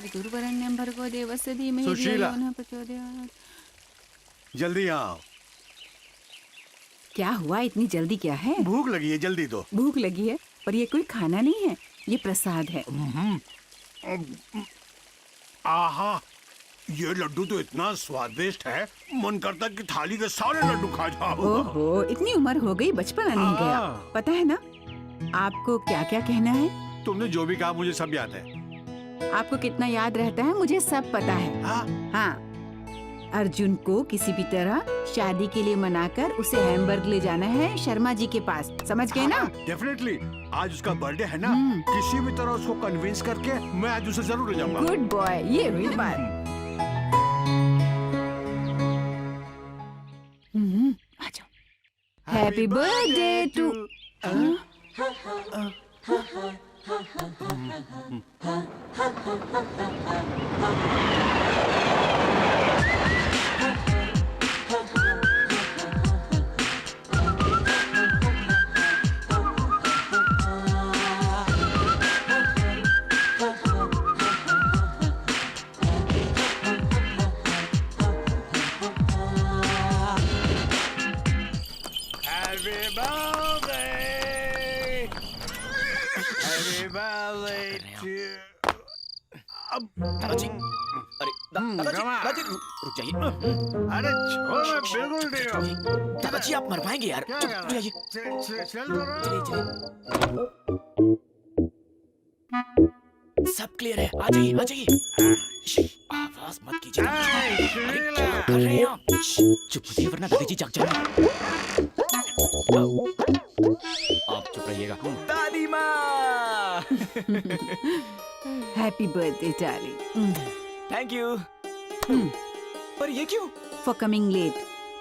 पितुर्वरेण्यं भर्गो देवस्य धीमहि सुशीला। धियो यो नः प्रचोदयात्। जल्दी आओ। क्या हुआ, इतनी जल्दी क्या है? भूख लगी है, जल्दी दो। भूख लगी है, पर ये कोई खाना नहीं है, ये प्रसाद है। आहा, ये लड्डू तो इतना स्वादिष्ट है, मन करता कि थाली के सारे लड्डू खा जाओ। ओहो, इतनी उम्र हो गई, बचपना नहीं गया। पता है ना आपको क्या क्या कहना है? तुमने जो भी कहा मुझे सब याद है। आपको कितना याद रहता है मुझे सब पता है। हाँ, अर्जुन को किसी भी तरह शादी के लिए मनाकर उसे हैम्बर्ग ले जाना है शर्मा जी के पास, समझ गए ना? डेफिनेटली, आज उसका बर्थडे है ना, किसी भी तरह उसको कन्विंस करके मैं आज उसे जरूर ले जाऊंगा। गुड बॉय, ये हुई बात। आ जाओ। Happy birthday to. दादाजी, अरे दादाजी रुक जाइए। अरे छोड़, मैं बिल्कुल नहीं हूँ। दादाजी आप मर पाएंगे यार, क्या चुप कर रहा है? जाइए। चल तो रहा। चलिए। सब क्लियर है, आ जाइए आ जाइए। आवाज मत कीजिए। अरे क्या कर रहे हैं आप? चुप रहिए वरना दादाजी जाग जाएंगे। आप चुप रहिएगा। दादी माँ। Happy birthday darling. Thank you. पर ये क्यों? For coming late.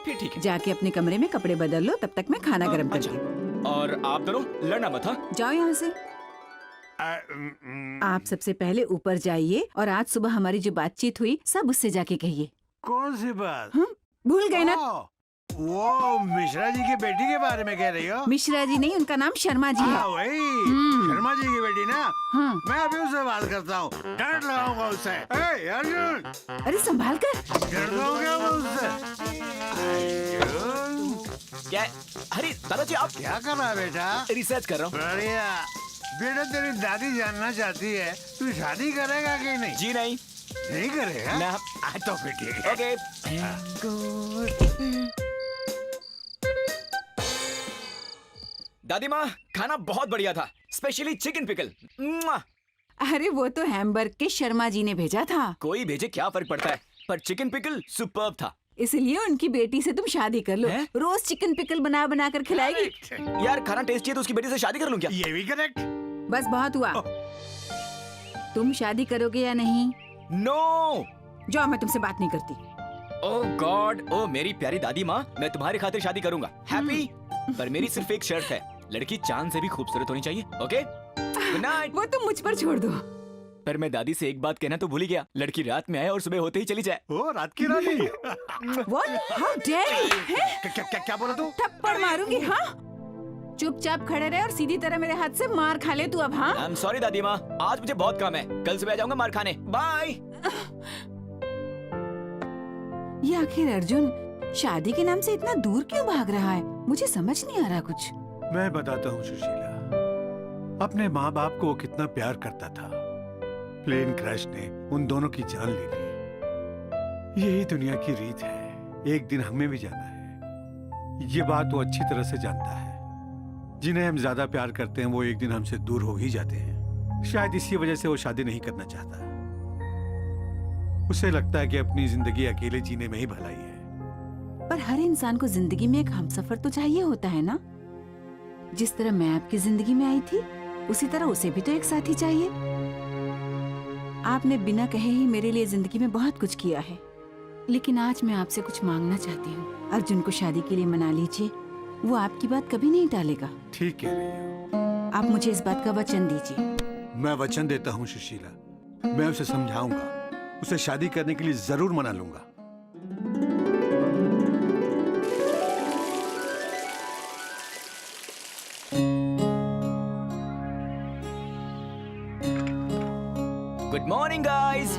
फिर ठीक है। जाके अपने कमरे में कपड़े बदल लो, तब तक मैं खाना गर्म करती हूँ। और आप दोनों लड़ना मत। हाँ, जाओ यहाँ से। आप सबसे पहले ऊपर जाइए और आज सुबह हमारी जो बातचीत हुई सब उससे जाके कहिए। कौन सी बात? भूल गए ना? वो मिश्रा जी की बेटी के बारे में कह रही हो? मिश्रा जी नहीं, उनका नाम शर्मा जी है। वही शर्मा जी की बेटी ना। हाँ। मैं अभी उससे बात करता हूँ, डांट लगाऊंगा उससे। ए, अर्जुन, अरे संभाल कर। डरता हूँ क्या मैं उससे? अर्जुन, क्या? अरे दादाजी आप क्या कर रहा है बेटा? रिसर्च कर रहा हूँ। बढ़िया बेटा, तेरी दादी जानना चाहती है तू शादी करेगा कि नहीं? जी नहीं। नहीं करेगा ना। तो फिर ठीक है। ओके। दादी माँ, खाना बहुत बढ़िया था, स्पेशली चिकन पिकल। अरे वो तो हैम्बर्ग के शर्मा जी ने भेजा था। कोई भेजे क्या फर्क पड़ता है, पर चिकन पिकल सुपर्ब था। इसलिए उनकी बेटी से तुम शादी कर लो। है? रोज चिकन पिकल बना बना कर खिलाएगी। यार खाना टेस्टी है तो उसकी बेटी से शादी कर लूं क्या? ये भी करेक्ट। बस बहुत हुआ। तुम शादी करोगे या नहीं? नो। जाओ, मैं तुमसे बात नहीं करती। ओह गॉड, ओ मेरी प्यारी दादी माँ, मैं तुम्हारी खातिर शादी करूंगा। हैप्पी? पर मेरी सिर्फ एक शर्त है, लड़की चांद से भी खूबसूरत होनी चाहिए। Okay, good night. वो तुम मुझ पर छोड़ दो। पर मैं दादी से एक बात कहना तो भूल ही गया, लड़की रात में आए और सुबह होते ही चली जाए। ओ रात की रानी। What? How dare you? क्या बोला तू? थप्पड़ मारूंगी। हाँ, चुपचाप खड़े रहे और सीधी तरह मेरे हाथ से मार खा ले तू अब। हाँ, आई एम सॉरी दादी माँ, आज मुझे बहुत काम है, कल सुबह आ जाऊंगा मार खाने। बाय। ये आखिर अर्जुन शादी के नाम से इतना दूर क्यों भाग रहा है? मुझे समझ नहीं आ रहा कुछ। मैं बताता हूँ सुशीला, अपने माँ बाप को वो कितना प्यार करता था। प्लेन क्रैश ने उन दोनों की जान ले ली। यही दुनिया की रीत है, एक दिन हमें भी जाना है। ये बात वो अच्छी तरह से जानता है। जिन्हें हम ज्यादा प्यार करते हैं वो एक दिन हमसे दूर हो ही जाते हैं। शायद इसी वजह से वो शादी नहीं करना चाहता। उसे लगता है कि अपनी जिंदगी अकेले जीने में ही भलाई है। पर हर इंसान को जिंदगी में एक हमसफर तो चाहिए होता है ना? जिस तरह मैं आपकी जिंदगी में आई थी, उसी तरह उसे भी तो एक साथी चाहिए। आपने बिना कहे ही मेरे लिए जिंदगी में बहुत कुछ किया है, लेकिन आज मैं आपसे कुछ मांगना चाहती हूँ। अर्जुन को शादी के लिए मना लीजिए, वो आपकी बात कभी नहीं टालेगा। ठीक कह रही हो। आप मुझे इस बात का वचन दीजिए। मैं वचन देता हूँ सुशीला, मैं उसे समझाऊंगा, उसे शादी करने के लिए जरूर मना लूंगा। Good morning guys.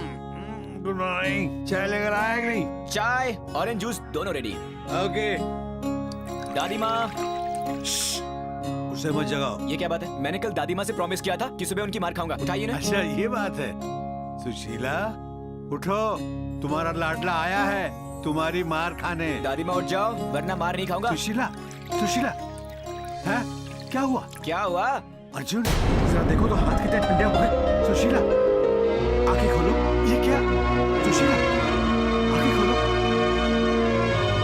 Good morning. चाय लेकर आया कि नहीं? चाय ऑरेंज जूस दोनों रेडी। ओके। दादी माँ। उसे मत जगाओ। ये क्या बात है? मैंने कल दादी माँ से प्रॉमिस किया था कि सुबह उनकी मार खाऊंगा। उठाइए ना। अच्छा ये बात है। सुशीला उठो, तुम्हारा लाडला आया है तुम्हारी मार खाने। दादी माँ उठ जाओ वरना मार नहीं खाऊंगा। सुशीला, सुशीला, हैं? क्या हुआ? क्या हुआ? अर्जुन जरा देखो तो हाथ कितने ठंडे हो गए। सुशीला आंखें खोलो। ये क्या? सुशीला आंखें खोलो।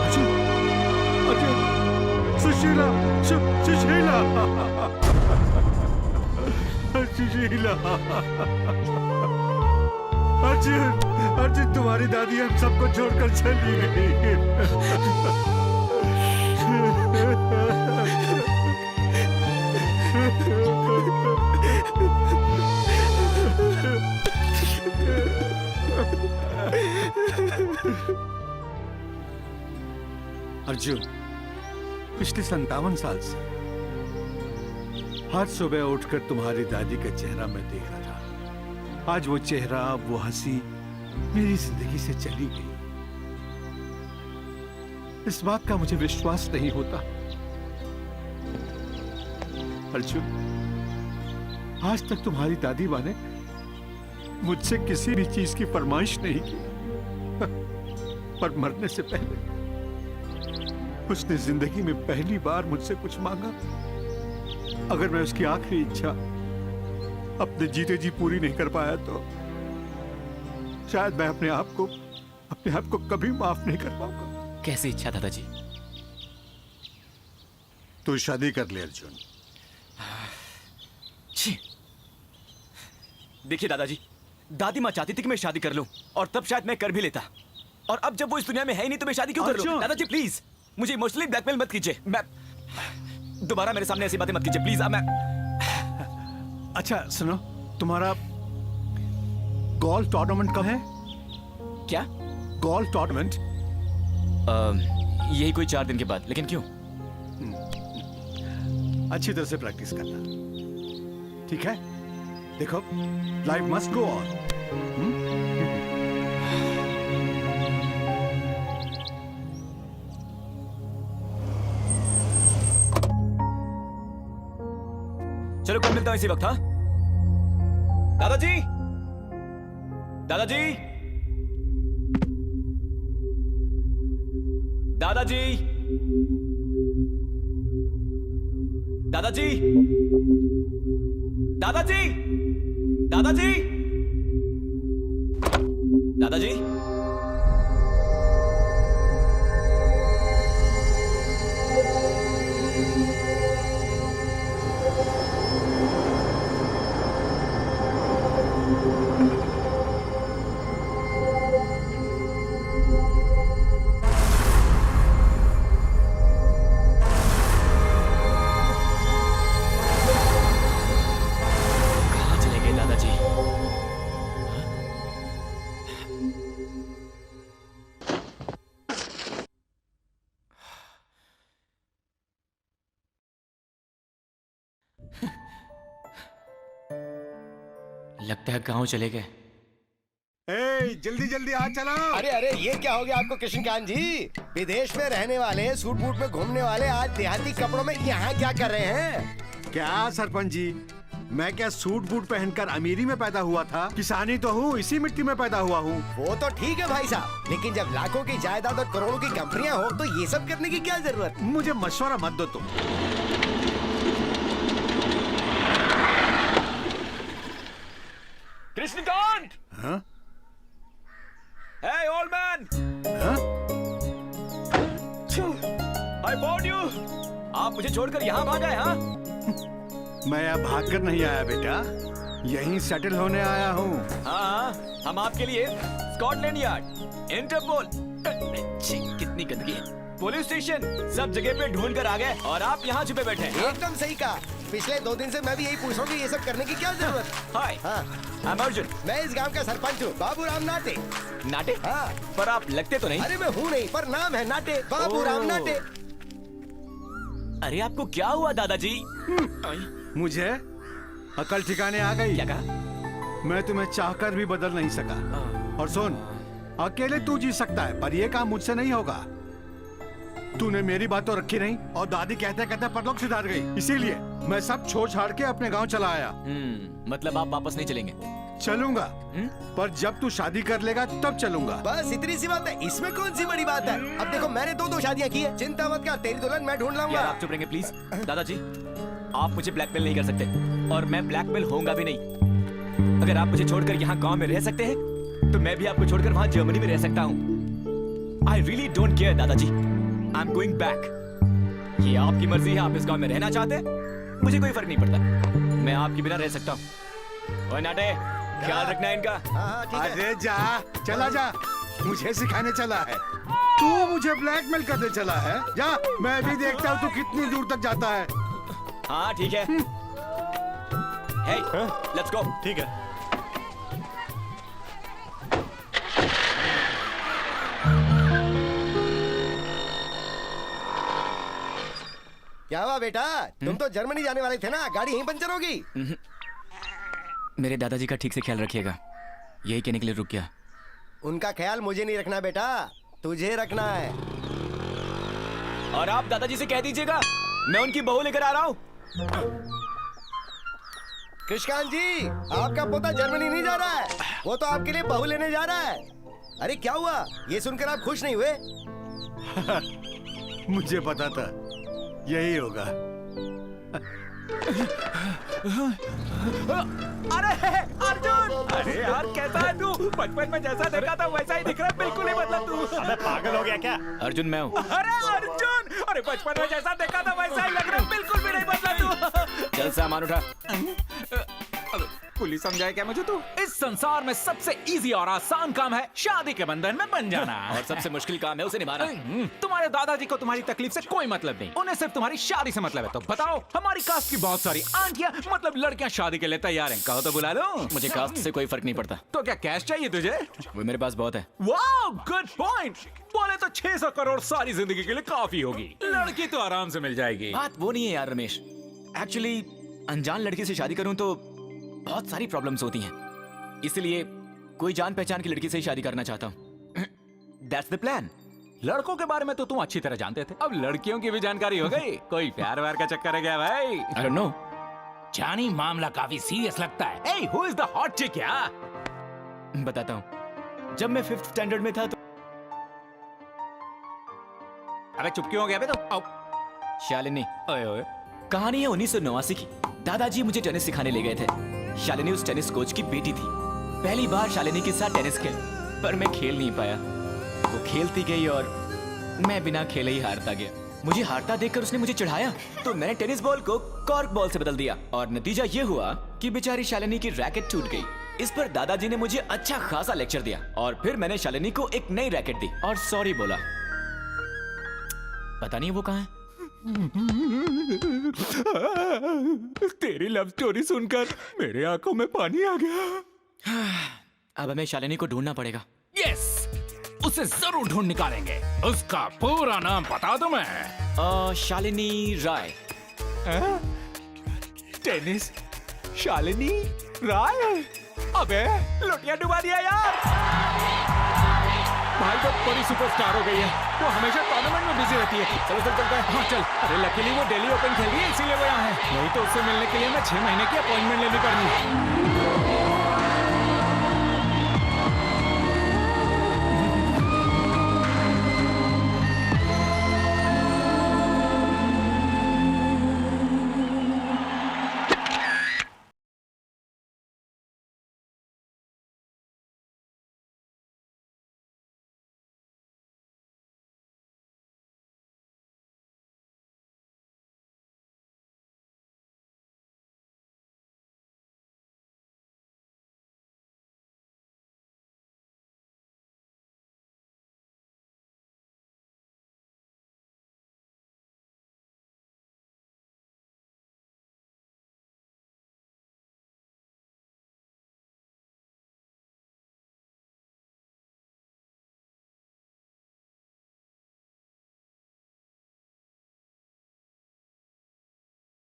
अर्जुन, अर्जुन, सुशीला, सुशीला, सुशीला, अर्जुन, अर्जुन तुम्हारी दादी हम सबको छोड़कर चली गई। अर्जुन पिछले 57 साल से हर सुबह उठकर तुम्हारी दादी का चेहरा मैं देखा था। आज वो चेहरा, वो हंसी मेरी जिंदगी से चली गई। इस बात का मुझे विश्वास नहीं होता। अर्जुन आज तक तुम्हारी दादी माँ ने मुझसे किसी भी चीज की फरमाइश नहीं की, पर मरने से पहले उसने जिंदगी में पहली बार मुझसे कुछ मांगा। अगर मैं उसकी आखिरी इच्छा अपने जीते जी पूरी नहीं कर पाया तो शायद मैं अपने आप को कभी माफ नहीं कर पाऊंगा। कैसी इच्छा दादाजी? तू शादी कर ले अर्जुन। देखिए दादाजी, दादी माँ चाहती थी कि मैं शादी कर लूं और तब शायद मैं कर भी लेता। और अब जब वो इस दुनिया में है ही नहीं तो मैं शादी क्यों कर लूं? दादाजी प्लीज मुझे इमोशनली ब्लैकमेल मत कीजिए। मैं दोबारा मेरे सामने ऐसी बातें मत कीजिए प्लीज। अब मैं अच्छा सुनो, तुम्हारा गोल्फ टूर्नामेंट कब है? क्या? Golf tournament? यही कोई 4 दिन के बाद। लेकिन क्यों? अच्छी तरह से प्रैक्टिस करना, ठीक है? देखो लाइफ मस्ट गो ऑन। चलो कल मिलता हूं इसी वक्त। हाँ दादाजी, दादाजी, दादाजी, दादाजी, दादाजी, दादाजी, दादाजी। लगता है गांव चले गए। जल्दी जल्दी आ चलो। अरे अरे ये क्या हो गया आपको कृष्णकांत जी? विदेश में रहने वाले, सूट बूट में घूमने वाले आज देहाती कपड़ों में यहाँ क्या कर रहे हैं? क्या सरपंच जी, मैं क्या सूट बूट पहनकर अमीरी में पैदा हुआ था? किसानी तो हूँ, इसी मिट्टी में पैदा हुआ हूँ। वो तो ठीक है भाई साहब, लेकिन जब लाखों की जायदाद और करोड़ों की कंपनियां हो तो ये सब करने की क्या जरूरत? मुझे मशवरा मत दो तुम। कृष्णकांत! हाँ? Hey old man! हाँ? I found you! आप मुझे छोड़कर यहाँ भाग गए, हाँ? मैं यहाँ भागकर नहीं आया बेटा, यहीं सेटल होने आया हूँ। हाँ, हम आपके लिए स्कॉटलैंड यार्ड, इंटरपोल, कितनी गंदगी है, पुलिस स्टेशन, सब जगह पे ढूंढ कर आ गए और आप यहाँ छुपे बैठे हैं। एकदम सही कहा। पिछले 2 दिन से मैं भी यही पूछ रहा हूँ कि ये सब करने की क्या जरूरत? हाय, हाँ, I'm अर्जुन। मैं इस गांव का सरपंच हूँ, बाबूराम नाटे। नाटे? हाँ। पर आप लगते तो नहीं। अरे मैं हूँ नहीं, पर नाम है नाटे, बाबूराम नाटे। अरे आपको क्या हुआ दादाजी? मुझे अकल ठिकाने आ गई। क्या कहा? मैं तुम्हें चाहकर भी बदल नहीं सका। और सुन, अकेले तू जी सकता है, पर ये काम मुझसे नहीं होगा। तूने मेरी बात तो रखी नहीं और दादी कहते कहते परलोक सिधार गई, इसीलिए मैं सब छोड़ छाड़ के अपने गांव चला आया। मतलब आप वापस नहीं चलेंगे? चलूंगा, पर जब तू शादी कर लेगा तब चलूंगा। बस इतनी सी बात है, इसमें कौन सी बड़ी बात है? अब देखो मैंने दो शादियां की है, चिंता मत कर, तेरी दुल्हन मैं ढूंढ लाऊंगा। यार आप चुप रहेंगे प्लीज। दादाजी आप मुझे ब्लैकमेल नहीं कर सकते और मैं ब्लैकमेल होऊंगा भी नहीं। अगर आप मुझे छोड़कर यहाँ गांव में रह सकते हैं तो मैं भी आपको छोड़कर वहाँ जर्मनी में रह सकता हूँ। आई रियली डोंट केयर दादाजी, आई एम गोइंग बैक। ये आपकी मर्जी है, आप इस गांव में रहना चाहते हैं, मुझे कोई फर्क नहीं पड़ता, मैं आपके बिना रह सकता हूँ। ओए नाटे, ख्याल रखना है इनका। हाँ, ठीक है। अरे जा, चला जा, मुझे सिखाने चला है, तू मुझे ब्लैकमेल करने चला है। जा, मैं भी देखता हूँ तू कितनी दूर तक जाता है। हाँ ठीक है। हे, लेट्स गो। ठीक है। क्या हुआ बेटा, तुम तो जर्मनी जाने वाले थे ना, गाड़ी यहीं पंचर होगी। मेरे दादाजी का ठीक से ख्याल रखिएगा, यही कहने के लिए रुक गया। उनका ख्याल मुझे नहीं रखना बेटा, तुझे रखना है। और आप दादाजी से कह दीजिएगा मैं उनकी बहू लेकर आ रहा हूँ। कृष्णकांत जी, आपका पोता जर्मनी नहीं जा रहा है, वो तो आपके लिए बहू लेने जा रहा है। अरे क्या हुआ, ये सुनकर आप खुश नहीं हुए? मुझे पता था यही होगा। अरे अर्जुन, अरे यार कैसा है तू? बचपन में जैसा देखा था वैसा ही दिख रहा है, बिल्कुल ही बदला तू। अबे पागल हो गया क्या? अर्जुन मैं हूँ। अरे अर्जुन, अरे बचपन में जैसा देखा था वैसा ही लग रहा है, बिल्कुल भी नहीं बदला तू। चल सामान उठा। पुलिस समझाए क्या मुझे तू? इस संसार में सबसे इजी और आसान काम है शादी के बंधन में बन जाना, और सबसे मुश्किल काम है उसे निभाना। तुम्हारे दादाजी को तुम्हारी तकलीफ से कोई मतलब नहीं, उन्हें सिर्फ तुम्हारी शादी से मतलब है। तो बताओ, हमारी कास्ट की बहुत सारी आंटियां मतलब लड़कियां शादी के लिए तैयार हैं, कहो तो बुला लो। मुझे कास्ट से कोई फर्क नहीं पड़ता। तो क्या कैश चाहिए तुझे? वो मेरे पास बहुत है। वाह, गुड पॉइंट। बोले तो 600 करोड़ सारी जिंदगी के लिए काफी होगी, लड़की तो आराम से मिल जाएगी। बात वो नहीं है यार रमेश, एक्चुअली अनजान लड़की से शादी करूं तो बहुत सारी प्रॉब्लम्स होती हैं, इसलिए कोई जान पहचान की लड़की से ही शादी करना चाहता हूं। That's the plan. लड़कों के बारे में तो तुम अच्छी तरह जानते थे, अब लड़कियों की भी जानकारी हो गई। कोई प्यार व्यार का चक्कर है क्या भाई? I don't know. जानी मामला काफी सीरियस लगता है। Hey, who is the hot chick यार? बताता हूं। जब मैं 5th स्टैंडर्ड में था तो अबे चुप क्यों हो गया बे तो? आओ। शालिनी, ओए ओए। कहानी है 1989 की। दादाजी मुझे टेनिस सिखाने ले गए थे। शालिनी उस टेनिस कोच की बेटी थी। पहली बार शालिनी के साथ टेनिस खेल, पर मैं खेल नहीं पाया। वो खेलती गई और मैं बिना खेले ही हारता गया। मुझे हारता देखकर उसने मुझे चिढ़ाया, तो मैंने टेनिस बॉल को कॉर्क बॉल से बदल दिया और नतीजा ये हुआ कि बेचारी शालिनी की रैकेट टूट गई। इस पर दादाजी ने मुझे अच्छा खासा लेक्चर दिया और फिर मैंने शालिनी को एक नई रैकेट दी और सॉरी बोला। पता नहीं वो कहाँ है। तेरी लव स्टोरी सुनकर मेरे आंखों में पानी आ गया। अब हमें शालिनी को ढूंढना पड़ेगा। यस, उसे जरूर ढूंढ निकालेंगे। उसका पूरा नाम बता दूं मैं? शालिनी राय। टेनिस शालिनी राय? अबे लुटिया डुबा दिया यार। भाई तो बड़ी सुपरस्टार हो गई है, वो हमेशा टूर्नामेंट में बिजी रहती है। चलो चल चलते हैं। हाँ चल। अरे लकीली वो दिल्ली ओपन खेल रही है, इसीलिए वो यहाँ है, नहीं तो उससे मिलने के लिए मैं 6 महीने की अपॉइंटमेंट लेनी पड़नी।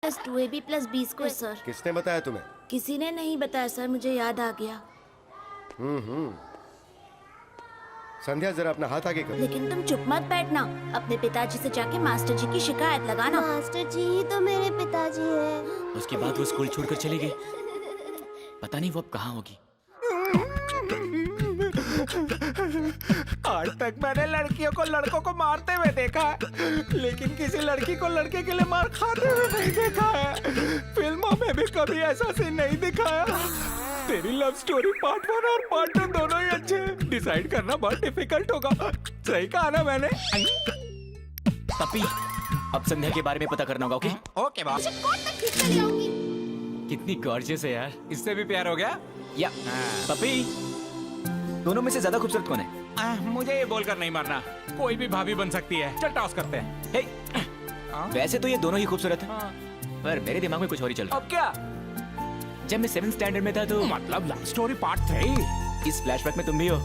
Plus 2ab plus b square sir. किसने बताया तुम्हें? किसी ने नहीं बताया सर, मुझे याद आ गया। संध्या जरा अपना हाथ आगे कर। लेकिन तुम चुप मत बैठना, अपने पिताजी से जाके मास्टर जी की शिकायत लगाना। मास्टर जी ही तो मेरे पिताजी हैं। उसके बाद वो स्कूल छोड़कर चली गई। पता नहीं वो अब कहाँ होगी। आज तक मैंने लड़कियों को लड़कों को मारते हुए देखा है, लेकिन किसी लड़की को लड़के के लिए मार खाते हुए नहीं देखा है। फिल्मों में भी कभी ऐसा सीन नहीं दिखाया। तेरी लव स्टोरी पार्ट 1 और पार्ट 2 दोनों ही अच्छे हैं। डिसाइड करना बहुत डिफिकल्ट होगा। सही कहा ना मैंने? पप्पी, अब संध्या के बारे में पता करना होगा। Okay okay boss. कितनी गॉर्जियस है यार। इससे भी प्यार हो गया? या पप्पी, दोनों में से ज्यादा खूबसूरत कौन है? मुझे ये बोलकर नहीं मारना, कोई भी भाभी बन सकती है। चल टॉस करते हैं। हे, वैसे तो ये दोनों ही खूबसूरत हैं, पर मेरे दिमाग में कुछ और ही चल रहा अब क्या? है। जब मैं 7th स्टैंडर्ड में था तो मतलब लव स्टोरी पार्ट 3। इस फ्लैशबैक में तुम भी हो।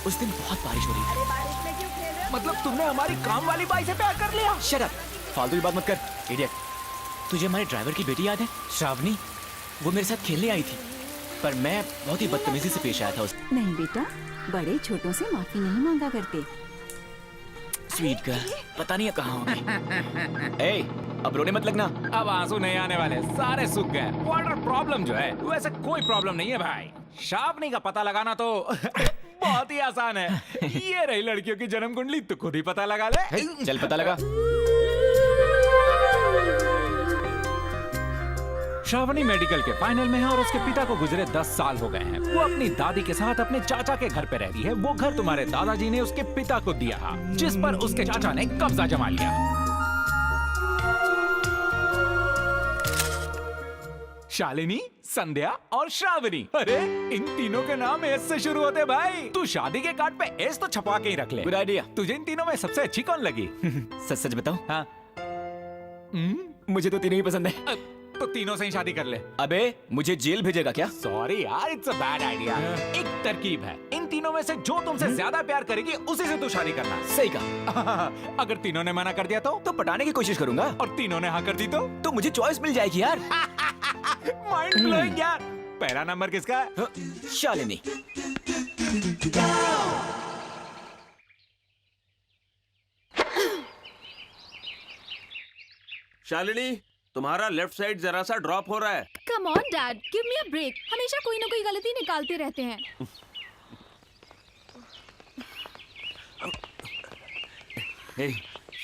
उस दिन बहुत बारिश हो रही थी। मतलब तुमने हमारी काम वाली बाई से प्यार कर लिया? शट अप, फालतू की बात मत कर, इडियट। तुझे हमारे ड्राइवर की बेटी याद है, श्रावणी? वो मेरे साथ खेलने आई थी, पर मैं बहुत ही बदतमीजी से पेश आया था उससे। नहीं बेटा, बड़े छोटों से माफी नहीं मांगा करते। स्वीट गर्ल, पता नहीं है कहाँ होगी। ए, अब रोने मत लगना। अब आंसू नहीं आने वाले, सारे सूख गए। वाटर प्रॉब्लम जो है वैसे कोई प्रॉब्लम नहीं है भाई। श्रावणी का पता लगाना तो बहुत ही आसान है। ये रही लड़कियों की जन्म कुंडली, तू खुद ही पता लगा ले। चल पता लगा। श्रावणी मेडिकल के फाइनल में है और उसके पिता को गुजरे 10 साल हो गए हैं। वो अपनी दादी के साथ अपने चाचा के घर पे रहती है। वो घर तुम्हारे दादाजी ने उसके पिता को दिया, जिस पर उसके चाचा ने कब्जा जमा लिया। शालिनी, संध्या और श्रावणी। अरे इन तीनों के नाम एस से शुरू होते भाई। तू शादी के कार्ड पे एस तो छपवा के ही रख ले। Good idea. तुझे इन तीनों में सबसे अच्छी कौन लगी? सच सच बताऊं? हाँ, मुझे तो तीनों ही पसंद है। तो तीनों से ही शादी कर ले। अबे मुझे जेल भेजेगा क्या? सॉरी यार, इट्स अ बैड आइडिया। एक तरकीब है, इन तीनों में से जो तुमसे ज्यादा प्यार करेगी उसी से तू शादी करना। सही कहा। अगर तीनों ने मना कर दिया तो पटाने की कोशिश करूंगा। और तीनों ने हाँ कर दी तो मुझे चॉइस मिल जाएगी यार। माइंड ब्लोइंग यार। पहला नंबर किसका है? शालिनी। शालिनी, तुम्हारा लेफ्ट साइड जरा सा ड्रॉप हो रहा है। Come on dad, give me a break. हमेशा कोई ना कोई गलती निकालते रहते हैं। हे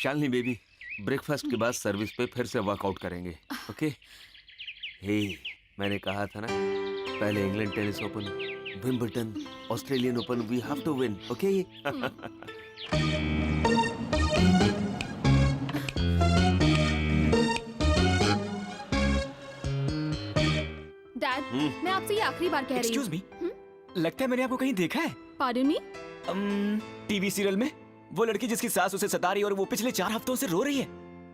शालिनी बेबी, ब्रेकफास्ट के बाद सर्विस पे फिर से वर्कआउट करेंगे, ओके? हे, मैंने कहा था ना, पहले England tennis open, Wimbledon, Australian open, we have to win, okay? Dad, मैं आपसे ये आखिरी बार कह रही एक्सक्यूज हूँ। मी, लगता है मैंने आपको कहीं देखा है। Pardon me? टीवी सीरियल में वो लड़की जिसकी सास उसे सता रही है और वो पिछले 4 हफ्तों से रो रही है।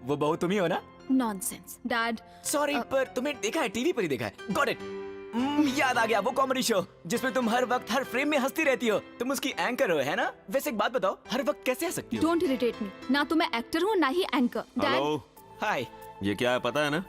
वो बहू तुम ही हो ना? Nonsense dad. सॉरी, पर तुम्हें देखा है, टीवी पर ही देखा है। Got it. याद आ गया, वो कॉमेडी शो जिसमें तुम हर वक्त हर फ्रेम में हंसती रहती हो। तुम उसकी एंकर हो, है ना? वैसे एक बात बताओ, हर वक्त कैसे हंस सकती हो? Don't irritate me. ना तो मैं एक्टर हूँ ना ही एंकर। डैड, हेलो, हाय। ये क्या है पता है ना?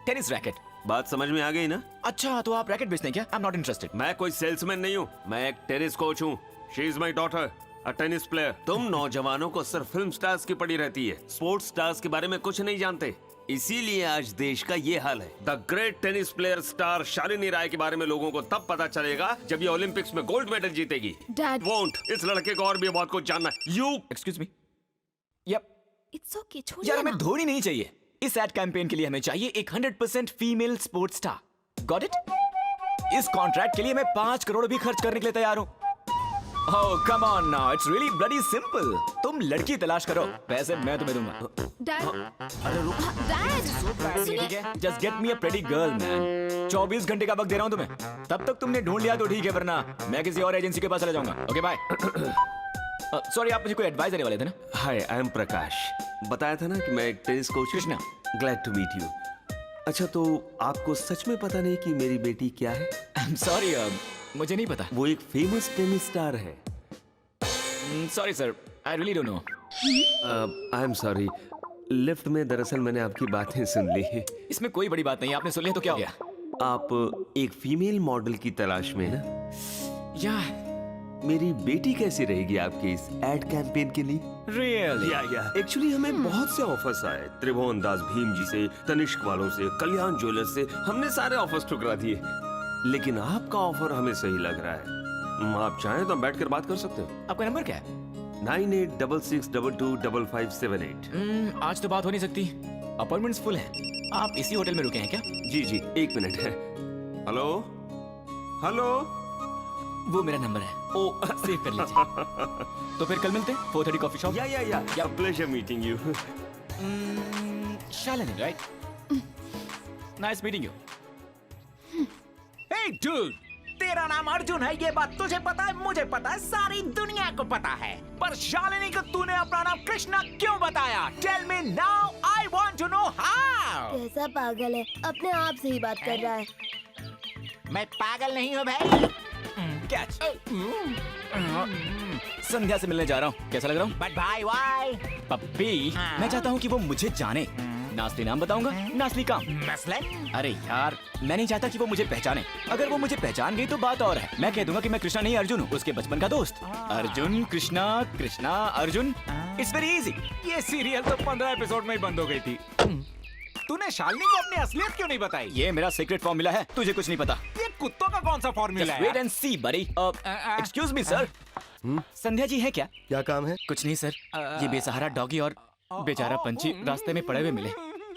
Tennis racket. बात समझ में आ गई ना? अच्छा, तो आप रैकेट बेचते हैं क्या? आई एम नॉट इंटरेस्टेड। मैं कोई सेल्समैन नहीं हूँ, मैं एक टेनिस कोच हूँ। She is my daughter, a tennis player. तुम नौजवानों को सिर्फ फिल्म स्टार्स की पड़ी रहती है, स्पोर्ट्स स्टार्स के बारे में कुछ नहीं जानते। इसीलिए आज देश का ये हाल है। The great tennis player star Shalini Rai के बारे में लोगों को तब पता चलेगा जब ये ओलंपिक्स में गोल्ड मेडल जीतेगी। डैड। वोंट, इस लड़के को और भी बहुत कुछ जानना है। You excuse me. Yup. It's okay, छोड़िए यार ना। हमें धोनी नहीं चाहिए। इस एड कैंपेन के लिए हमें चाहिए एक 100% female sports star. Got it? इस कॉन्ट्रैक्ट के लिए मैं 5 करोड़ भी खर्च करने के लिए तैयार हूँ। Oh, come on now, it's really bloody simple. तुम लड़की तलाश करो, पैसे मैं तुम्हें दूंगा। डैड, डैड, ठीक है, just get me a pretty girl, man. 24 घंटे का वक्त दे रहा हूँ तुम्हें। तब तक तुमने ढूंढ लिया तो ठीक है, वरना मैं किसी और एजेंसी के पास चला जाऊंगा। Okay bye. सॉरी, आप मुझे कोई एडवाइस देने वाले थे ना? Hi, I am Prakash. बताया था ना कि मैं एक tennis coach. Krishna. Glad to meet you. अच्छा, तो आपको सच में पता नहीं कि मेरी बेटी क्या है? I'm sorry, मुझे नहीं पता। वो एक फेमस टेनिस स्टार है। Sorry sir, I really don't know. I am sorry, lift में दरअसल मैंने आपकी बातें सुन ली। इसमें कोई बड़ी बात नहीं, आपने सुन लिया तो क्या हो गया? आप एक फीमेल मॉडल की तलाश में हैं ना? या मेरी बेटी कैसी रहेगी आपके इस एड कैंपेन के लिए? रियली? या एक्चुअली हमें बहुत से ऑफर्स आए, त्रिभुवन दास भीम जी से, तनिष्क वालों से, कल्याण ज्वेलर्स से, हमने सारे ऑफर्स ठुकरा दिए, लेकिन आपका ऑफर हमें सही लग रहा है। आप चाहें तो हम बैठ कर बात कर सकते हैं। आपका नंबर क्या है? 9866222578। आज तो बात हो नहीं सकती, अपॉइंटमेंट्स फुल है। आप इसी होटल में रुके हैं क्या? जी जी, 1 मिनट है। हेलो हेलो, वो मेरा नंबर है। ओ, सेव कर लीजिए। तो फिर कल मिलते हैं 4:30 कॉफी शॉप। या pleasure meeting you. Shalini, right? Nice meeting you. Hey dude, तेरा नाम अर्जुन है, ये बात तुझे पता है, मुझे पता है, सारी दुनिया को पता है। पर शालिनी को तूने अपना नाम कृष्णा क्यों बताया? Tell me now, I want to know how. कैसा पागल है, अपने आप से ही बात कर रहा है। मैं पागल नहीं हूँ भाई। कैच। संध्या से मिलने जा रहा हूँ, कैसा लग रहा हूँ? बट भाई व्हाई? पप्पी, मैं चाहता हूँ कि वो मुझे जाने। नास्ती नाम बताऊंगा, नास्ती काम। मसलन? अरे यार, मैं नहीं चाहता कि वो मुझे पहचाने। अगर वो मुझे पहचान गई तो बात और है। मैं कह दूंगा कि मैं कृष्णा नहीं अर्जुन हूँ, उसके बचपन का दोस्त। Arjun Krishna, Krishna Arjun, it's very easy. ये सीरियल तो 15 एपिसोड में ही बंद हो गई थी। तूने शालिनी को अपनी असलियत क्यों नहीं बताई? ये मेरा सीक्रेट फॉर्मूला है, तुझे कुछ नहीं पता। ये कुत्तों का कौन सा फॉर्मूला है? वेट एंड सी बड़ी। Excuse me sir, Sandhya ji है क्या? क्या काम है? कुछ नहीं सर, ये बेसहारा डॉगी और बेचारा पंछी रास्ते में पड़े हुए मिले।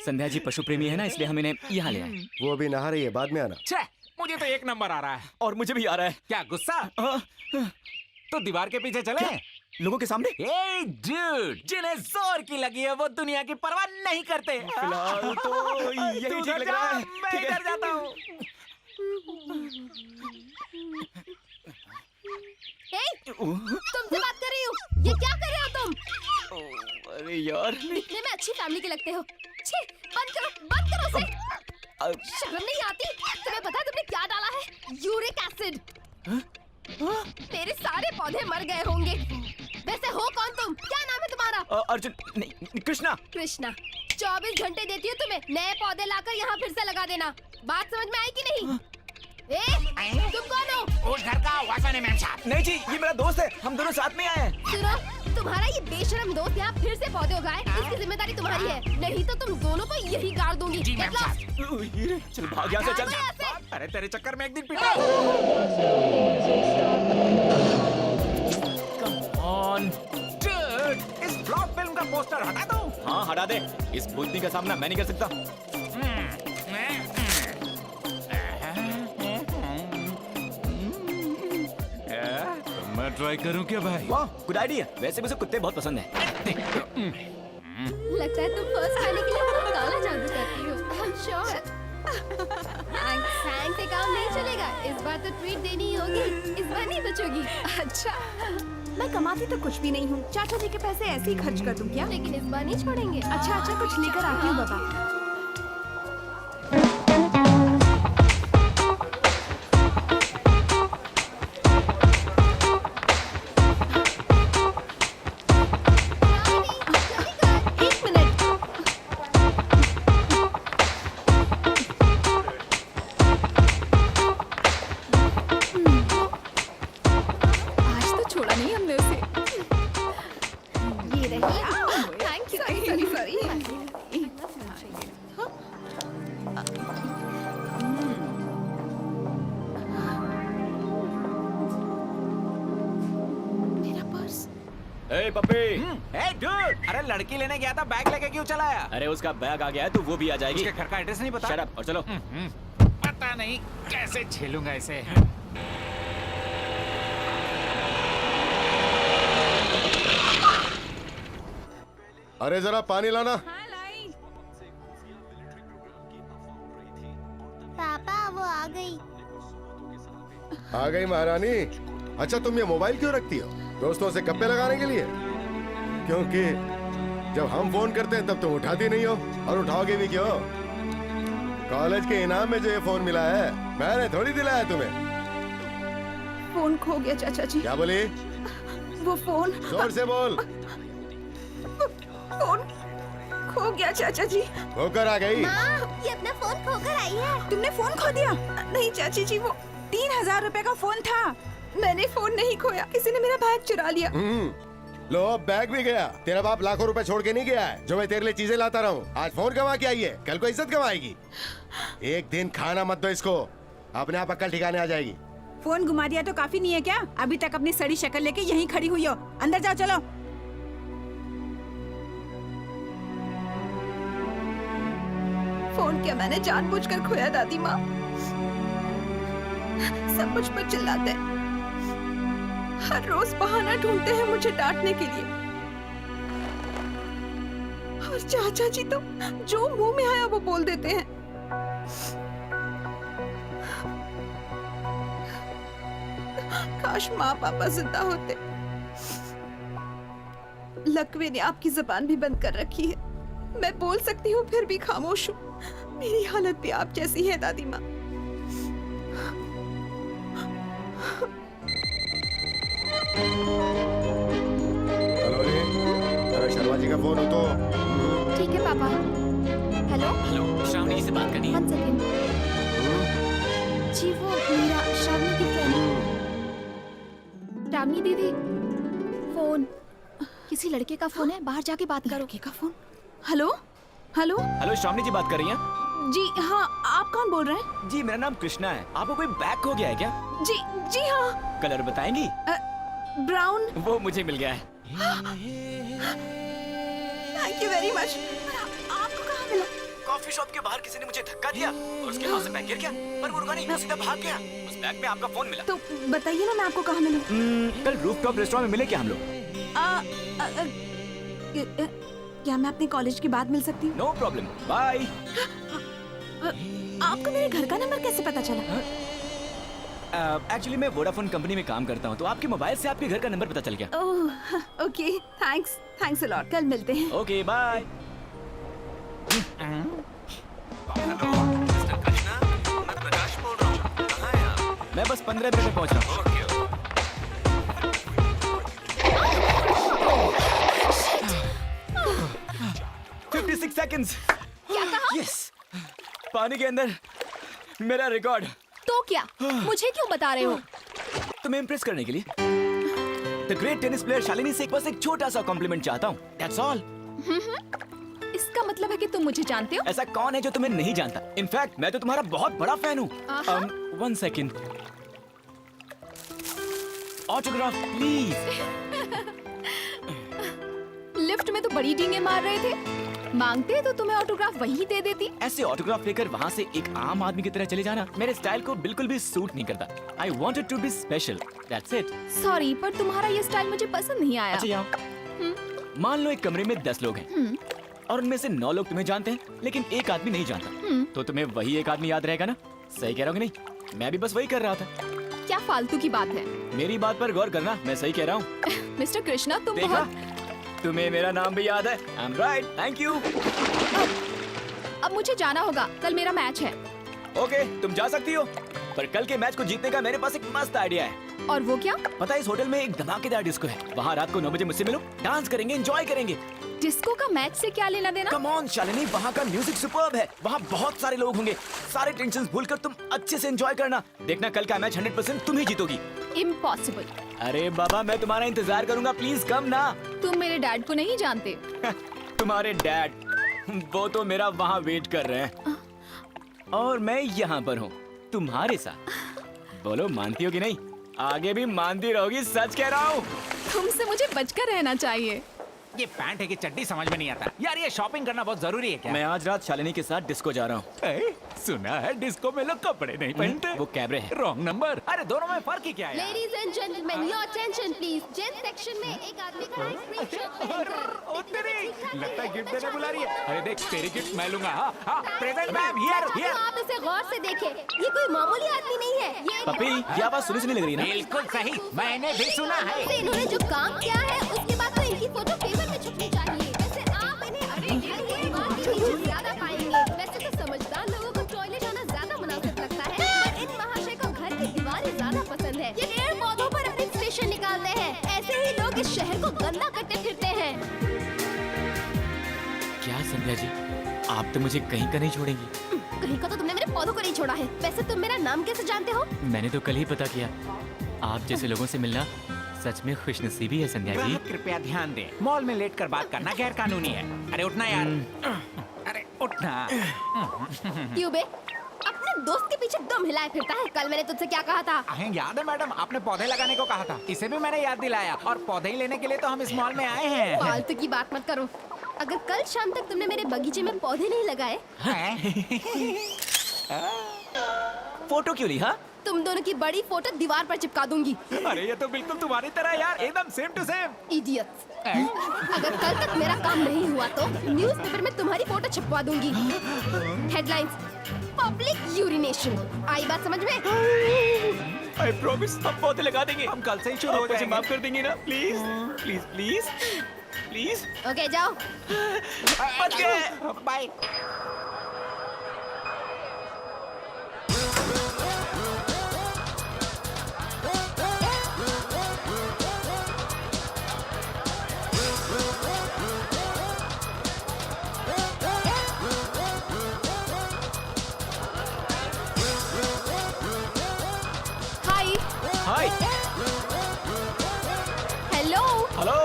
संध्या जी पशु प्रेमी है ना, इसलिए हम इन्हें यहाँ ले आए। वो अभी नहा रही है, बाद में आना। छे, मुझे तो 1 नंबर आ रहा है। और मुझे भी आ रहा है। क्या गुस्सा? तो दीवार के पीछे चले? लोगों के सामने? Hey dude, जिन्हें जोर की लगी है वो दुनिया की परवाह नहीं करते। फिलहाल तो यही तू ठीक उधर लग जा, रहा है। मैं ठीक है। इधर जाता हूँ। तुमसे बात कर रही हूँ। ये क्या कर रहे हो तुम? अरे यार, दिखने में अच्छी फैमिली के लगते हो। छी, बंद करो उसे। शर्म नहीं आती? तुम्हें पता है तुमने क्या डाला है? Uric acid. तेरे सारे पौधे मर गए होंगे। वैसे हो कौन तुम? क्या नाम है तुम्हारा? अर्जुन नहीं, कृष्णा। कृष्णा। 24 घंटे देती हूँ तुम्हें, नए पौधे लाकर यहाँ फिर से लगा देना। बात समझ में आई कि नहीं? तुम कौन हो? उस घर का वासन है साहब। नहीं जी, ये मेरा दोस्त है, हम दोनों साथ में आए हैं। सुनो, तुम्हारा ये बेशरम दोस्त यहाँ फिर से पौधे उगाए, इसकी जिम्मेदारी तुम्हारी है। नहीं तो तुम दोनों को यही गाड़ दूंगी। जी मैम Get lost। चल भाग यहाँ से, चल। यहाँ से। अरे तेरे चक्कर में एक दिन पिटा। ऑन। Dude, इस ब्लॉक फिल्म का पोस्टर हटा दो। हाँ हटा दे, इस भूतनी का सामना मैं नहीं कर सकता। मैं ट्राई करूं क्या भाई? वाह, गुड आइडिया। वैसे मुझे कुत्ते बहुत पसंद हैं। लगता है तुम फर्स्ट खाने के लिए तो काला जादू करती हो। I'm sure। थैंक्स से काम नहीं चलेगा। इस बार तो ट्रीट देनी ही होगी। इस बार नहीं बचोगी। अच्छा, मैं कमाती तो कुछ भी नहीं हूँ। चाचा जी के पैसे ऐसे ही खर्च कर दूँ क्या? लेकिन इस बार नहीं छोड़ेंगे। अच्छा, कुछ लेकर आती हूँ बाबा। एक मिनट। आज तो छोड़ा नहीं हमने उसे। ये रही। Thank you. सॉरी। मेरा पर्स। ए पप्पी। Hey dude, अरे लड़की लेने गया था, बैग लेके क्यों चला आया? अरे उसका बैग आ गया है तो वो भी आ जाएगी। उसके घर का एड्रेस नहीं पता? शट अप और चलो। पता नहीं कैसे झेलूंगा इसे। अरे जरा पानी लाना। पापा वो आ गई। आ गई महारानी। अच्छा, तुम ये मोबाइल क्यों रखती हो? दोस्तों से गप्पे लगाने के लिए? क्योंकि जब हम फोन करते हैं तब तुम उठाती नहीं हो, और उठाओगे भी क्यों? कॉलेज के इनाम में जो ये फोन मिला है, मैंने थोड़ी दिलाया तुम्हें। फोन खो गया चाचा जी। क्या बोली? वो फोन जोर से बोल। फोन खो गया चाचा जी। होकर आ गई। माँ, ये अपना फोन खोकर आई है। तुमने फोन खो दिया? नहीं चाची जी, वो 3000 रुपए का फोन था। मैंने फोन नहीं खोया, किसी ने मेरा बैग चुरा लिया। लो अब बैग भी गया। तेरा बाप लाखों रुपए छोड़ के नहीं गया है जो मैं तेरे लिए चीजें लाता रहूं। आज फोन कमा के आई है, कल को इज्जत कमाएगी। एक दिन खाना मत दो इसको, अपने आप अक्ल ठिकाने आ जाएगी। फोन घुमा दिया तो काफी नहीं है क्या? अभी तक अपनी सड़ी शक्ल लेके यहीं खड़ी हुई हो। अंदर जाओ, चलो। फोन क्या मैंने जानबूझकर खोया दादी माँ? सब मुझ पर चिल्लाते हैं, हर रोज बहाना ढूंढते हैं मुझे डांटने के लिए। और चाचा जी तो जो मुंह में आया वो बोल देते हैं। काश माँ पापा जिंदा होते। लकवे ने आपकी जुबान भी बंद कर रखी है। मैं बोल सकती हूँ फिर भी खामोश हूँ। मेरी हालत भी आप जैसी है दादी माँ। हेलो रे, अरे शर्मा जी का फोन हो तो। ठीक है पापा। हेलो हेलो, श्रावणी जी से बात करनी है। 1 सेकेंड। जी वो मीरा, श्रावणी की फ्रेंड। श्रावणी दीदी, फोन किसी लड़के का फोन है, बाहर जाके बात करो। लड़के का phone? Hello hello. Hello, Shravani ji बात कर रही हैं? जी हाँ, आप कौन बोल रहे हैं? जी मेरा नाम कृष्णा है। आपको कोई बैग खो गया है क्या? जी हाँ। कलर बताएंगी? ब्राउन। वो मुझे मिल गया है। Thank you very much. आपको कहाँ मिला? कॉफी शॉप के बाहर किसी ने मुझे धक्का दिया और उसके हाथ से बैग गिर गया, पर वो रुका नहीं, वो सीधा भाग गया। उस बैग में आपका फोन मिला। तो बताइए ना मैं आपको कहाँ मिलूं? कल रूफटॉप रेस्टोरेंट में मिले क्या हम लोग? क्या मैं अपने कॉलेज के बाद मिल सकती हूँ? No problem, bye. आपको मेरे घर का नंबर कैसे पता चला? एक्चुअली मैं वोडाफोन कंपनी में काम करता हूँ, तो आपके मोबाइल से आपके घर का नंबर पता चल गया। Oh okay, thanks a lot. कल मिलते हैं। Okay bye. मैं बस 15 मिनट में पहुँच रहा हूँ। 56 सेकंड्स। क्या कहा? यस, पानी के अंदर मेरा रिकॉर्ड। तो क्या मुझे क्यों बता रहे हो? तुम्हें इम्प्रेस करने के लिए। The great tennis player Shalini से बस एक छोटा सा कॉम्प्लीमेंट चाहता हूँ। That's all. इसका मतलब है कि तुम मुझे जानते हो? ऐसा कौन है जो तुम्हें नहीं जानता? इनफैक्ट मैं तो तुम्हारा बहुत बड़ा फैन हूँ। आहा। 1 सेकेंड, ऑटोग्राफ प्लीज। लिफ्ट में तो बड़ी डींगे मार रहे थे, मांगते तो तुम्हें ऑटोग्राफ वहीं दे देती। ऐसे ऑटोग्राफ लेकर वहाँ से एक आम आदमी की तरह चले जाना मेरे स्टाइल को बिल्कुल भी सूट नहीं करता। I wanted to be special. That's it. Sorry, पर तुम्हारा ये स्टाइल मुझे पसंद नहीं आया। अच्छा यहाँ मान लो एक कमरे में 10 लोग हैं और उनमें से 9 लोग तुम्हें जानते हैं, लेकिन एक आदमी नहीं जानता। तो तुम्हें वही एक आदमी याद रहेगा ना? सही कह रहा हूँ कि नहीं? मैं भी बस वही कर रहा था। क्या फालतू की बात है? मेरी बात पर गौर करना, मैं सही कह रहा हूँ। मिस्टर कृष्णा, तुम देखा? बहुत। तुम्हें मेरा नाम भी याद है। I'm right. Thank you. अब मुझे जाना होगा, कल मेरा मैच है। ओके, तुम जा सकती हो, पर कल के मैच को जीतने का मेरे पास एक मस्त आइडिया है। और वो क्या? पता है, इस होटल में एक धमाकेदार डिस्को है। वहाँ रात को 9 बजे मुझसे मिलो, डांस करेंगे, एंजॉय करेंगे। डिस्को का मैच से क्या लेना देना? कम ऑन शालिनी, वहाँ का म्यूजिक सुपर्ब है। वहाँ बहुत सारे लोग होंगे। सारे टेंशन भूलकर तुम अच्छे से एंजॉय करना। देखना कल का मैच 100% तुम ही जीतोगी। इम्पॉसिबल। अरे बाबा, मैं तुम्हारा इंतजार करूंगा, प्लीज कम ना। तुम मेरे डैड को नहीं जानते। तुम्हारे डैड, वो तो मेरा वहाँ वेट कर रहे हैं और मैं यहाँ पर हूँ तुम्हारे साथ। बोलो, मानती हो कि नहीं? आगे भी मानती रहोगी, सच कह रहा हूँ। तुमसे मुझे बचकर रहना चाहिए। ये पैंट है कि चड्डी समझ में नहीं आता यार। ये शॉपिंग करना बहुत जरूरी है क्या? मैं आज रात शालिनी के साथ डिस्को जा रहा हूँ। सुना है डिस्को में लोग कपड़े नहीं पहनते। वो कैबरे है। Wrong number. अरे दोनों में फर्क ही क्या है? Ladies and gentlemen, your attention please. Gents section में एक आदमी खड़ा है स्क्रीन शॉट पहनकर। ओ तेरी, लगता है गिफ्ट देने बुला रही है। अरे देख, तेरी गिफ्ट मैं लूंगा। हाँ, प्रेजेंट मैम, हियर। आप इसे गौर से देखें, ये कोई मामूली आदमी नहीं है। ये पपी, ये आवाज सुनी सुनी लग रही है ना? बिल्कुल सही, मैंने भी सुना है। इन्होंने जो काम किया है उसके बाद तो इनकी फोटो पेपर में छपनी चाहिए। वैसे आप इन्हें ये बात की ज्यादा पाएंगे। वैसे तो समझदार लोगों को टॉयलेट जाना ज्यादा मुनासिब लगता है, पर इन महाशय को घर की दीवारें ज्यादा पसंद है। ये पेड़ पौधों पर अपने स्टेशन निकालते हैं। ऐसे ही लोग इस शहर को गंदा करते फिरते हैं। क्या संध्या जी, आप तो मुझे कहीं का नहीं छोड़ेंगी। कहीं का तो तुमने मेरे पौधों को नहीं छोड़ा है। वैसे तुम मेरा नाम कैसे जानते हो? मैंने तो कल ही पता किया। आप जैसे लोगों से मिलना सच में खुशनसीबी है संध्या जी। ग्राहक कृपया ध्यान दें, मॉल में लेट कर बात करना गैर कानूनी है। अरे उठना यार, अरे उठना। क्यों बे? अपने दोस्त के पीछे दम हिलाए फिरता है। कल मैंने तुझसे क्या कहा था? अहें याद है मैडम, आपने पौधे लगाने को कहा था। इसे भी मैंने याद दिलाया और पौधे ही लेने के लिए तो हम इस मॉल में आए हैं। फालतू की बात मत करो। अगर कल शाम तक तुमने मेरे बगीचे में पौधे नहीं लगाए, फोटो क्यों ली? हाँ, तुम दोनों की बड़ी फोटो दीवार पर चिपका दूंगी। अरे ये तो बिल्कुल तुम्हारी तरह यार, एकदम सेम टू सेम। इडियट्स। अगर कल तक मेरा काम नहीं हुआ तो न्यूज़पेपर में तुम्हारी फोटो छपवा दूंगी। Headlines, public urination. आई बात समझ में? आई प्रॉमिस हम पौधे लगा देंगे। हम कल से ही शुरू हो मुझे जाएंगे। माफ कर देंगे ना? Please please please please. Okay जाओ। बच गए। Bye. Hi. Hi. Hello. Hello.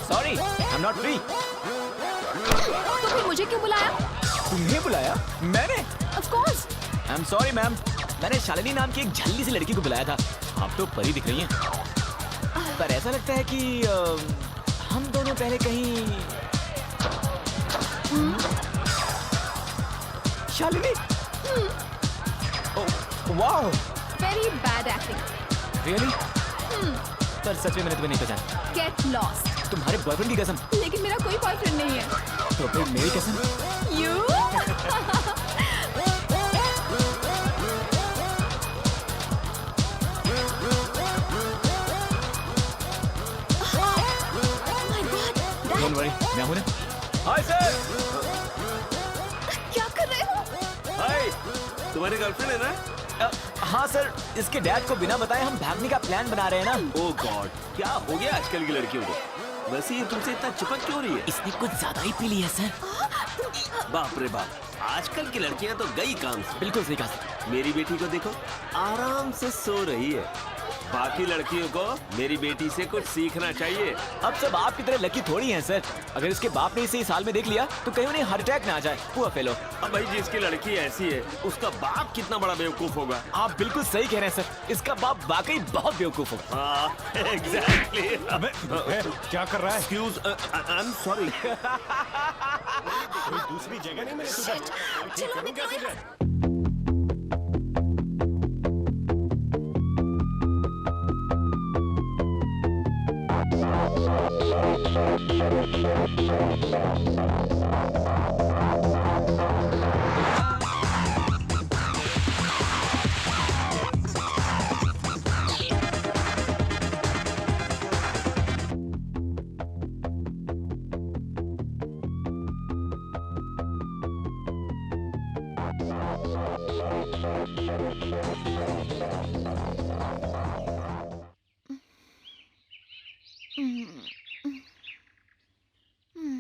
Sorry, I am not free. तो फिर मुझे क्यों बुलाया? तुम्हें बुलाया? मैंने? Of course. I am sorry ma'am, मैंने शालिनी नाम की एक झल्ली सी लड़की को बुलाया था। आप तो परी दिख रही हैं, पर ऐसा लगता है कि हम दोनों पहले कहीं। Shalini, wow, very bad acting. Really? पर सच में मैंने तुम्हें नहीं पहचाना। Get lost. तुम्हारे बॉयफ्रेंड की कसम। लेकिन मेरा कोई बॉयफ्रेंड नहीं है। तो फिर मेरी कसम। यू। डोंट वरी, मैं हूं ना। Hi sir. क्या कर रहे हो? हाय, तुम्हारी गर्लफ्रेंड है ना? हाँ सर, इसके डैड को बिना बताए हम भागने का प्लान बना रहे हैं ना। ओह गॉड, क्या हो गया आजकल की लड़कियों को? वैसे ये तुमसे इतना चिपक क्यों रही है? इसने कुछ ज्यादा ही पी लिया सर। बाप रे बाप, आजकल की लड़कियां तो गई काम से। बिल्कुल सही कहा। मेरी बेटी को देखो, आराम से सो रही है। बाकी लड़कियों को मेरी बेटी से कुछ सीखना चाहिए। अब सब आपकी तरह लकी थोड़ी हैं सर। अगर इसके बाप ने इसे इस हाल में देख लिया तो कहीं उन्हें हार्ट अटैक ना आ जाए। Poor fellow. अब भाई जिसकी लड़की ऐसी है, उसका बाप कितना बड़ा बेवकूफ होगा। आप बिल्कुल सही कह रहे हैं सर, इसका बाप वाकई बहुत बेवकूफ होगा। हाँ, एग्जैक्टली। क्या कर रहा है? Excuse, I am sorry. दूसरी जगह नहीं मिले तुझे?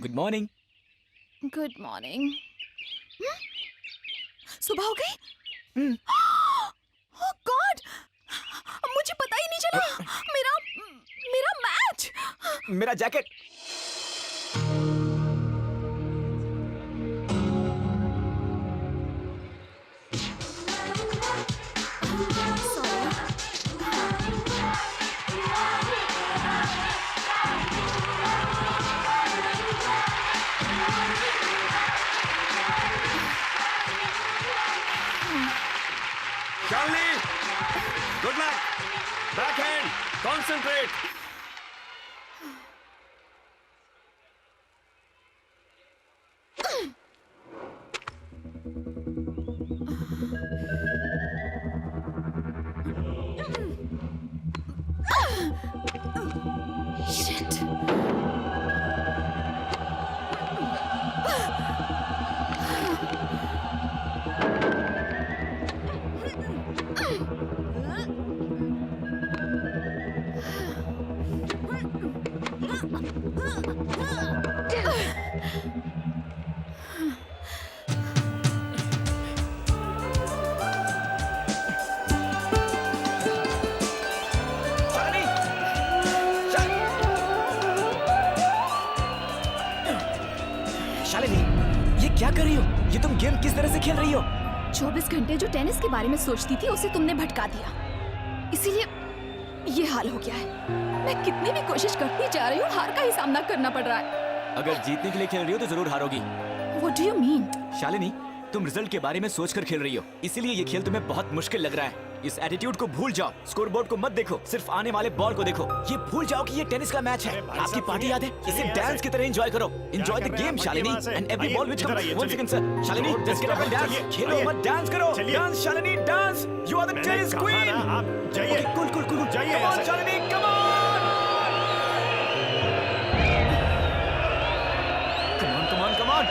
Good morning. Good morning. सुबह हो गई? ओह गॉड, मुझे पता ही नहीं चला। मेरा मैच। मेरा jacket. Shalini, good luck. Backhand, concentrate. Shalini, ये क्या कर रही हो? ये तुम गेम किस तरह से खेल रही हो? 24 घंटे जो टेनिस के बारे में सोचती थी उसे तुमने भटका दिया, इसीलिए ये हाल हो गया है। मैं कितनी भी कोशिश करती जा रही हूँ, हार का ही सामना करना पड़ रहा है। अगर जीतने के लिए खेल रही हो तो जरूर हारोगी। What do you mean? Shalini, तुम रिजल्ट के बारे में सोचकर खेल रही हो, इसीलिए ये खेल तुम्हें बहुत मुश्किल लग रहा है। इस एटीट्यूड को भूल जाओ, स्कोरबोर्ड को मत देखो, सिर्फ आने वाले बॉल को देखो। ये भूल जाओ कि ये टेनिस का मैच है। आपकी पार्टी याद है? इसे डांस की तरह एंजॉय करो। Enjoy the game Shalini, and every ball which comes. One second sir, Shalini just get up and dance. खेलो मत, डांस करो। Dance Shalini, dance. You are the tennis queen. आप जाइए। कूल कूल कूल, जाइए come on Shalini, come on. Come on come on come on.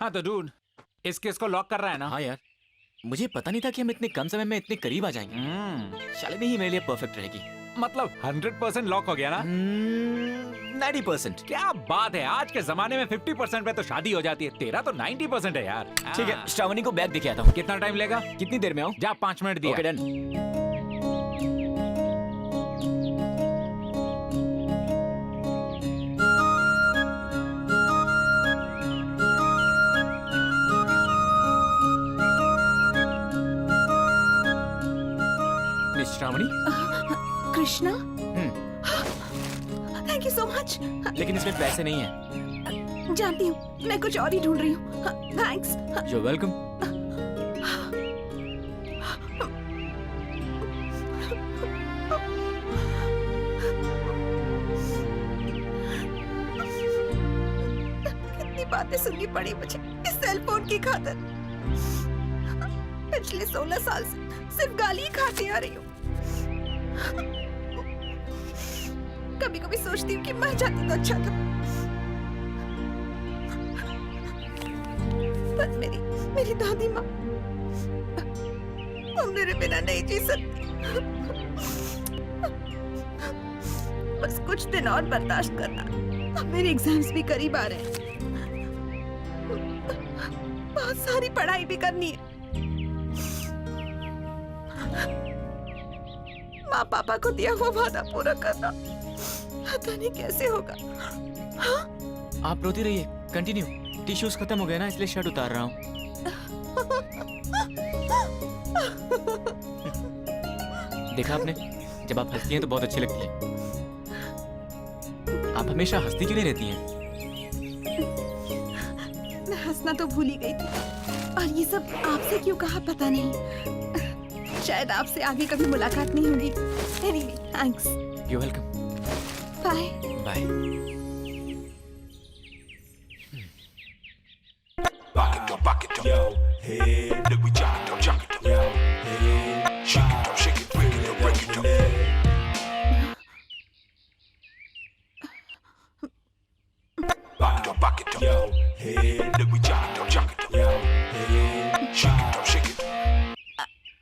हाँ तो dude, इस case को लॉक कर रहा है ना? हाँ यार, मुझे पता नहीं था कि हम इतने कम समय में इतने करीब आ जाएंगे। शालिनी ही मेरे लिए परफेक्ट रहेगी। मतलब 100% लॉक हो गया ना? 90%। क्या बात है, आज के जमाने में 50% पे तो शादी हो जाती है, तेरा तो 90% है यार। ठीक है, श्रावणी को बैग देके आता हूँ। कितना टाइम लेगा? कितनी देर में आऊँ? जा 5 मिनट दिया। Okay done. Shravani, Krishna, thank you so much. लेकिन इसमें पैसे नहीं है। जानती हूँ, मैं कुछ और ही ढूंढ रही हूँ। थैंक्स। You're welcome। कितनी बातें सुननी पड़ी मुझे इस सेल फोन की खातिर। पिछले 16 साल से सिर्फ गाली ही खाती आ रही हूँ। कभी कभी सोचती हूँ कि मर जाती तो अच्छा था, पर मेरी दादी माँ, वो मेरे बिना नहीं जी सकती। बस कुछ दिन और बर्दाश्त करना, अब मेरे एग्जाम्स भी करीब आ रहे हैं, बहुत सारी पढ़ाई भी करनी है। माँ पापा को दिया हुआ वादा पूरा करना पता नहीं कैसे होगा। हाँ? आप रोती रहिए, कंटिन्यू। टिश्यूज खत्म हो गए ना, इसलिए शर्ट उतार रहा हूँ। देखा आपने, जब आप हंसती हैं तो बहुत अच्छी लगती है। आप हमेशा हंसती क्यों नहीं रहती हैं? मैं हंसना तो भूल ही गई थी, और ये सब आपसे क्यों कहा पता नहीं। शायद आपसे आगे कभी मुलाकात नहीं होगी। Anyway, thanks. You welcome. Bye bye.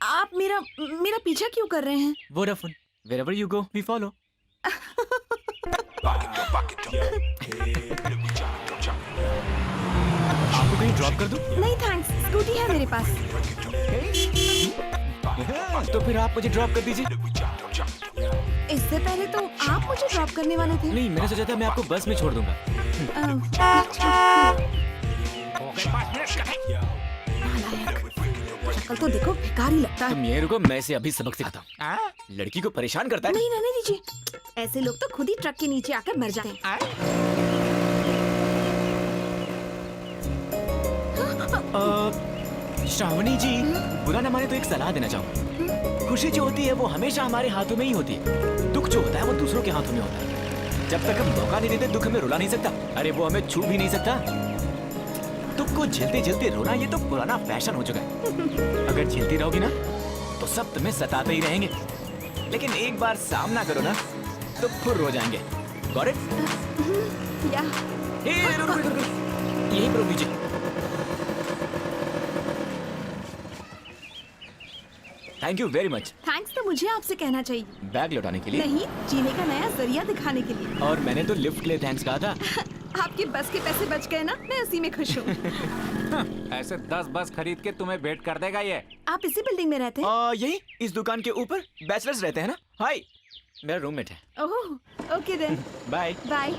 आप मेरा पीछा क्यों कर रहे हैं? Vodafone, wherever you go, we follow। आपको कहीं ड्रॉप कर दूं? नहीं थैंक्स, स्कूटी है मेरे पास। तो फिर आप मुझे ड्रॉप कर दीजिए। इससे पहले तो आप मुझे ड्रॉप करने वाले थे। नहीं, मैंने सोचा था मैं आपको बस में छोड़ दूंगा। नालायक। शक्ल तो देखो बेकार ही लगता है। तुम ये रुको, मैं इसे अभी सबक सिखाता हूँ। हाँ? लड़की को परेशान करता है। नहीं रहने दीजिए, ऐसे लोग तो खुद ही ट्रक के नीचे आकर मर जाते हैं। श्रावणी जी, बुरा न माने तो एक सलाह देना चाहूँ। खुशी जो होती है वो हमेशा हमारे हाथों में ही होती है, दुख जो होता है वो दूसरों के हाथों में होता है। जब तक हम मौका नहीं देते दुख हमें रुला नहीं सकता, अरे वो हमें छू भी नहीं सकता। दुख को झेलते झेलते रोना ये तो पुराना फैशन हो चुका है। अगर झेलती रहोगी ना तो सब तुम्हें सताते ही रहेंगे, लेकिन एक बार सामना करो ना तो फुर्र हो जाएंगे। Got it? या यही पर दीजिए। Thank you very much. Thanks तो मुझे आपसे कहना चाहिए। बैग लौटाने के लिए नहीं, जीने का नया जरिया दिखाने के लिए। और मैंने तो लिफ्ट के लिए थैंक्स कहा था। आपके बस के पैसे बच गए ना, मैं उसी में खुश हूँ। ऐसे 10 बस खरीद के तुम्हें भेंट कर देगा ये। आप इसी बिल्डिंग में रहते हैं? यही इस दुकान के ऊपर बैचलर्स रहते हैं ना। हाय, मेरा रूममेट है। Oh, okay then. Bye bye.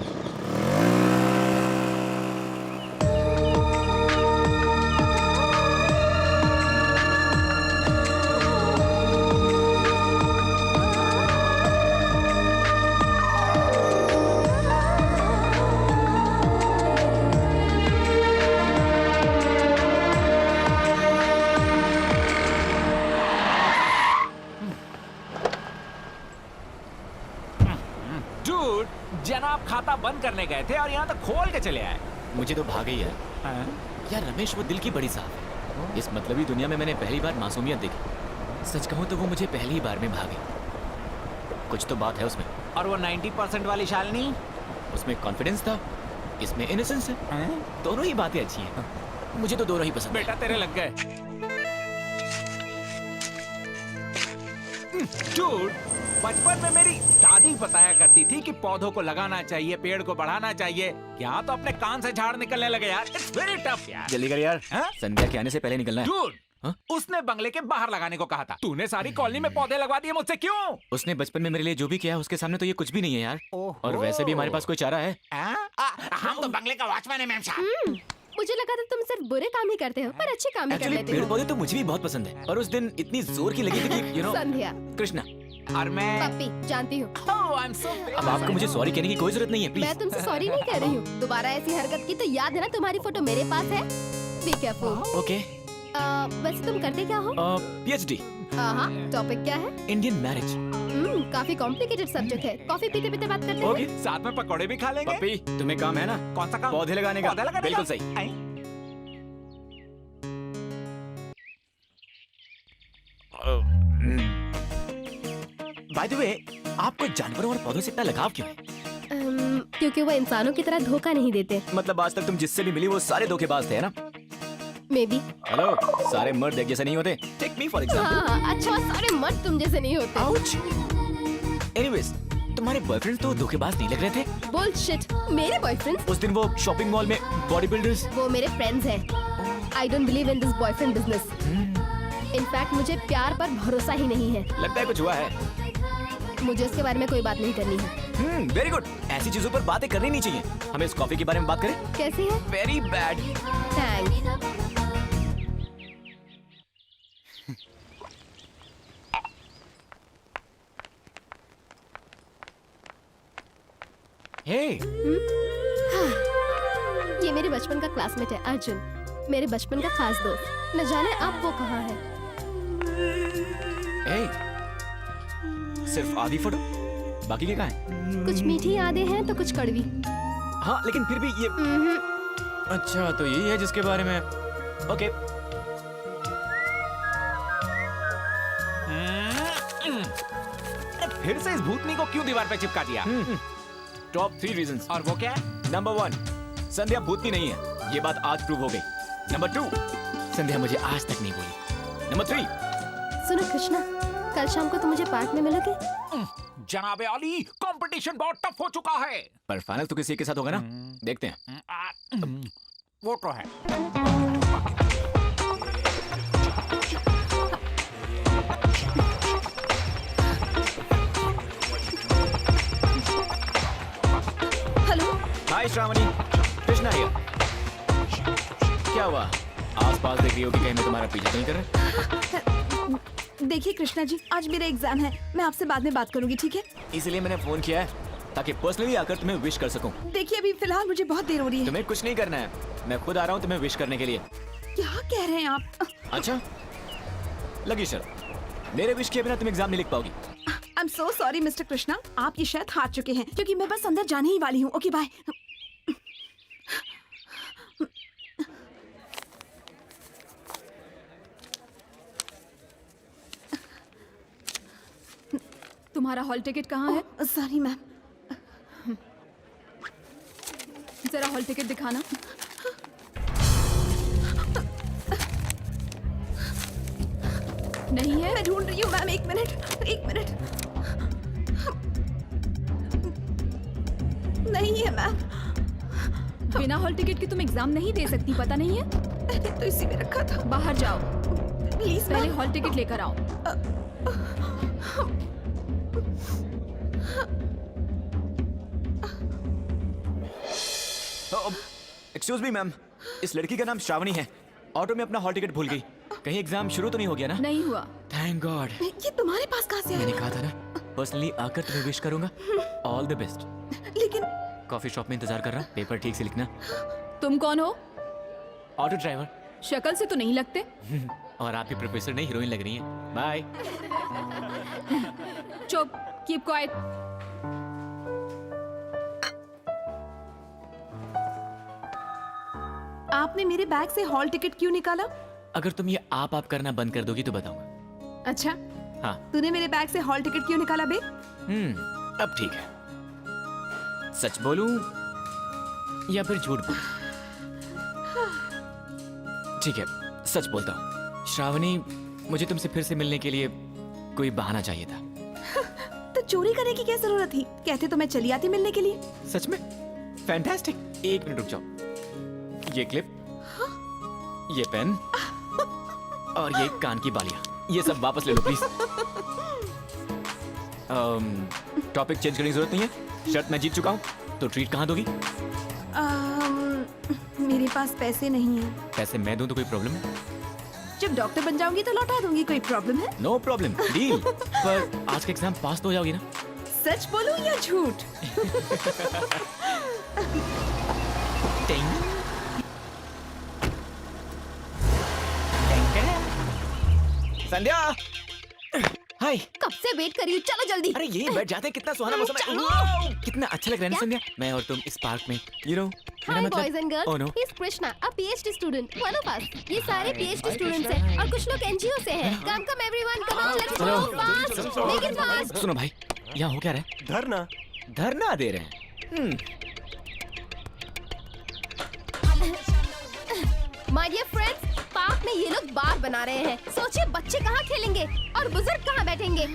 Dude, जनाब खाता बंद करने गए थे और यहाँ तक खोल के चले आए। मुझे तो भाग ही है यार। रमेश वो दिल की बड़ी साहब। इस मतलबी दुनिया में मैंने पहली बार मासूमियत देखी। सच कहूँ तो वो मुझे पहली बार में भागे। कुछ तो बात है उसमें। और वो 90% वाली शालिनी? उसमें कॉन्फिडेंस था, इसमें इनोसेंस है। दोनों ही बातें अच्छी हैं। मुझे तो दोनों ही पसंद है। बेटा तेरे लग गए। डूड, बचपन में मेरी दादी बताया करती थी कि पौधों को लगाना चाहिए, पेड़ को बढ़ाना चाहिए। यहाँ तो अपने कान से झाड़ निकलने लगे यार। इट्स वेरी टफ यार। जल्दी कर यार, हाँ? संध्या के आने से पहले निकलना है। डूड, हाँ? उसने बंगले के बाहर लगाने को कहा था। तूने सारी कॉलोनी में पौधे लगवा दिए, मुझसे क्यों? उसने बचपन में मेरे लिए जो भी किया है उसके सामने तो ये कुछ भी नहीं है यार। ओहो। और वैसे भी हमारे पास कोई चारा है। हम तो बंगले का वॉचमैन है मैम साहब। मुझे लगा था तुम सिर्फ बुरे काम ही करते हो, पर अच्छे काम भी कर एक्चुअली लेते पेड़ हो। पौधे तो मुझे भी बहुत पसंद है। और उस दिन इतनी जोर की लगी थी कि संध्या, कृष्णा। और मैं पप्पी, जानती हूँ। अब आपको मुझे सॉरी कहने की कोई जरूरत नहीं है, प्लीज। मैं तुमसे सॉरी नहीं कह रही हूँ। दोबारा ऐसी हरकत की तो याद है ना, तुम्हारी फोटो मेरे पास है। Be careful. ओके। वैसे तुम करते क्या हो? पीएचडी। हाँ, टॉपिक क्या है? Indian marriage. काफी कॉम्प्लिकेटेड सब्जेक्ट है। कॉफी पीते पीते बात करते ओके। हैं। साथ में पकौड़े भी खा लेंगे। पप्पी, तुम्हें काम है ना? कौन सा काम? पौधे लगाने का। पौधे लगाने बिल्कुल का? सही। आई? बाय द वे, आपको जानवरों और पौधों से इतना लगाव क्यों है? क्योंकि वो इंसानों की तरह धोखा नहीं देते। मतलब आज तक तुम जिससे भी मिली वो सारे धोखेबाज थे, है ना? May be. हेलो, सारे मर्द एक जैसे नहीं होते। Take me for example. हाँ, अच्छा, सारे मर्द तुम जैसे नहीं होते। आउच। एनीवेज, तुम्हारे बॉयफ्रेंड तो धोखेबाज नहीं लग रहे थे। बुलशिट। मेरे बॉयफ्रेंड्स? उस दिन वो शॉपिंग मॉल में बॉडी बिल्डर्स। वो मेरे फ्रेंड्स हैं। I don't believe in this boyfriend business. In fact मुझे प्यार पर भरोसा ही नहीं है। लगता है कुछ हुआ है। मुझे इसके बारे में कोई बात नहीं करनी है। Very good. ऐसी चीजों पर बातें करनी नहीं चाहिए। हमें इस कॉफी के बारे में बात करें। कैसी है? Very bad. थैंक्स। हे, ये मेरे बचपन का क्लासमेट है, अर्जुन। मेरे बचपन का खास दोस्त। न जाने अब वो कहाँ है। सिर्फ आधी फोटो, बाकी के कहाँ है? कुछ मीठी यादें हैं तो कुछ कड़वी। हाँ, लेकिन फिर भी ये। अच्छा, तो यही है जिसके बारे में। ओके। फिर से इस भूतनी को क्यों दीवार पे चिपका दिया? Top 3 reasons. और वो क्या है? नंबर 1, संध्या भूतनी नहीं है। ये बात आज प्रूव हो गई। नंबर 2, संध्या मुझे आज तक नहीं बोली। नंबर 3, सुनो कृष्णा, कल शाम को तुम मुझे पार्क में मिलोगे? जनाबे अली, कंपटीशन बहुत टफ हो चुका है। पर फाइनल तो किसी के साथ होगा ना? देखते हैं। वो तो है। Hello. Hi Shravani, Krishna here. क्या हुआ? आसपास देख रही हो कि कहीं मैं तुम्हारा पीछा नहीं कर रहा। देखिए कृष्णा जी, आज मेरा एग्जाम है, मैं आपसे बाद में बात करूंगी, ठीक है? इसीलिए मैंने फोन किया है ताकि पर्सनली आकर तुम्हें विश कर सकूं। देखिए अभी फिलहाल मुझे बहुत देर हो रही है। तुम्हें कुछ नहीं करना है, मैं खुद आ रहा हूँ तुम्हें विश करने के लिए। क्या कह रहे हैं आप? अच्छा, लगी शर्त, मेरे विश के बिना तुम एग्जाम नहीं लिख पाओगी। I am so sorry mister Krishna, आप ये शायद हार चुके हैं क्योंकि मैं बस अंदर जाने ही वाली हूँ। Okay bye. तुम्हारा हॉल टिकट कहाँ है? Sorry ma'am. जरा हॉल टिकट दिखाना। नहीं है? मैं ढूंढ रही हूँ मैम, एक मिनट। नहीं है मैम। बिना हॉल टिकट के तुम एग्जाम नहीं दे सकती, पता नहीं है? मैंने तो इसी में रखा था। बाहर जाओ, प्लीज पहले हॉल टिकट लेकर आओ। एक्सक्यूज मी मैम, इस लड़की का नाम श्रावणी है। ऑटो में अपना हॉल टिकट भूल गई। कहीं एग्जाम शुरू तो नहीं हो गया ना? नहीं हुआ। Thank God. ये तुम्हारे पास कहाँ से मैंने आया? कहा था ना, पर्सनली आकर तुम्हें विश करूंगा। All the best. लेकिन कॉफी शॉप में इंतजार कर रहा हूँ, पेपर ठीक से लिखना। तुम कौन हो? Auto driver. शक्ल से तो नहीं लगते। और आप ही प्रोफेसर नहीं, हीरोइन लग रही हैं। बाय। चुप, कीप क्वाइट। आपने मेरे बैग से हॉल टिकट क्यों निकाला? अगर तुम ये आप करना बंद कर दोगी तो बताऊंगा। अच्छा, हाँ। तूने मेरे बैग से हॉल टिकट क्यों निकाला बे? अब ठीक है। सच बोलूं या फिर झूठ बोलूं? ठीक है, सच बोलता हूँ। श्रावणी, मुझे तुमसे फिर से मिलने के लिए कोई बहाना चाहिए था। तो चोरी करने की क्या जरूरत थी? कहते तो मैं चली आती मिलने के लिए। सच में? फैंटास्टिक। एक मिनट रुक जाओ। ये क्लिप, ये पेन और ये कान की बालियां, ये सब वापस ले लो प्लीज। टॉपिक चेंज करने की जरूरत नहीं है। शर्त मैं जीत चुका हूँ, तो ट्रीट कहाँ दोगी? मेरे पास पैसे नहीं है। पैसे मैं दूं तो कोई प्रॉब्लम है? जब डॉक्टर बन जाऊंगी तो लौटा दूंगी। कोई प्रॉब्लम है? No problem, deal. पर आज का एग्जाम पास तो हो जाओगी ना? सच बोलूं या झूठ? संध्या, हाय। कब से वेट कर रही हूँ, चलो जल्दी। अरे यही बैठ जाते हैं, कितना सुहाना मौसम है। कितना अच्छा लग रहा है ना संध्या, मैं और तुम इस पार्क में। Hi boys and girls, Oh no. he's Krishna, a PhD student, one of us. ये सारे PhD students हैं और कुछ लोग NGO से हैं। Come everyone, come on, let's go fast, make it fast. सुनो भाई, यहाँ हो क्या रहा है? धरना दे रहे हैं। My dear friends, पार्क में ये लोग बार बना रहे हैं। सोचिए बच्चे कहाँ खेलेंगे और बुजुर्ग कहाँ बैठेंगे।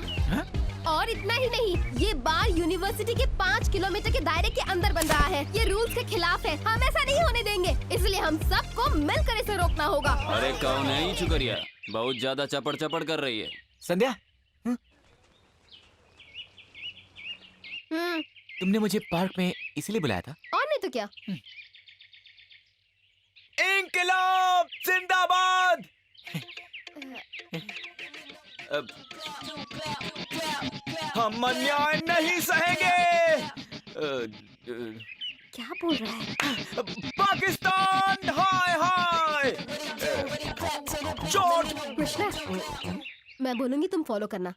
और इतना ही नहीं, ये बार यूनिवर्सिटी के 5 किलोमीटर के दायरे के अंदर बन रहा है। ये रूल्स के खिलाफ है, हम ऐसा नहीं होने देंगे। इसलिए हम सबको मिलकर इसे रोकना होगा। अरे कौन है ये चुकरिया? बहुत ज्यादा चपड़ चपड़ कर रही है। संध्या, तुमने मुझे पार्क में इसलिए बुलाया था? और नहीं तो क्या। इंकलाब जिंदाबाद। हम अन्याय नहीं सहेंगे। क्या बोल रहा है? पाकिस्तान हाय हाय। चोट। कृष्णा, मैं बोलूंगी तुम फॉलो करना।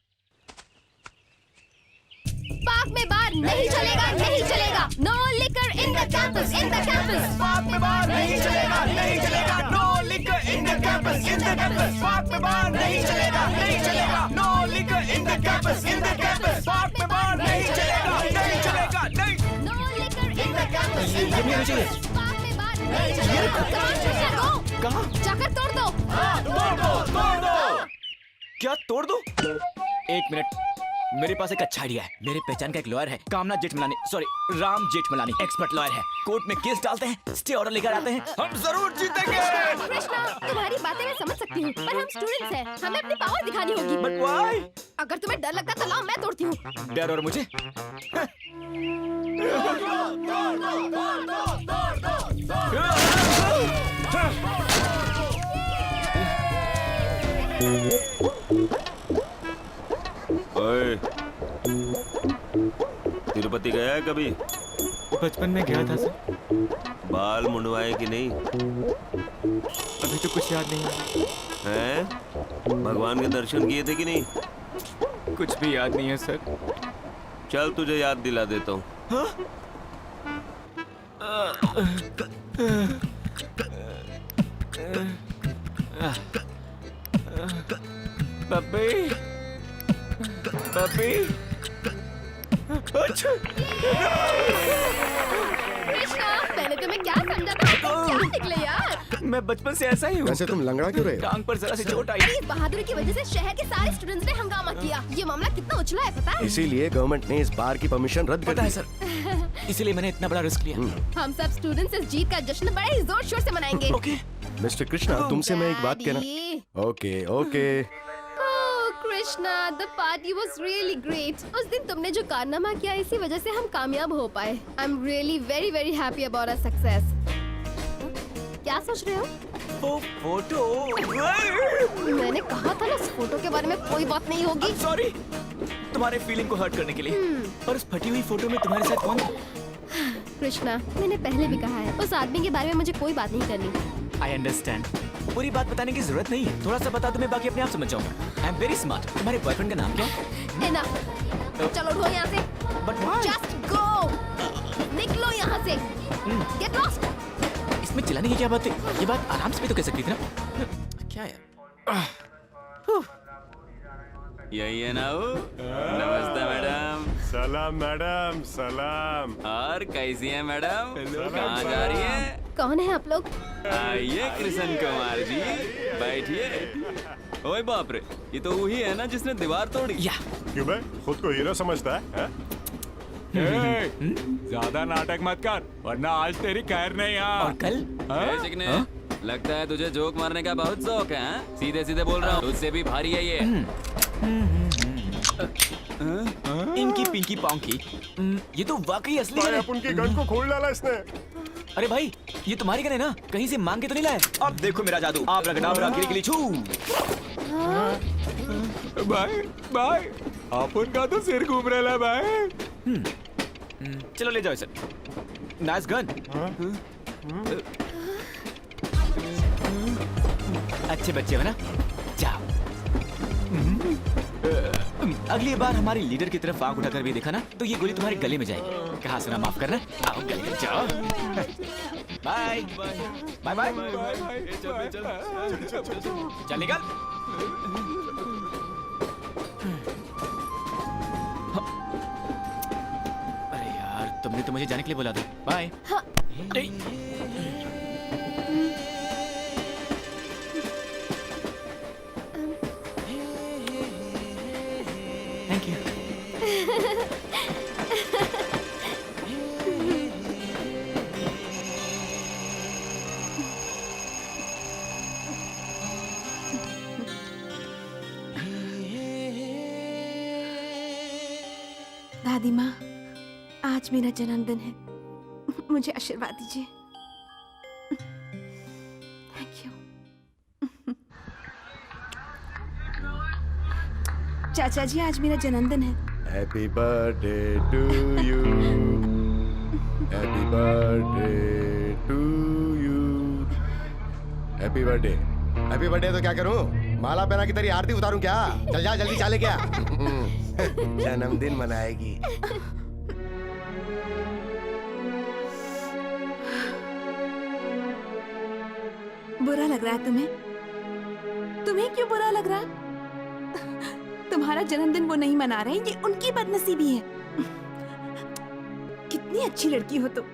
पार्क में बार नहीं चलेगा, नहीं चलेगा। No liquor in the campus, in the campus. Park में बार नहीं चलेगा, नहीं चलेगा। No liquor in the campus, in the campus. Park में बार नहीं चलेगा, नहीं चलेगा। No liquor in the campus, in the campus. Park में बार नहीं चलेगा, नहीं चलेगा, नहीं। No liquor in the campus, in the ये नहीं चाहिए। कैंपस। पार्क में बार नहीं चलेगा। कहाँ? जाकर तोड़ दो। तोड़ दो। क्या तोड़ दो? एक मिनट, मेरे पास एक अच्छा आइडिया है। मेरे पहचान का एक लॉयर है, कामना Jethmalani, sorry Ram Jethmalani, expert lawyer है। कोर्ट में केस डालते हैं, स्टे ऑर्डर लेकर आते हैं, हम जरूर जीतेंगे। कृष्णा, तुम्हारी बातें मैं समझ सकती हूँ, पर हम स्टूडेंट्स हैं, हमें अपनी पावर दिखानी होगी। But why? अगर तुम्हें डर लगता तो लाओ, मैं तोड़ती हूँ। डर और मुझे? तिरुपति गया है कभी? बचपन में गया था सर। बाल मुंडवाए कि नहीं? अभी तो कुछ याद नहीं हैं? भगवान के दर्शन किए थे कि नहीं? कुछ भी याद नहीं है सर। चल तुझे याद दिला देता हूँ। पप्पी, पप्पी। अच्छा। कृष्णा, मैंने तुम्हें क्या समझा था? क्या निकले यार? मैं बचपन से ऐसा ही हूँ। वैसे तुम लंगड़ा क्यों रहे हो? टांग पर जरा सी चोट आई। अरे इस बहादुरी की वजह से शहर के सारे स्टूडेंट्स ने हंगामा किया। ये मामला कितना उछला है पता है? इसीलिए गवर्नमेंट ने इस बार की परमिशन रद्द कर पता है दी। सर, इसीलिए मैंने इतना बड़ा रिस्क लिया। हम सब स्टूडेंट्स इस जीत का जश्न बड़े ही जोर शोर से मनाएंगे। ओके। मिस्टर कृष्णा, तुमसे मैं एक बात कहना। Daddy. Okay okay. Oh, Krishna, the party was really great. उस दिन तुमने जो कारनामा किया इसी वजह से हम कामयाब हो पाए। I'm really very very happy about our success. क्या सोच रहे हो? वो फोटो। मैंने कहा था ना उस फोटो के बारे में कोई बात नहीं होगी। सॉरी, तुम्हारे फीलिंग को हर्ट करने के लिए। पर उस फटी हुई फोटो में तुम्हारे साथ कौन? कृष्णा, मैंने पहले भी कहा है उस आदमी के बारे में मुझे कोई बात नहीं करनी। I understand. पूरी बात बताने की जरूरत नहीं है। थोड़ा सा बता दो, मैं बाकी अपने आप समझ जाऊंगा। I am very smart. तुम्हारे बॉयफ्रेंड का नाम क्या? Enough. चलो उठो यहाँ से। But why? Just go. निकलो यहाँ से। Get lost. इसमें चिल्लाने की क्या बात है? ये बात आराम से भी तो कह सकती थी ना। क्या यार? यही है ना वो? नमस्ते मैडम। सलाम मैडम, सलाम। और कैसी है मैडम? कहाँ जा रही है? कौन है आप लोग? आइए कृष्ण कुमार जी, बैठिए। ओए बाप रे, ये तो वही है ना जिसने दीवार तोड़ी? या क्यों बे? खुद को हीरो समझता है? ज्यादा नाटक मत कर, वरना आज तेरी खैर नहीं और है। कल? चिकने, लगता है तुझे जोक मारने का बहुत शौक है, हाँ? सीधे सीधे बोल रहा हूँ, तुझसे भी भारी है ये। इनकी पिंकी पॉन्की। ये तो वाकई असली है। उनकी गन को खोल डाला इसने। अरे भाई, ये तुम्हारी गन है ना? कहीं से मांग के तो नहीं लाए? अब देखो मेरा जादू। आप रगड़ाबड़ा गिली छू। भाई भाई, अपन का तो सिर घूम रहा है भाई। चलो ले जाओ इसे। Nice gun. अच्छे बच्चे हो ना? जाओ। अगली बार हमारे लीडर की तरफ आंख उठाकर भी देखा ना तो ये गोली तुम्हारे गले में जाएगी। कहा सुना, माफ करना। आओ गले में जाओ। Bye bye bye. चल निकल। अरे यार, तुमने तो मुझे जाने के लिए बोला था। बाय। Thank you. दादी माँ, आज मेरा जन्मदिन है। मुझे आशीर्वाद दीजिए। Thank you. चाचा जी, आज मेरा जन्मदिन है। Happy birthday to you. Happy birthday to you. Happy birthday. Happy birthday तो क्या करूं? माला पहना की तेरी आरती उतारूं क्या? चल जा, जल्दी चाले क्या? जन्मदिन मनाएगी। बुरा लग रहा है तुम्हें? तुम्हें क्यों बुरा लग रहा है? तुम्हारा जन्मदिन वो नहीं मना रहे, ये उनकी बदनसीबी है। कितनी अच्छी लड़की हो तुम।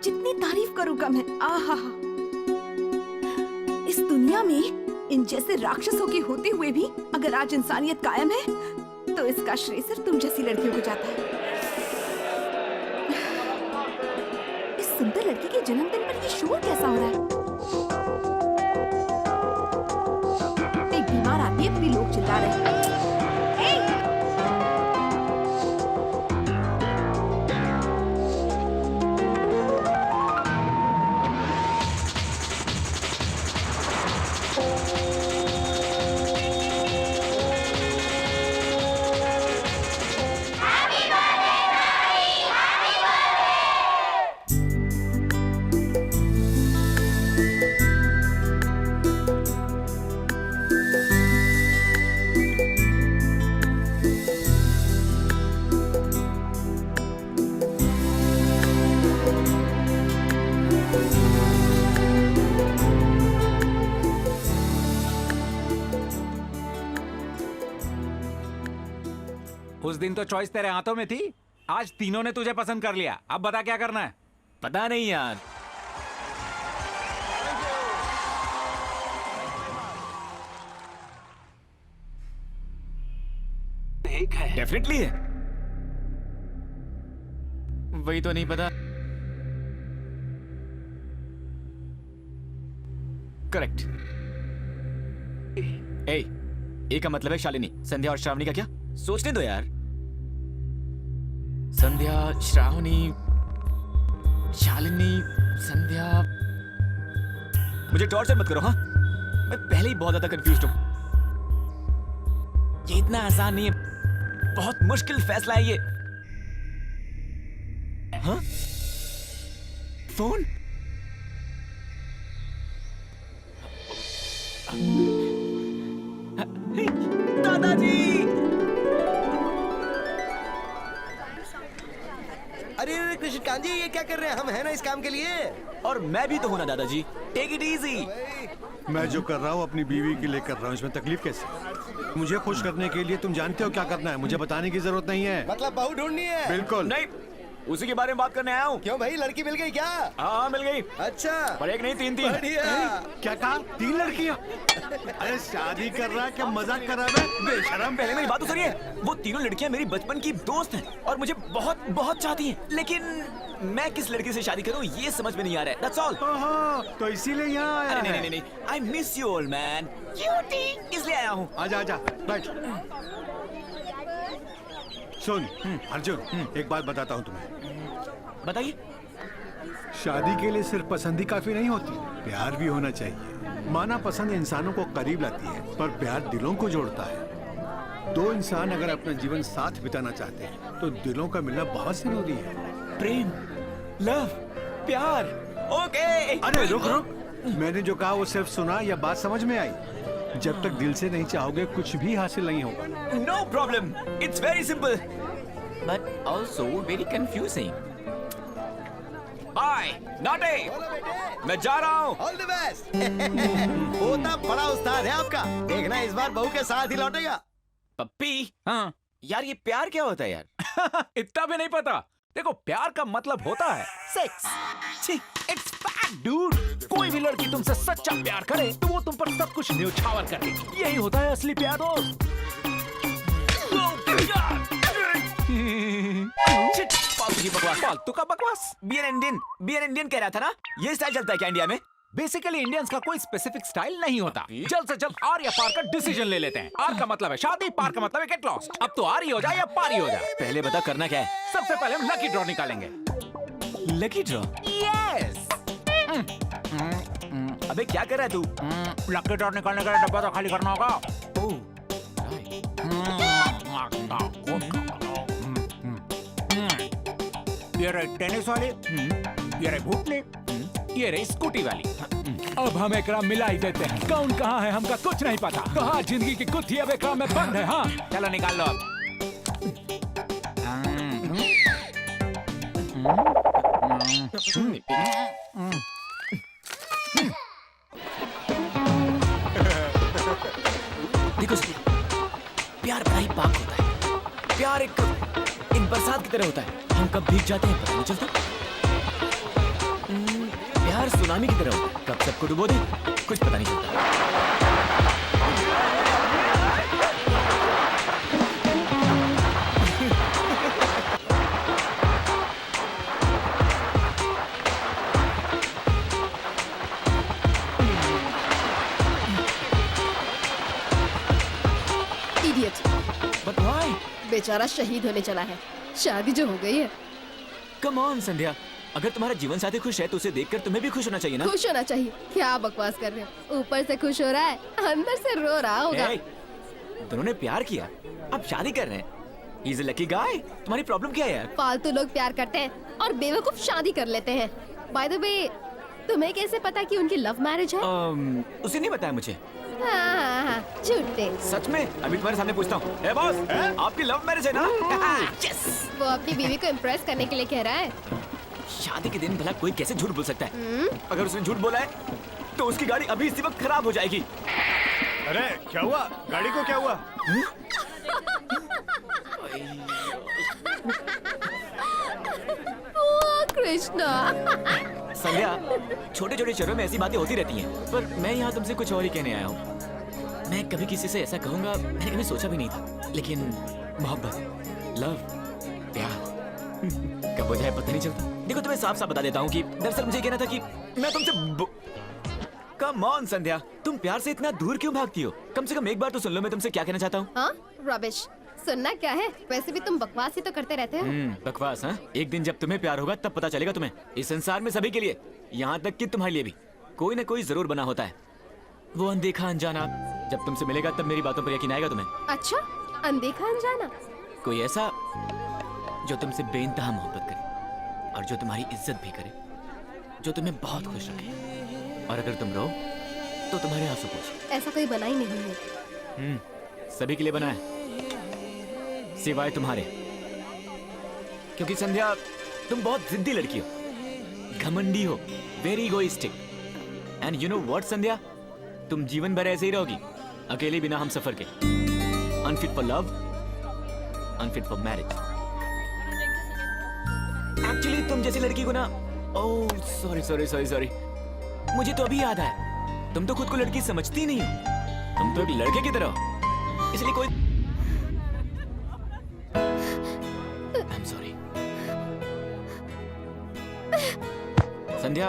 जितनी तारीफ करूं कम है। आहा, इस दुनिया में इन जैसे राक्षसों के होते हुए भी अगर आज इंसानियत कायम है तो इसका श्रेय सिर्फ तुम जैसी लड़कियों को जाता है। इस सुंदर लड़की के जन्मदिन पर ये शोर कैसा हो रहा है? एक बीमार आदमी है, पूरी लोग चिल्ला रहे हैं। Happy birthday! उस दिन तो चॉइस तेरे हाथों में थी, आज तीनों ने तुझे पसंद कर लिया। अब बता क्या करना है? पता नहीं यार। डेफिनेटली है, वही तो नहीं पता। करेक्ट। ए का मतलब है शालिनी। संध्या और श्रावणी का क्या? सोचने दो यार। संध्या, श्रावणी, शालिनी, संध्या। मुझे टॉर्चर मत करो। हाँ, मैं पहले ही बहुत ज्यादा कंफ्यूज्ड हूं। ये इतना आसान नहीं है, बहुत मुश्किल फैसला है ये। हाँ? फोन? दादाजी! अरे कृष्णकांत जी, ये क्या कर रहे हैं? हम हैं ना इस काम के लिए। और मैं भी तो हूं ना दादाजी। Take it easy. मैं जो कर रहा हूँ अपनी बीवी के लिए कर रहा हूँ, इसमें तकलीफ कैसे? मुझे खुश करने के लिए तुम जानते हो क्या करना है, मुझे बताने की जरूरत नहीं है। मतलब बहू ढूंढनी है? बिल्कुल नहीं, उसी के बारे में बात करने आया हूँ। क्यों भाई, लड़की मिल गई क्या? हाँ, मिल गई। अच्छा, पर एक नहीं, तीन। बढ़िया। क्या कहा? 3 लड़कियाँ? अरे शादी कर रहा है क्या, मजाक कर रहा है? बेशरम। पहले मेरी बात तो सुनिए। वो तीनों लड़कियां मेरी बचपन की दोस्त हैं और मुझे बहुत बहुत चाहती हैं, लेकिन मैं किस लड़की से शादी करूं ये समझ में नहीं आ रहा है। That's all। तो इसीलिए यहाँ आया अरे है। नहीं, I miss you old man, cutie, इसलिए आया हूँ। आजा बैठ। सुन अर्जुन, एक बात बताता हूँ तुम्हें। बताइए। शादी के लिए सिर्फ पसंद ही काफी नहीं होती, प्यार भी होना चाहिए। माना पसंद इंसानों को करीब लाती है, पर प्यार दिलों को जोड़ता है। 2 इंसान अगर अपना जीवन साथ बिताना चाहते हैं तो दिलों का मिलना बहुत जरूरी है। प्रेम, लव, प्यार। ओके। अरे रुक, मैंने जो कहा वो सिर्फ सुना या बात समझ में आई? जब तक दिल से नहीं चाहोगे कुछ भी हासिल नहीं होगा। No problem, it's very simple, but also very confusing. Bye, naughty। मैं जा रहा हूँ। All the best. होता बड़ा उस्ताद है आपका, देखना इस बार बहू के साथ ही लौटेगा। पप्पी। हाँ। यार ये प्यार क्या होता है यार? इतना भी नहीं पता। देखो, प्यार का मतलब होता है सेक्स। It's bad dude. कोई भी लड़की तुमसे सच्चा प्यार करे तो वो तुम पर सब कुछ न्यौछावर कर देगी। यही होता है असली प्यार दोस्त। फालतू का बकवास। बियर इंडियन कह रहा था ना, ये स्टाइल चलता है क्या इंडिया में? बेसिकली इंडियंस का कोई स्पेसिफिक स्टाइल नहीं होता। जल्द से जल्द आर या पार का डिसीजन ले लेते हैं। आर का मतलब है शादी, पार का मतलब है गेट लॉस्ट। अब तो आर ही हो जाए या पार ही हो जाए। पहले बता करना क्या है? सबसे पहले हम लकी ड्रॉ निकालेंगे। Lucky draw? यस। अबे क्या कर रहा है तू? लकी ड्रॉ निकालने का डब्बा तो खाली करना होगा। ये रही टेनिस वाली, ये रही भूतनी, ये रही स्कूटी वाली। अब हम एकरा मिला ही देते हैं। कौन कहाँ है हमका कुछ नहीं पता। कहाँ जिंदगी की कुत्थी अब एकरा में बंद है। हाँ चलो निकाल लो अब। देखो प्यार बड़ा ही पाक होता है। प्यार एक बरसात की तरह होता है, हम कब भीग जाते हैं पता नहीं चलता। प्यार सुनामी की तरह होता है, कब सबको डुबो दे कुछ पता नहीं चलता। इडियट। But why? बेचारा शहीद होने चला है, शादी जो हो गई है। Come on संध्या, अगर तुम्हारा जीवन साथी खुश है तो उसे देखकर तुम्हें भी खुश होना चाहिए ना। खुश होना चाहिए? क्या बकवास कर रहे हो? ऊपर से खुश हो रहा है, अंदर से रो रहा होगा। Hey, दोनों ने प्यार किया, अब शादी कर रहे हैं। He's a lucky guy। तुम्हारी प्रॉब्लम क्या है यार? फालतू लोग प्यार करते हैं और बेवकूफ शादी कर लेते हैं। By the way, तुम्हें कैसे पता कि उनकी लव मैरिज है? उसे नहीं बताया मुझे। हाँ, झूठे। सच में? अभी तुम्हारे सामने पूछता हूँ। ए बॉस, आपकी लव मैरिज है ना? Yes! वो अपनी बीवी को इम्प्रेस करने के लिए कह रहा है। शादी के दिन भला कोई कैसे झूठ बोल सकता है? अगर उसने झूठ बोला है तो उसकी गाड़ी अभी इसी वक्त खराब हो जाएगी। अरे क्या हुआ? गाड़ी को क्या हुआ? कृष्णा। संध्या, छोटे छोटे शहरों में ऐसी बातें होती रहती हैं, पर मैं यहाँ तुमसे कुछ और ही कहने आया हूँ। मैं कभी किसी से ऐसा कहूँगा मैंने कभी सोचा भी नहीं था, लेकिन मोहब्बत, लव, प्यार कब हो जाए पता नहीं चलता। देखो तुम्हें साफ साफ बता देता हूँ कि दरअसल मुझे कहना था कि मैं तुमसे कम ऑन संध्या, तुम प्यार से इतना दूर क्यों भागती हो? कम से कम एक बार तो सुन लो मैं तुमसे क्या कहना चाहता हूँ। हाँ, रबिश। सुनना क्या है? वैसे भी तुम बकवास ही तो करते रहते हो। बकवास? हाँ, एक दिन जब तुम्हें प्यार होगा तब पता चलेगा तुम्हें। इस संसार में सभी के लिए, यहाँ तक कि तुम्हारे लिए भी, कोई ना कोई जरूर बना होता है। वो अनदेखा अनजाना, जब तुमसे मिलेगा तब मेरी बातों पर यकीन आएगा तुम्हें। अच्छा, अनदेखा अनजाना? कोई ऐसा जो तुमसे बेइंतहा मोहब्बत करे और जो तुम्हारी इज्जत भी करे, जो तुम्हें बहुत खुश रखे, और अगर तुम रो तो तुम्हारे आंसू पोंछे। ऐसा कोई बना ही नहीं है। सभी के लिए बना है, सिवाय तुम्हारे। क्योंकि संध्या तुम बहुत जिद्दी लड़की हो, घमंडी हो, very egoistic. And you know what Sandhya, तुम जीवन भर ऐसे ही रहोगी, अकेले बिना हम सफर के। Unfit for love, unfit for marriage. Actually तुम जैसी लड़की को ना, ओह सॉरी, मुझे तो अभी याद आया, तुम तो खुद को लड़की समझती नहीं हो, तुम तो एक लड़के की तरह हो, इसलिए कोई I'm sorry. संध्या,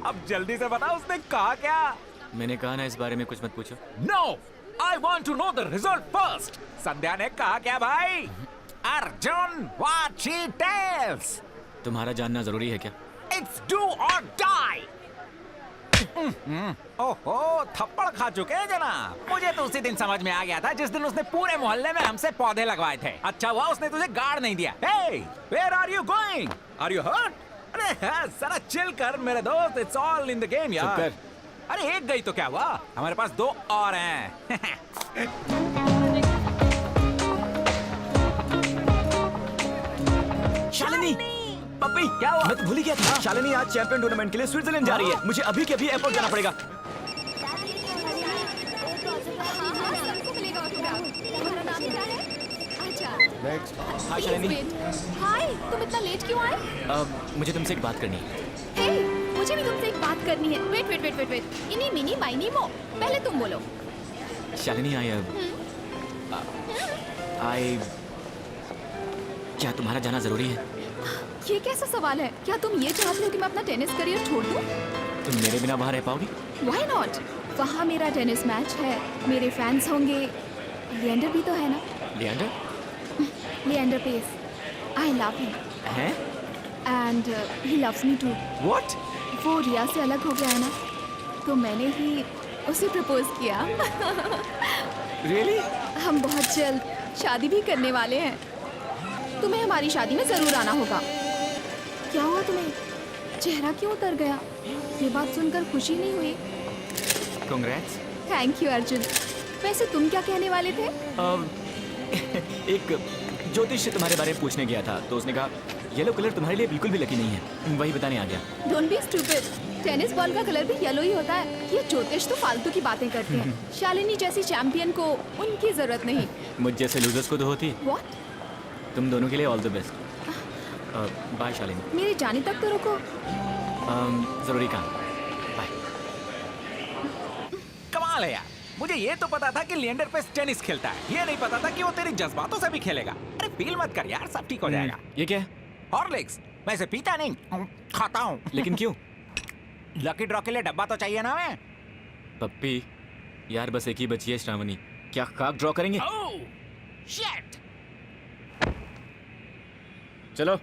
अब जल्दी से बता, उसने कहा क्या? मैंने कहा ना इस बारे में कुछ मत पूछो। No, I want to know the result first. Sandhya ने कहा क्या भाई? Arjun, what she tells. तुम्हारा जानना जरूरी है क्या? It's do or die. ओहो, थप्पड़ खा चुके हैं जनाब। मुझे तो उसी दिन समझ में आ गया था जिस दिन उसने पूरे मोहल्ले में हमसे पौधे लगवाए थे। अच्छा हुआ उसने तुझे गार्ड नहीं दिया। Hey, where are you going? Are you hurt? अरे जरा चिल कर मेरे दोस्त, it's all in the game यार। चुप कर। अरे एक गई तो क्या हुआ, हमारे पास 2 और हैं। शालिनी, पप्पी, क्या हुआ? मैं तो भूल ही गया था। शालिनी आज चैंपियन टूर्नामेंट के लिए स्विट्जरलैंड जा रही है। मुझे अभी के अभी एयरपोर्ट जाना पड़ेगा। नेक्स्ट। हाय शालिनी। हाय, तुम इतना लेट क्यों आए? मुझे तुमसे एक बात करनी है। हे, मुझे भी तुमसे एक बात करनी है। वेट। इनी मिनी माइनी मो, पहले तुम बोलो। शालिनी, आई क्या तुम्हारा जाना जरूरी है? ये कैसा सवाल है? क्या तुम ये चाहते हो कि मैं अपना टेनिस करियर छोड़ दूं? तुम मेरे बिना वहाँ रह पाओगी? Why not? वहाँ मेरा टेनिस मैच है, मेरे फैंस होंगे। लिएंडर भी तो है ना? Leander Paes. I love him. हैं? And he loves me too. What? वो रिया से अलग हो गया है ना, तो मैंने ही उसे प्रपोज किया। Really? हम बहुत जल्द शादी भी करने वाले हैं। तुम्हें हमारी शादी में जरूर आना होगा। क्या हुआ तुम्हें? चेहरा क्यों उतर गया? ये बात सुनकर खुशी नहीं हुई? Congrats. Thank you Arjun. वैसे तुम क्या कहने वाले थे? एक ज्योतिष से तुम्हारे बारे में पूछने गया था, तो उसने कहा येलो कलर तुम्हारे लिए बिल्कुल भी लकी नहीं है। वही बताने आ गया। Don't be stupid. Tennis ball का कलर भी येलो ही होता है। ये ज्योतिष तो फालतू की बातें करते हैं। शालिनी जैसी चैंपियन को उनकी जरूरत नहीं। मुझ जैसे लूजर्स को तो होती। What? तुम दोनों के लिए all the best. Bye Shalini. मेरे जाने तक तो रुको। जरूरी काम। बाय। कमाल है यार, मुझे ये तो पता था कि लिएंडर पे टेनिस खेलता है, ये नहीं पता था कि वो तेरी जज्बातों से भी खेलेगा। अरे फील मत कर यार, सब ठीक हो जाएगा। ये क्या है? हॉर्लिक्स। मैं इसे पीता नहीं, खाता हूँ। लेकिन क्यों? लकी ड्रॉ के लिए डब्बा तो चाहिए ना। मैं पप्पी यार, बस एक ही बची है श्रावणी। क्या खाक ड्रॉ करेंगे? शिट। चलो।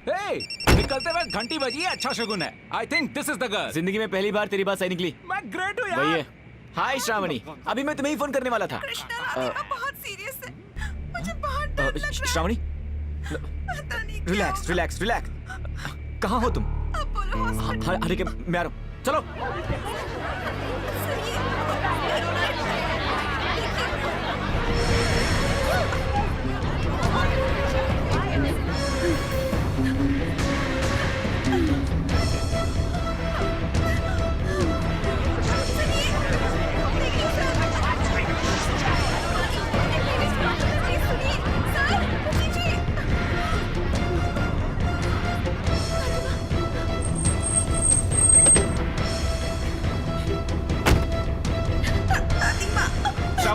हे, निकलते वक्त घंटी बजी है, अच्छा शगुन है। I think this is the girl. जिंदगी में पहली बार तेरी बात सही निकली। मैं ग्रेट हूँ यार। वही है। हाय श्रावणी, अभी मैं तुम्हें ही फोन करने वाला था। बहुत सीरियस है, मुझे बहुत डर लग रहा है। श्रावणी, पता नहीं क्या रिलैक्स रिलैक्स रिलैक्स। कहाँ हो तुम? अब बोलो हॉस्पिटल। हरे के मैं आ रहा हूँ। चलो।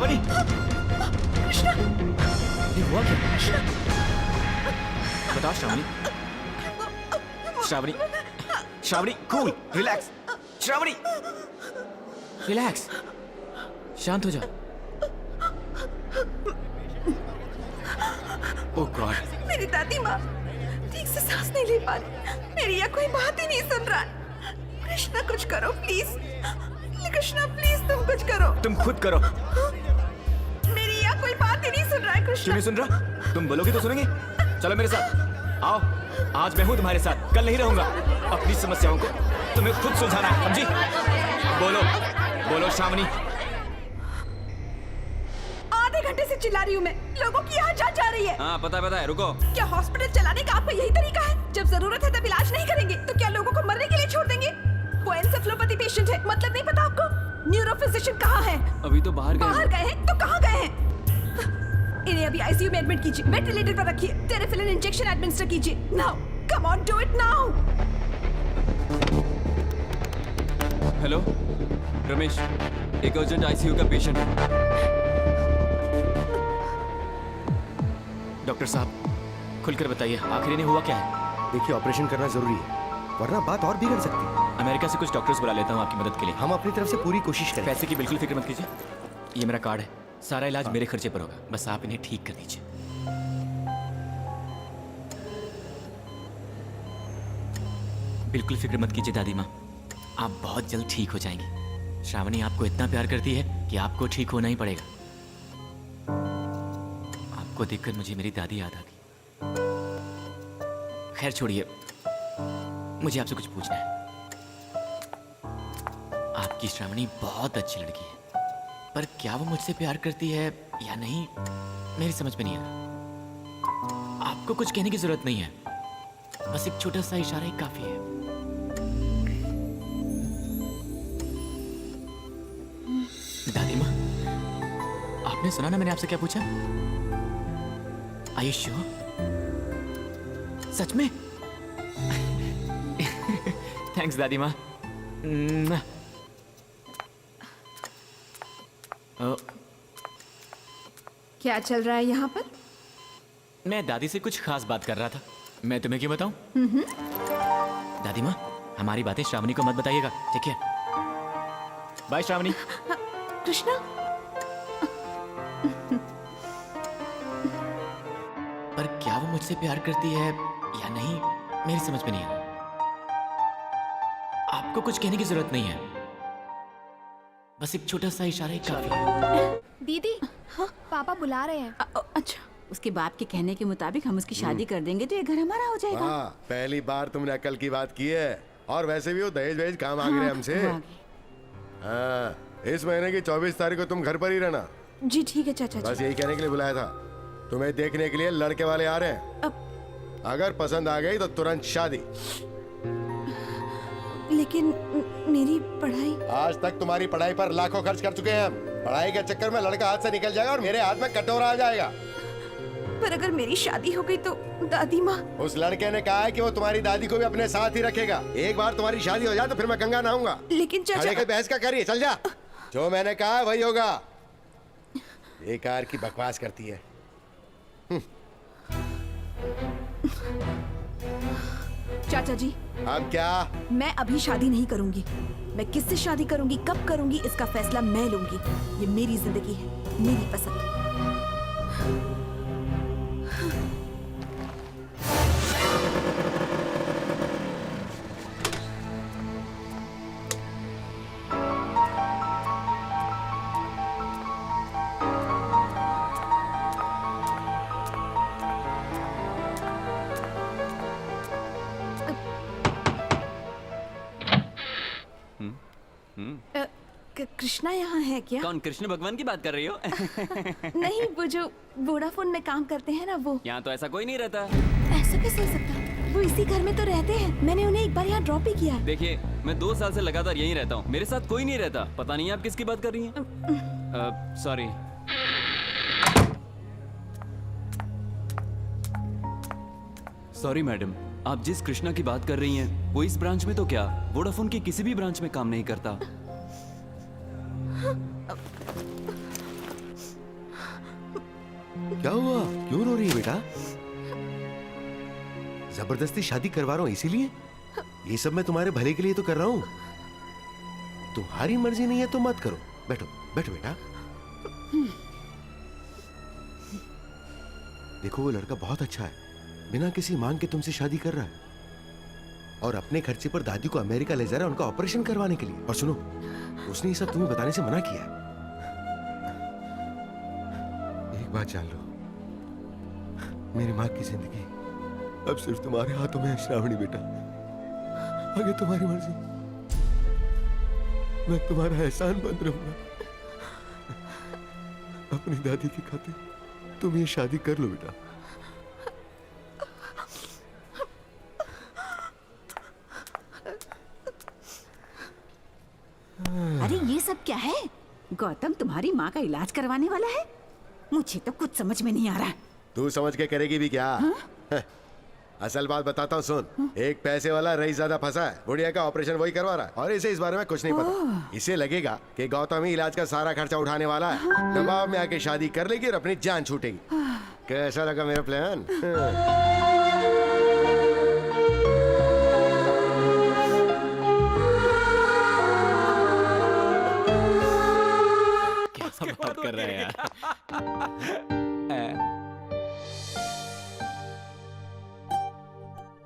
श्रावणी, कृष्णा, ये हुआ क्या? बताओ Shravani. Shravani, Shravani, cool, relax. Shravani, relax, शांत हो जा। ओह गॉड, मेरी दादी माँ ठीक से सांस नहीं ले पा रही। मेरी यह कोई बात ही नहीं सुन रहा। कृष्णा कुछ करो प्लीज। कृष्णा प्लीज तुम कुछ करो। तुम खुद करो। मेरी यह कोई बात ही नहीं सुन रहा है क्यों कृष्णा। नहीं सुन रहा? तुम बोलोगी तो सुनेंगे। चलो मेरे साथ आओ। आज मैं हूँ तुम्हारे साथ, कल नहीं रहूंगा। अपनी समस्याओं को तुम्हें खुद सुलझाना है, समझी? बोलो बोलो श्रावणी। आधे घंटे से चिल्ला रही हूँ मैं। लोगों की यहाँ जान जा रही है। हाँ पता है, रुको। क्या हॉस्पिटल चलाने का आपका यही तरीका है? जब जरूरत है तब इलाज नहीं करेंगे तो क्या लोगों को मरने के लिए छोड़ देंगे? वो एन्सेफेलोपैथी पेशेंट है, मतलब नहीं पता आपको? न्यूरोफिजिशियन कहाँ है? अभी तो बाहर बाहर गए हैं तो कहाँ गए हैं? इन्हें अभी आईसीयू में एडमिट कीजिए, वेंटिलेटर पर रखिए, टेरेफिलिन इंजेक्शन एडमिनिस्टर कीजिए। Now come on, do it now. Hello Ramesh, एक अर्जेंट आईसीयू का पेशेंट है। डॉक्टर साहब खुलकर बताइए, आखिर इन्हें हुआ क्या है? देखिए, ऑपरेशन करना जरूरी है, वरना बात और बिगड़ सकती है। अमेरिका से कुछ डॉक्टर्स बुला लेता हूँ आपकी मदद के लिए। हम अपनी तरफ से पूरी कोशिश करें। पैसे की बिल्कुल फिक्र मत कीजिए, ये मेरा कार्ड है, सारा इलाज मेरे खर्चे पर होगा, बस आप इन्हें ठीक कर दीजिए। बिल्कुल फिक्र मत कीजिए दादी माँ, आप बहुत जल्द ठीक हो जाएंगी। श्रावणी आपको इतना प्यार करती है कि आपको ठीक होना ही पड़ेगा। आपको देखकर मुझे मेरी दादी याद आ गई। खैर छोड़िए, मुझे आपसे कुछ पूछना है। आपकी श्रावणी बहुत अच्छी लड़की है, पर क्या वो मुझसे प्यार करती है या नहीं, मेरी समझ में नहीं आ रहा। आपको कुछ कहने की जरूरत नहीं है, बस एक छोटा सा इशारा ही काफी है। दादी माँ, आपने सुना ना मैंने आपसे क्या पूछा? Are you sure? सच में? थैंक्स दादी माँ। क्या चल रहा है यहाँ पर? मैं दादी से कुछ खास बात कर रहा था, मैं तुम्हें क्यों बताऊं? दादी माँ, हमारी बातें श्रावणी को मत बताइएगा, ठीक है? बाय श्रावणी। कृष्णा, पर क्या वो मुझसे प्यार करती है या नहीं, मेरी समझ में नहीं आ रहा। आपको कुछ कहने की जरूरत नहीं है, बस एक छोटा सा इशारा ही काफी है। दीदी, हाँ? पापा बुला रहे हैं। अच्छा, उसके बाप के कहने के मुताबिक हम उसकी शादी कर देंगे तो ये घर हमारा हो जाएगा। हाँ, पहली बार तुमने अकल की बात की है। और वैसे भी वो दहेज वहेज कहाँ मांग रहे हैं हमसे। वो आगे। हाँ, इस महीने की 24 तारीख को तुम घर पर ही रहना। जी ठीक है चाचा बस जी। यही कहने के लिए बुलाया था। तुम्हें देखने के लिए लड़के वाले आ रहे हैं। अगर पसंद आ गई तो तुरंत शादी। लेकिन मेरी पढ़ाई। आज तक तुम्हारी पढ़ाई पर लाखों खर्च कर चुके हैं हम। पढ़ाई के चक्कर में लड़का हाथ से निकल जाएगा और मेरे हाथ में कटोरा आ जाएगा। पर अगर मेरी शादी हो गई तो दादी माँ। उस लड़के ने कहा है कि वो तुम्हारी दादी को भी अपने साथ ही रखेगा। एक बार तुम्हारी शादी हो जाए तो फिर मैं गंगा नहाऊंगा। लेकिन खड़े चाचा। के बहस का करिए, चल जा। जो मैंने कहा है वही होगा। बेकार की बकवास करती है। चाचा जी, अब क्या? मैं अभी शादी नहीं करूंगी। मैं किससे शादी करूंगी, कब करूंगी, इसका फैसला मैं लूंगी। ये मेरी जिंदगी है, मेरी पसंद। कृष्णा यहाँ है क्या? कौन, कृष्ण भगवान की बात कर रही हो? नहीं, वो जो वोडाफोन में काम करते हैं ना, वो। यहाँ तो ऐसा कोई नहीं रहता। ऐसा कैसे हो सकता? वो इसी घर में तो रहते हैं। मैंने उन्हें एक बार यहाँ ड्रॉप भी किया। देखिए, मैं 2 साल से लगातार यहीं रहता हूँ, मेरे साथ कोई नहीं रहता। पता नहीं आप किसकी बात कर रही हैं। सॉरी। सॉरी मैडम, आप जिस कृष्णा की बात कर रही हैं वो इस ब्रांच में तो क्या, वोडाफोन की किसी भी ब्रांच में काम नहीं करता। क्या हुआ? क्यों रो रही है बेटा? जबरदस्ती शादी करवा रहा हूं इसीलिए? ये सब मैं तुम्हारे भले के लिए तो कर रहा हूं। तुम्हारी मर्जी नहीं है तो मत करो। बैठो बैठो बेटा। देखो वो लड़का बहुत अच्छा है, बिना किसी मांग के तुमसे शादी कर रहा है और अपने खर्चे पर दादी को अमेरिका ले जा रहा है उनका ऑपरेशन करवाने के लिए। और सुनो, उसने ये सब तुम्हें बताने से मना किया है। एक बात जान लो, मेरी माँ की जिंदगी अब सिर्फ तुम्हारे हाथों में है श्रावणी बेटा। आगे तुम्हारी मर्जी। मैं तुम्हारा एहसान बंद रहूंगा। अपनी दादी की खातिर तुम ये शादी कर लो बेटा। अरे ये सब क्या है? गौतम तुम्हारी माँ का इलाज करवाने वाला है? मुझे तो कुछ समझ में नहीं आ रहा। तू समझ के करेगी भी क्या? असल बात बताता हूँ, सुन। एक पैसे वाला रईस ज्यादा फंसा है, बुढ़िया का ऑपरेशन वही करवा रहा है और इसे इस बारे में कुछ नहीं पता। इसे लगेगा कि गौतम ही इलाज का सारा खर्चा उठाने वाला है। दबाव में आके शादी कर लेगी और अपनी जान छूटेगी। कैसा लगा मेरा प्लान? क्या बात कर रहे हैं यार?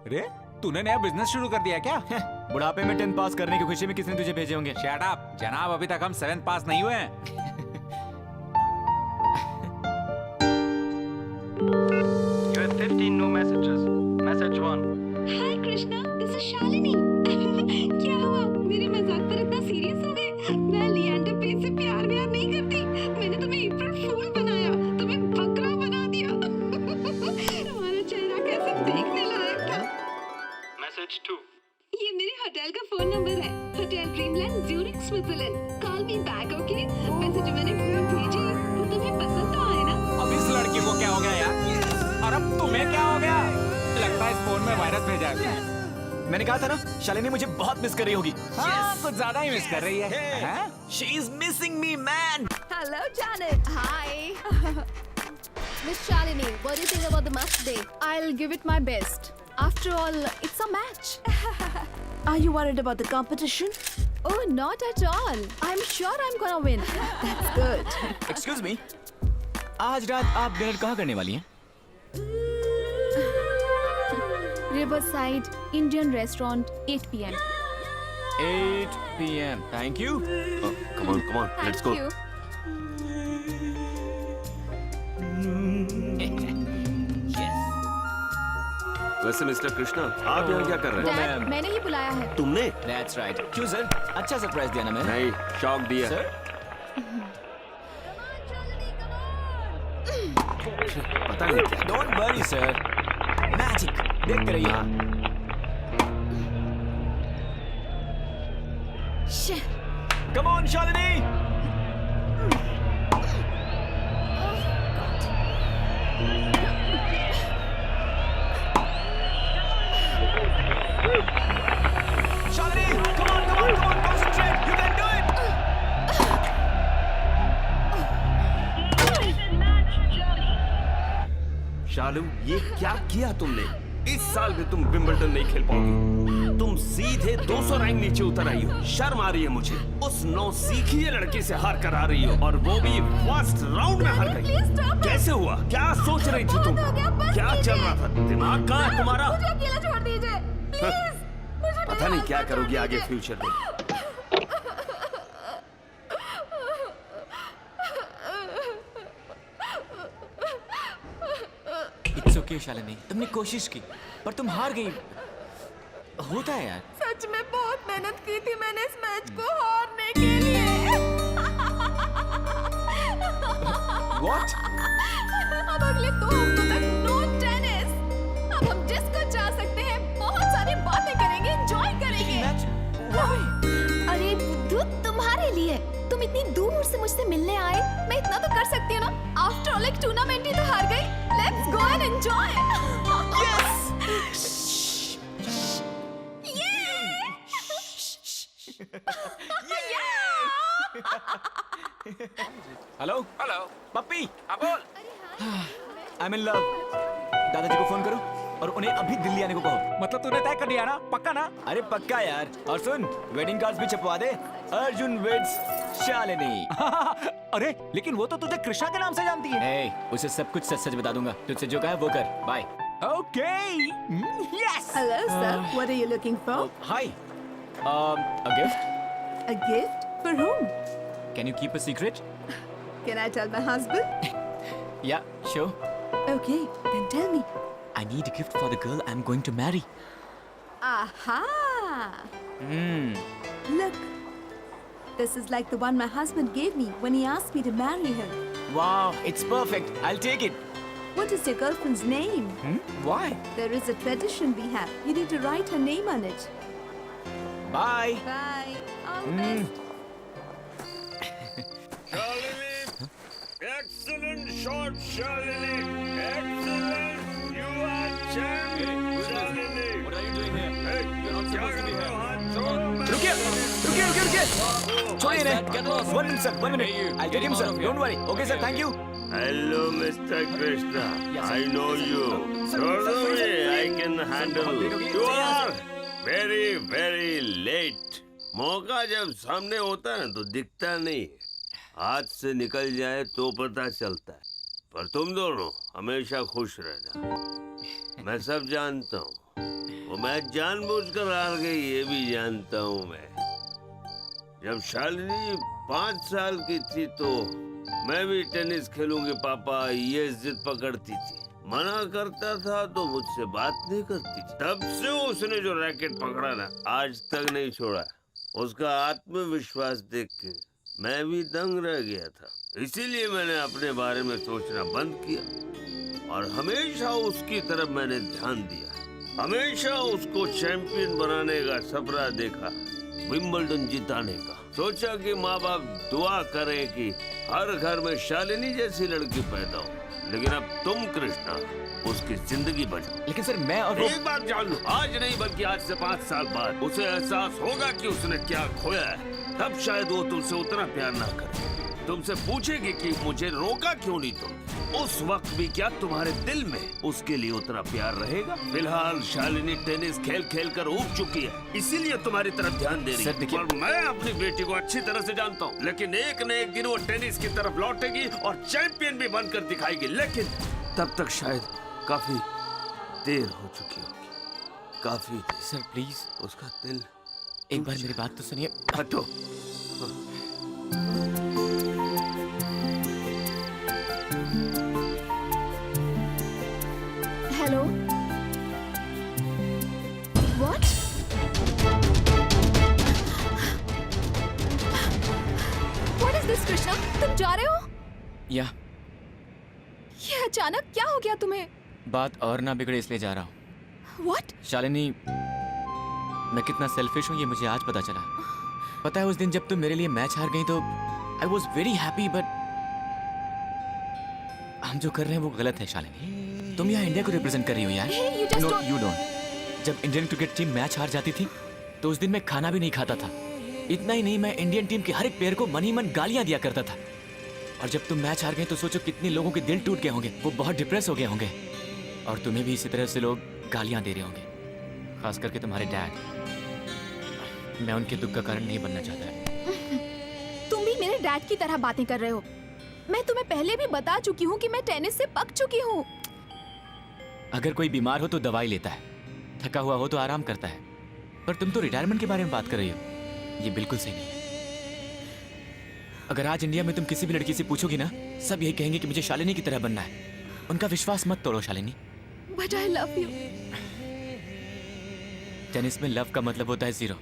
अरे तूने नया बिजनेस शुरू कर दिया क्या? बुढ़ापे में 10th पास करने की खुशी में किसने तुझे भेजे होंगे? शट अप जनाब, अभी तक हम 7th पास नहीं हुए हैं। You have 15 new messages. Message 1. Hi Krishna, this is Shalini. क्या हुआ? मेरे मजाक पर इतना सीरियस हो गए? मैं लिएंडर पेज से प्यार नहीं करती। मैंने तुम्हें अप्रैल फूल बनाया, तुम्हें बकरा बना दिया। तुम्हारा चेहरा कैसे देखने लायक था। Message 2. ये मेरे होटल का फोन नंबर है, hotel dreamland Zurich Switzerland. Call me back okay? वैसे जो मैंने फोन भेजी वो तुम्हें पसंद तो आए ना? अब इस लड़की को क्या हो गया यार? और अब तुम्हें क्या हो गया? लगता है इस फोन में वायरस भेजा है। मैंने कहा था ना, शालिनी मुझे बहुत मिस कर रही होगी। हाँ, कुछ ज्यादा ही मिस कर रही है। She is missing me, man. Hello, Janet. Hi. Miss Shalini, what do you think about the match today? I'll give it my best. After all, it's a match. Are you worried about the competition? Oh, not at all. I'm sure I'm gonna win. That's good. Excuse me. आज रात आप dinner कहाँ करने वाली हैं? Riverside Indian Restaurant, 8 p.m. 8 p.m. Thank you. Come on, let's go. Thank you. वैसे mister Krishna, आप यहाँ क्या कर रहे हैं? Dad, मैंने ही बुलाया है। तुमने? That's right. क्यों सर? अच्छा सरप्राइज दिया ना मैंने? नहीं, शॉक दिया। सर? पता नहीं क्या। Don't worry sir. Magic. देखते रहिए। Come on, Shalini. Shalini, come on, concentrate. You can do it. शालू, ये क्या किया तुमने? इस साल भी तुम विंबलडन नहीं खेल पाओगी। तुम सीधे 200 रैंक नीचे उतर आई हो। शर्म आ रही है मुझे। उस नौसीखिए लड़की से हार कर आ रही हो और वो भी फर्स्ट राउंड में हार गई। कैसे हुआ? क्या सोच रही थी तुम? क्या चल रहा था? दिमाग कहाँ है तुम्हारा? मुझे अकेला छोड़ दीजिए, प्लीज। पता नहीं क्या करोगी आगे फ्यूचर में। It's okay, Shalini. तुमने कोशिश की, पर तुम हार गई। होता है यार। सच में बहुत मेहनत की थी मैंने इस मैच को हारने के लिए। What? अब अगले 2 हफ्तों तक नो टेनिस। अब हम जिसको चाह सकते हैं बहुत सारी बातें करेंगे, एंजॉय करेंगे। अरे बुद्धू, तुम्हारे लिए। तुम इतनी दूर से मुझसे मिलने आए, मैं इतना तो कर सकती हूँ ना। आफ्टर ऑल एक टूर्नामेंट ही तो हार गई। Let's go and enjoy. Hello, Pappi. हाँ बोल। I am in love. दादाजी को फोन करो और उन्हें अभी दिल्ली आने को कहो। मतलब तूने तय कर दिया ना, पक्का ना? अरे पक्का यार। और सुन, वेडिंग कार्ड्स भी छपवा दे। अर्जुन वेड्स शालिनी। अरे लेकिन वो तो तुझे कृष्णा के नाम से जानती है। ए, उसे सब कुछ सच सच बता दूंगा। तुझसे जो कहा है वो कर। Bye. Okay, yes. Hello, sir. What are you looking for? Hi. A gift? A gift? For whom? Can you keep a secret? Can I tell my husband? Yeah, sure. Okay, then tell me. I need a gift for the girl I'm going to marry. Aha! Hmm. Look, this is like the one my husband gave me when he asked me to marry him. Wow, it's perfect. I'll take it. What is your girlfriend's name? Why? There is a tradition we have. You need to write her name on it. Bye. Bye. All the best. Shalini, excellent shot, Shalini. Excellent. You are champ, Shalini. What are you doing here? Hey, You're not supposed to be here. रुकिए, रुकिए। छोड़िए इन्हें। 1 minute, sir. 1 minute. I'll get him, sir. Don't worry. Okay, sir. Thank you. Hello, Mr. Krishna. Yes, sir. I know you. Don't worry, I can handle. You are very, very late. मौका जब सामने होता है तो दिखता नहीं, हाथ से निकल जाए तो पता चलता है। पर तुम दोनों हमेशा खुश रहना। मैं सब जानता हूँ, वो मैच जानबूझकर हार गई ये भी जानता हूँ मैं। जब शालिनी 5 साल की थी तो मैं भी टेनिस खेलूंगी पापा ये जिद पकड़ती थी। मना करता था तो मुझसे बात नहीं करती थी। तब से उसने जो रैकेट पकड़ा ना आज तक नहीं छोड़ा। उसका आत्मविश्वास देख के मैं भी दंग रह गया था। इसीलिए मैंने अपने बारे में सोचना बंद किया और हमेशा उसकी तरफ मैंने ध्यान दिया। हमेशा उसको चैंपियन बनाने का सपना देखा, विंबलडन जिताने का। सोचा कि माँ बाप दुआ करें कि हर घर में शालिनी जैसी लड़की पैदा हो। लेकिन अब तुम कृष्णा उसकी जिंदगी बची। लेकिन सर मैं और वो... एक बात जान लो, आज नहीं बल्कि आज से 5 साल बाद उसे एहसास होगा कि उसने क्या खोया है। तब शायद वो तुमसे उतना प्यार ना करे। तुमसे पूछेगी कि मुझे रोका क्यों नहीं तुम। उस वक्त भी क्या तुम्हारे दिल में उसके लिए उतना प्यार रहेगा? फिलहाल शालिनी टेनिस खेल खेल कर ऊब चुकी है, इसीलिए तुम्हारी तरफ ध्यान दे रही है। और मैं अपनी बेटी को अच्छी तरह से जानता हूँ, लेकिन एक न एक दिन वो टेनिस की तरफ लौटेगी और चैंपियन भी बनकर दिखाएगी। लेकिन तब तक शायद काफी देर हो चुकी होगी, काफी देर। सर प्लीज उसका दिल। एक बार मेरी बात तो सुनिए। हटो। Hello. What? What is this, Krishna? तुम जा रहे हो? या ये अचानक क्या हो गया तुम्हें? बात और ना बिगड़े इसलिए जा रहा हूँ। What? शालिनी, मैं कितना सेल्फिश हूँ ये मुझे आज पता चला। पता है उस दिन जब तुम मेरे लिए मैच हार गई तो I was very happy, but हम जो कर रहे हैं वो गलत है शालिनी। तुम यहाँ इंडिया को रिप्रेजेंट कर रही हो यार। Hey, you just No, don't- you don't. जब इंडियन क्रिकेट टीम मैच हार जाती थी तो उस दिन मैं खाना भी नहीं खाता था। इतना ही नहीं, मैं इंडियन टीम के हर एक प्लेयर को मन ही मन गालियां दिया करता था। और जब तुम मैच हार गए तो सोचो कितने लोगों के दिल टूट गए होंगे, वो बहुत डिप्रेस हो गए होंगे। और तुम्हें भी इसी तरह से लोग गालियां दे रहे होंगे, खास करके तुम्हारे डैड। मैं उनके दुख का कारण नहीं बनना चाहता। तुम भी मेरे डैड की तरह बातें कर रहे हो। मैं तुम्हें पहले भी बता चुकी हूँ कि मैं टेनिस से पक चुकी हूँ। अगर कोई बीमार हो तो दवाई लेता है, थका हुआ हो तो आराम करता है, पर तुम तो रिटायरमेंट के बारे में बात कर रही हो। ये बिल्कुल सही नहीं। अगर आज इंडिया में तुम किसी भी लड़की से पूछोगी ना, सब यही कहेंगे कि मुझे शालिनी की तरह बनना है। उनका विश्वास मत तोड़ो Shalini. But I love you. Tennis में लव का मतलब होता है 0,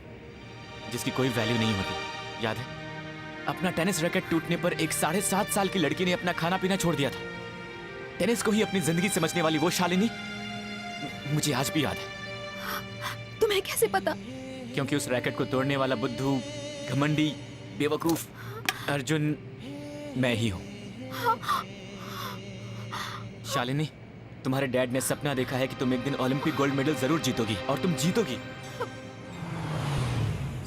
जिसकी कोई वैल्यू नहीं होती। याद है, अपना टेनिस रैकेट टूटने पर एक 7.5 साल की लड़की ने अपना खाना पीना छोड़ दिया था। टेनिस को ही अपनी जिंदगी समझने वाली वो शालिनी मुझे आज भी याद है। तुम्हें कैसे पता? क्योंकि उस रैकेट को तोड़ने वाला बुद्धू, घमंडी, बेवकूफ अर्जुन मैं ही हूँ। शालिनी, तुम्हारे डैड ने सपना देखा है कि तुम एक दिन ओलंपिक गोल्ड मेडल जरूर जीतोगी, और तुम जीतोगी।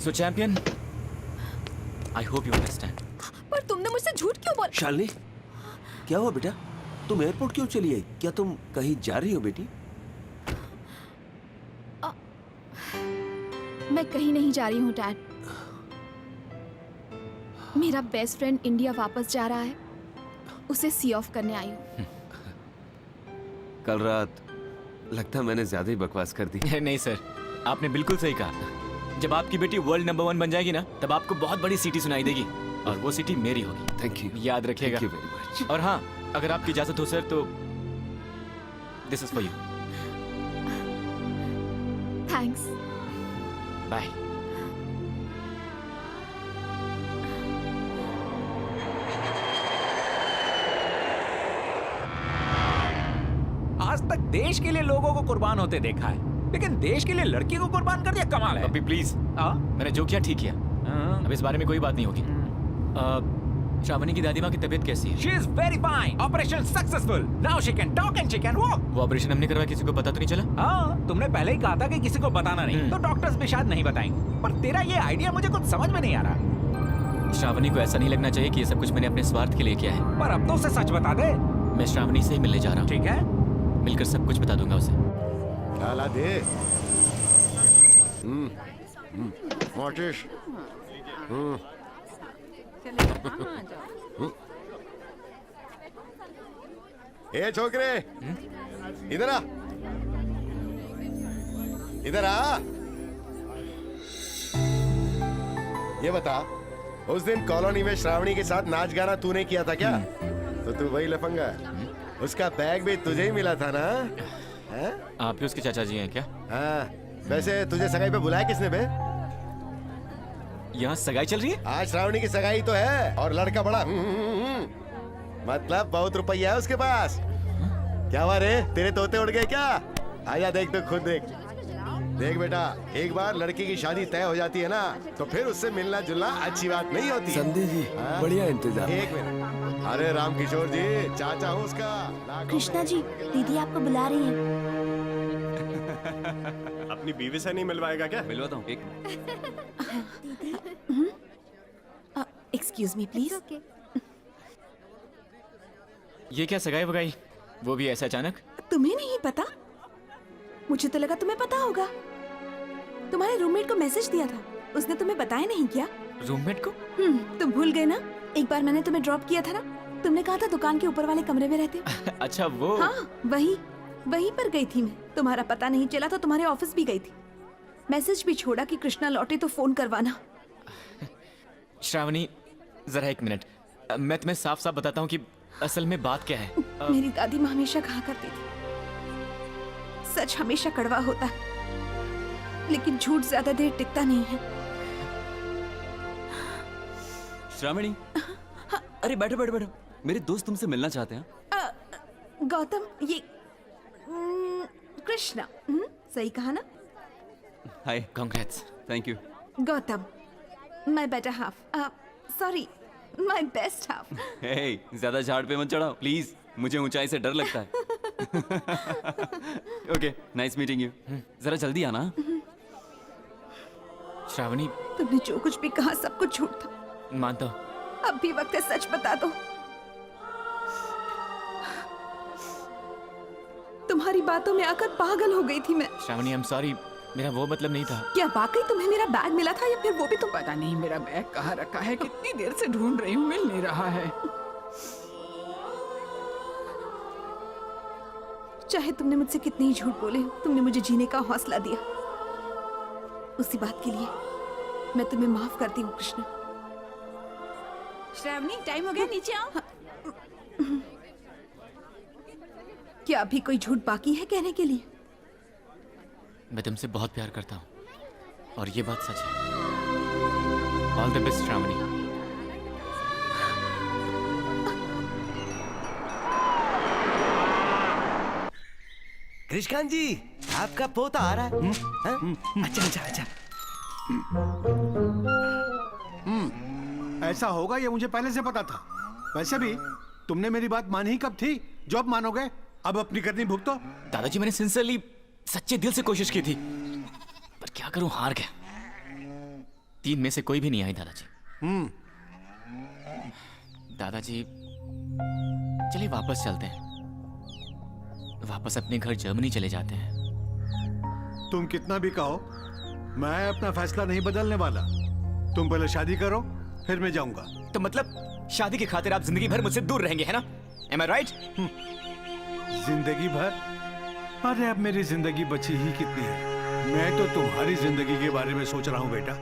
So champion, I hope you understand. पर तुमने मुझसे झूठ क्यों बोला? शालिनी, क्या हुआ बेटा? तुम एयरपोर्ट क्यों चली आई? क्या तुम कहीं जा रही हो बेटी? मैं कहीं नहीं जा रही हूँ डैड। मेरा बेस्ट फ्रेंड इंडिया वापस जा रहा है, उसे सी ऑफ करने आई हूँ। कल रात लगता है मैंने ज्यादा ही बकवास कर दी। नहीं सर, आपने बिल्कुल सही कहा। जब आपकी बेटी वर्ल्ड नंबर 1 बन जाएगी ना, तब आपको बहुत बड़ी सिटी सुनाई देगी और वो सिटी मेरी होगी। थैंक यू, याद रखिएगा। Thank you very much. और हाँ, अगर आपकी इजाजत हो सर तो this is for you. Thanks. Bye. आज तक देश के लिए लोगों को कुर्बान होते देखा है, लेकिन देश के लिए लड़की को कुर्बान कर दिया, कमाल है। अभी प्लीज, मैंने जो किया ठीक किया। अब इस बारे में कोई बात नहीं होगी। श्रावणी की दादी माँ की तबीयत कैसी है? She is very fine. Operation successful. Now she can talk and she can walk. वो ऑपरेशन हमने करवाया, किसी को पता तो नहीं चला? हाँ, तुमने पहले ही कहा था कि किसी को बताना नहीं, तो डॉक्टर्स भी शायद नहीं बताएंगे। पर तेरा ये आइडिया मुझे कुछ समझ में नहीं आ रहा। श्रावणी को ऐसा नहीं लगना चाहिए कि ये सब कुछ मैंने अपने स्वार्थ के लिए किया है। पर अब तो उसे सच बता दे। मैं श्रावणी से ही मिलने जा रहा हूँ। ठीक है, मिलकर सब कुछ बता दूंगा उसे। डाला दे। मोटिश। ए छोकरे, इधर आ, इधर आ। ये बता, उस दिन कॉलोनी में श्रावणी के साथ नाच गाना तूने किया था क्या? तो तू वही लफंगा है। उसका बैग भी तुझे ही मिला था ना? है? आप ही उसके चाचा जी हैं क्या? हाँ, वैसे तुझे सगाई पे बुलाया किसने बे? यहाँ सगाई चल रही है? आज श्रावणी की सगाई तो है, और लड़का बड़ा मतलब बहुत रुपया है उसके पास। क्या हुआ रे, तेरे तोते उड़ गए क्या? आजा देख तो खुद देख। देख बेटा, एक बार लड़की की शादी तय हो जाती है ना, तो फिर उससे मिलना जुलना अच्छी बात नहीं होती। संदेश जी, बढ़िया इंतजाम। एक मिनट। अरे राम किशोर जी, चाचा हूँ उसका। कृष्णा जी, दीदी आपको बुला रही है। अपनी बीवी से नहीं मिलवाएगा क्या? मिलवाता हूँ, एक एक्सक्यूज मी प्लीज। ये क्या सगाई वगाई, वो भी ऐसा अचानक? तुम्हें नहीं पता? मुझे तो लगा तुम्हें पता होगा। तुम्हारे रूममेट को मैसेज दिया था, उसने तुम्हें बताया नहीं क्या? रूममेट को? तुम भूल गए ना? एक बार मैंने तुम्हें ड्रॉप किया था ना, तुमने कहा था दुकान के ऊपर वाले कमरे में रहते हो। अच्छा वो? हाँ, वहीं पर गई थी मैं। तुम्हारा पता नहीं चला तो तुम्हारे ऑफिस भी गई थी। मैसेज भी छोड़ा कि कृष्णा लौटे तो फोन करवाना। श्रावणी, जरा एक मिनट, मैं तुम्हें साफ साफ बताता हूँ कि असल में बात क्या है। मेरी दादी माँ हमेशा कहा करती थी, सच हमेशा कड़वा होता है, लेकिन झूठ ज्यादा देर टिकता नहीं है। श्रावणी, अरे बैठो बैठो बैठो, मेरे दोस्त तुमसे मिलना चाहते हैं। गौतम, ये कृष्णा, सही कहा ना? Hi, congrats, thank you. Gautam, my better half, sorry, my best half. Hey, ज्यादा झाड़ पे मत चढ़ाओ प्लीज, मुझे ऊंचाई से डर लगता है। Okay, nice meeting you. जरा जल्दी आना। श्रावणी, तुमने जो कुछ भी कहा सब कुछ झूठ था। मानता हूँ। अब भी वक्त है सच बता दो। तुम्हारी बातों में आकर पागल हो गई थी मैं। श्रावणी, आई एम सॉरी, मेरा वो मतलब नहीं था। क्या वाकई तुम्हें मेरा बैग मिला था या फिर वो भी तुम? पता नहीं मेरा बैग कहाँ रखा है, कितनी देर से ढूंढ रही हूँ, मिल नहीं रहा है। चाहे तुमने मुझसे कितने ही झूठ बोले, तुमने मुझे जीने का हौसला दिया। उसी बात के लिए मैं तुम्हें माफ करती हूँ कृष्ण। श्रावणी, टाइम हो गया, नीचे आओ। क्या अभी कोई झूठ बाकी है कहने के लिए? मैं तुमसे बहुत प्यार करता हूँ और ये बात सच है। All the best Shravani. Krishkant ji, आपका पोता आ रहा है। अच्छा। ऐसा होगा ये मुझे पहले से पता था। वैसे भी तुमने मेरी बात मानी ही कब थी जो अब मानोगे? अब अपनी करनी भुगतो। दादाजी, मैंने सिंसियरली, सच्चे दिल से कोशिश की थी, पर क्या करूं, हार गया। 3 में से कोई भी नहीं आई दादाजी। दादाजी, चलिए वापस चलते हैं। वापस अपने घर जर्मनी चले जाते हैं। तुम कितना भी कहो, मैं अपना फैसला नहीं बदलने वाला। तुम पहले शादी करो, फिर मैं जाऊंगा। तो मतलब शादी की खातिर आप जिंदगी भर मुझसे दूर रहेंगे, है ना? Am I right? जिंदगी भर? अरे अब मेरी जिंदगी बची ही कितनी है। मैं तो तुम्हारी जिंदगी के बारे में सोच रहा हूँ बेटा,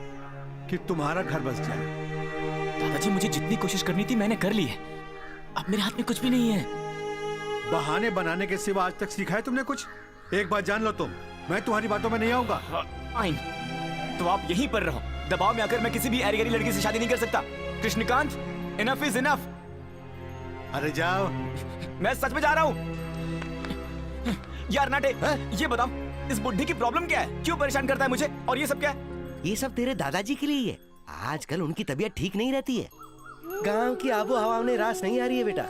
कि तुम्हारा घर बस जाए। दादाजी, मुझे जितनी कोशिश करनी थी मैंने कर ली है। अब मेरे हाथ में कुछ भी नहीं है। बहाने बनाने के सिवा आज तक सीखा है तुमने कुछ? एक बात जान लो तुम, मैं तुम्हारी बातों में नहीं आऊंगा। फाइन, तो आप यहीं पर रहो। दबाव में आकर मैं किसी भी ऐरी गैरी लड़की से शादी नहीं कर सकता। Krishnakant, enough is enough. अरे जाओ। मैं सच में जा रहा हूँ। यार नाटे, ये बताओ, इस बुड्ढे की प्रॉब्लम क्या है? क्यों परेशान करता है मुझे? और ये सब क्या है? ये सब तेरे दादाजी के लिए ही है। आजकल उनकी तबीयत ठीक नहीं रहती है। गांव की आबो हवा में रास नहीं आ रही है बेटा।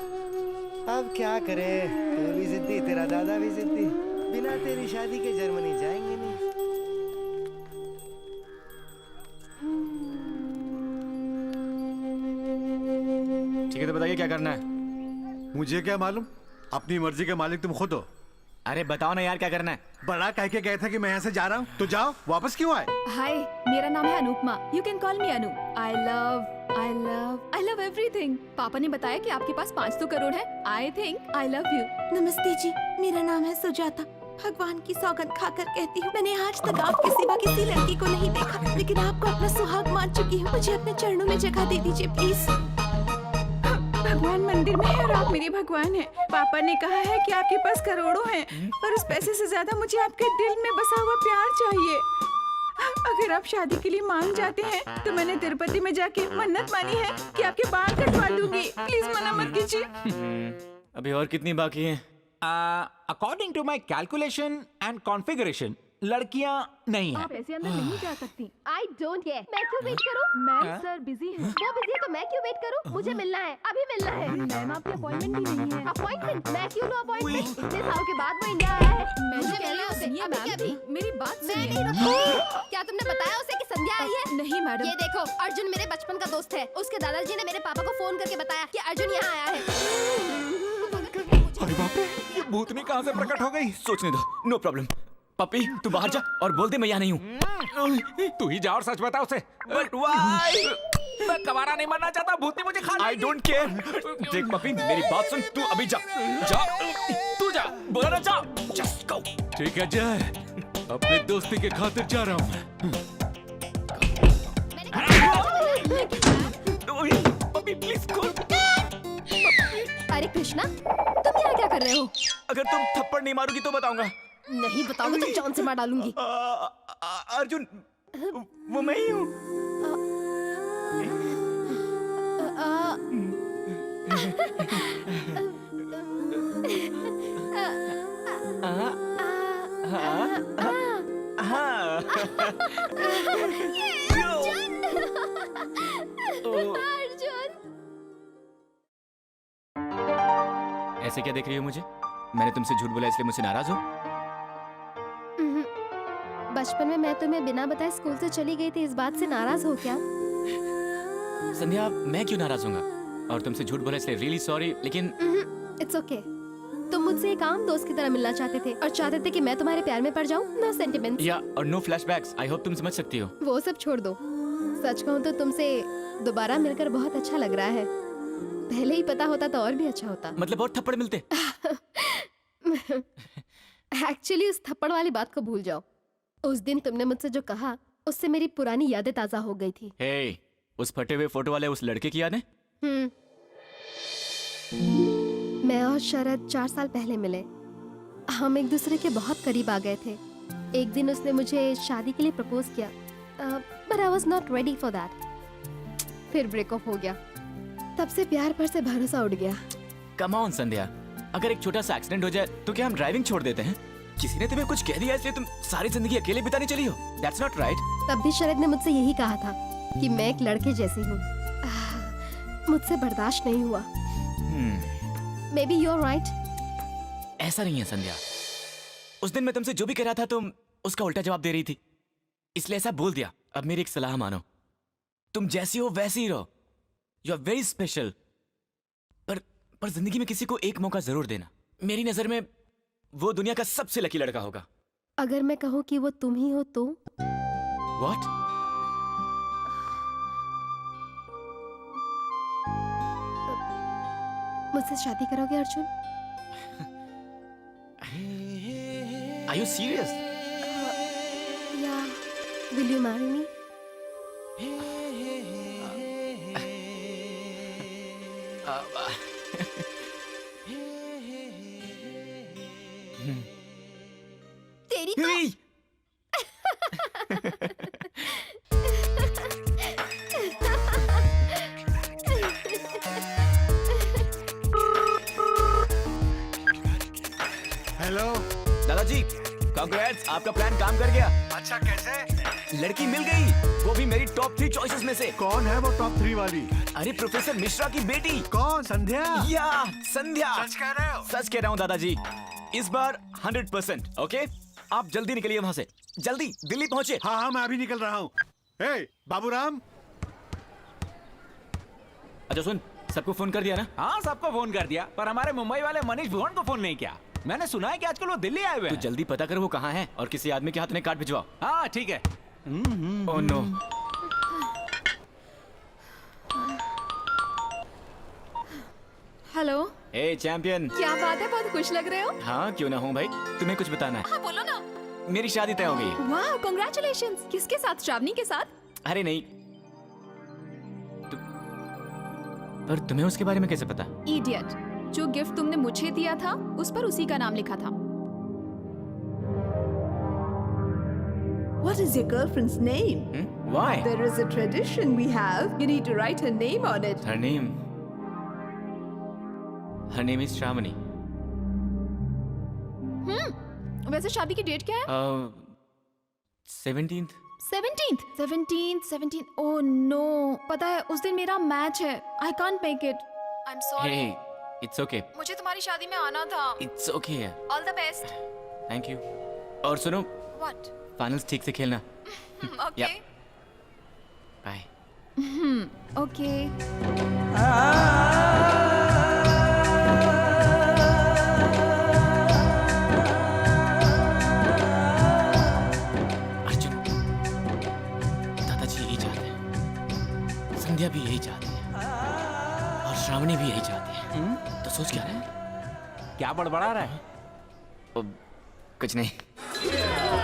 अब क्या करे, तू भी जिद्दी, तेरा दादा भी जिद्दी। बिना तेरी शादी के जर्मनी जाएंगे नहीं। ठीक है, तो बताइए क्या करना है? मुझे क्या मालूम, अपनी मर्जी के मालिक तुम खुद हो। अरे बताओ ना यार, क्या करना है? बड़ा कह के गए थे कि मैं यहाँ से जा रहा हूँ, तो जाओ। वापस क्यों आए? हाय, मेरा नाम है Anupama. You can call me Anu. I love everything. पापा ने बताया कि आपके पास 500 करोड़ है। I think I love you. नमस्ते जी, मेरा नाम है सुजाता। भगवान की सौगंध खाकर कहती हूँ, मैंने आज तक आपके सिवा किसी लड़की को नहीं देखा, लेकिन आपको अपना सुहाग मान चुकी हूँ। मुझे अपने चरणों में जगह दे दीजिए प्लीज। भगवान मंदिर में है और आप मेरे भगवान हैं। पापा ने कहा है कि आपके पास करोड़ों हैं, पर उस पैसे से ज्यादा मुझे आपके दिल में बसा हुआ प्यार चाहिए। अगर आप शादी के लिए मान जाते हैं तो मैंने तिरुपति में जाके मन्नत मानी है कि आपके बाल कटवा दूंगी। प्लीज मना मत कीजिए। अभी और कितनी बाकी हैं? According to my calculation and configuration, लड़कियां नहीं है। आप ऐसे अंदर नहीं जा सकती। I don't care. मैं क्यों वेट करूं? मैम सर बिजी है। वो बिजी है तो मैं क्यों वेट करूं? मुझे मिलना है, अभी मिलना है। मैम आपकी अपॉइंटमेंट भी नहीं है। अपॉइंटमेंट? मैं क्यों लूं अपॉइंटमेंट? इतने सालों के बाद वो इंडिया आया है। मैं मुझे जो कह रही मिलना हूँ है उसे। सुनिए अभी मैम, के अभी। मेरी बात मैं सुनिए। नहीं रुकूंगी। क्या तुमने बताया उसे कि संध्या आई है? नहीं मैडम। ये देखो, अर्जुन मेरे बचपन का दोस्त है। उसके दादाजी ने मेरे पापा को फोन करके बताया कि अर्जुन यहाँ आया है। अरे बाप रे, ये भूतनी कहाँ से प्रकट हो गई? सोचने दो, नो प्रॉब्लम। पप्पी, तू बाहर जा और बोल दे मैं यहाँ नहीं हूँ। तू ही जा और सच बता उसे। But why? मैं कवारा नहीं बनना चाहता, भूतनी मुझे खा आई डोंट केयर। देख पप्पी, मेरी बात सुन, तू अभी जा। जा, तू जा, बोला ना जा। Just go. ठीक है जय, अपनी दोस्ती के खातिर जा रहा हूँ। पप्पी प्लीज खोल। अरे कृष्णा, तुम यहाँ क्या कर रहे हो? अगर तुम थप्पड़ नहीं मारोगी तो बताऊंगा। नहीं बताओगे तो जान से मार डालूंगी। अर्जुन, वो मैं ही हूँ। ऐसे क्या देख रही हो मुझे? मैंने तुमसे झूठ बोला इसलिए मुझसे नाराज हो? बचपन में मैं तुम्हें बिना बताए स्कूल से चली गई थी, इस बात से नाराज हो क्या? संध्या, मैं क्यों नाराज होऊंगा? और तुमसे झूठ बोला इसलिए रियली सॉरी, लेकिन इट्स ओके। तुम मुझसे एक आम दोस्त की तरह मिलना चाहते थे और चाहते थे कि मैं तुम्हारे प्यार में पड़ जाऊं। No sentiments. या और नो फ्लैशबैक्स। आई होप तुम समझ सकती हो। वो सब छोड़ दो। सच कहूं तो तुमसे दोबारा मिलकर बहुत अच्छा लग रहा है। पहले ही पता होता तो और भी अच्छा होता। मतलब और थप्पड़ मिलते? एक्चुअली उस थप्पड़ वाली बात को भूल जाओ। उस दिन तुमने मुझसे जो कहा, उससे मेरी पुरानी यादें ताजा हो गई थी। हे, उस फटे हुए फोटो वाले उस लड़के की यादें? मैं और शरद 4 साल पहले मिले। हम एक दूसरे के बहुत करीब आ गए थे। एक दिन उसने मुझे शादी के लिए प्रपोज किया, but I was not ready for that. फिर ब्रेकअप हो गया। तब से प्यार पर से भरोसा उड़ गया। कम ऑन संध्या, अगर एक छोटा सा एक्सीडेंट हो जाए तो क्या हम ड्राइविंग छोड़ देते हैं? किसी ने तुम्हें कुछ कह दिया इसलिए तुम सारी जिंदगी अकेले बिताने चली हो? That's not right. तब भी शरद ने मुझसे यही कहा था कि मैं एक लड़के जैसी हूँ। मुझसे बर्दाश्त नहीं हुआ। Maybe you are right. ऐसा नहीं है संध्या। उस दिन मैं तुमसे जो भी कह रहा था तुम उसका उल्टा जवाब दे रही थी, इसलिए ऐसा बोल दिया। अब मेरी एक सलाह मानो, तुम जैसी हो वैसी ही रहो। You are very special. पर जिंदगी में किसी को एक मौका जरूर देना। मेरी नजर में वो दुनिया का सबसे लकी लड़का होगा। अगर मैं कहूँ कि वो तुम ही हो तो? What? मुझसे शादी करोगे अर्जुन? Are you serious? या will you marry me? तेरी तो... Hey! हेलो दादाजी, कांग्रेट्स, आपका प्लान काम कर गया। अच्छा, कैसे? लड़की मिल गई, वो भी मेरी टॉप 3 चॉइसेस में से। कौन है वो टॉप 3 वाली? अरे प्रोफेसर मिश्रा की बेटी। कौन? संध्या? या संध्या। सच कह रहे हो? सच कह रहा हूँ दादाजी, इस बार 100%। ओके, आप जल्दी निकलिए वहाँ से, जल्दी दिल्ली पहुँचे। हाँ हाँ, मैं अभी निकल रहा हूँ। हे बाबूराम, अच्छा सुन, सबको फोन कर दिया ना? हाँ, सबको फोन कर दिया, पर हमारे मुंबई वाले मनीष भुवन को फोन नहीं किया। मैंने सुना है कि आजकल वो दिल्ली आए हुए तू हैं। जल्दी पता कर वो कहाँ है और किसी आदमी के हाथ में कार्ड भिजवाओ। हाँ ठीक है। Oh no. हेलो। ए चैंपियन। क्या बात है, बहुत खुश लग रहे हो। हाँ क्यों ना हूँ भाई, तुम्हें कुछ बताना है? हाँ बोलो ना। मेरी शादी तय हो गई। वाह, कांग्रेचुलेशंस। किसके साथ? श्रावणी के साथ? अरे नहीं, पर तुम्हें उसके बारे में कैसे पता? इडियट, जो गिफ्ट तुमने मुझे दिया था उस पर उसी का नाम लिखा था। What is your girlfriend's name? Why? There is a tradition we have. You need to write her name on it. Her name is Shravani. वैसे शादी की डेट क्या है? 17th. 17th. ओह नो, पता है उस दिन मेरा मैच है। I can't make it. I'm sorry. Hey, it's okay. मुझे तुम्हारी शादी में आना था। It's okay. All the best. Thank you. और सुनो, What? फाइनल्स ठीक से खेलना। Okay. बाय। Okay. अर्जुन, दादाजी यही चाहते हैं, संध्या भी यही चाहती है और श्रावणी भी यही चाहती है। तो सोच क्या रहा है? क्या बड़बड़ा रहा है? कुछ नहीं।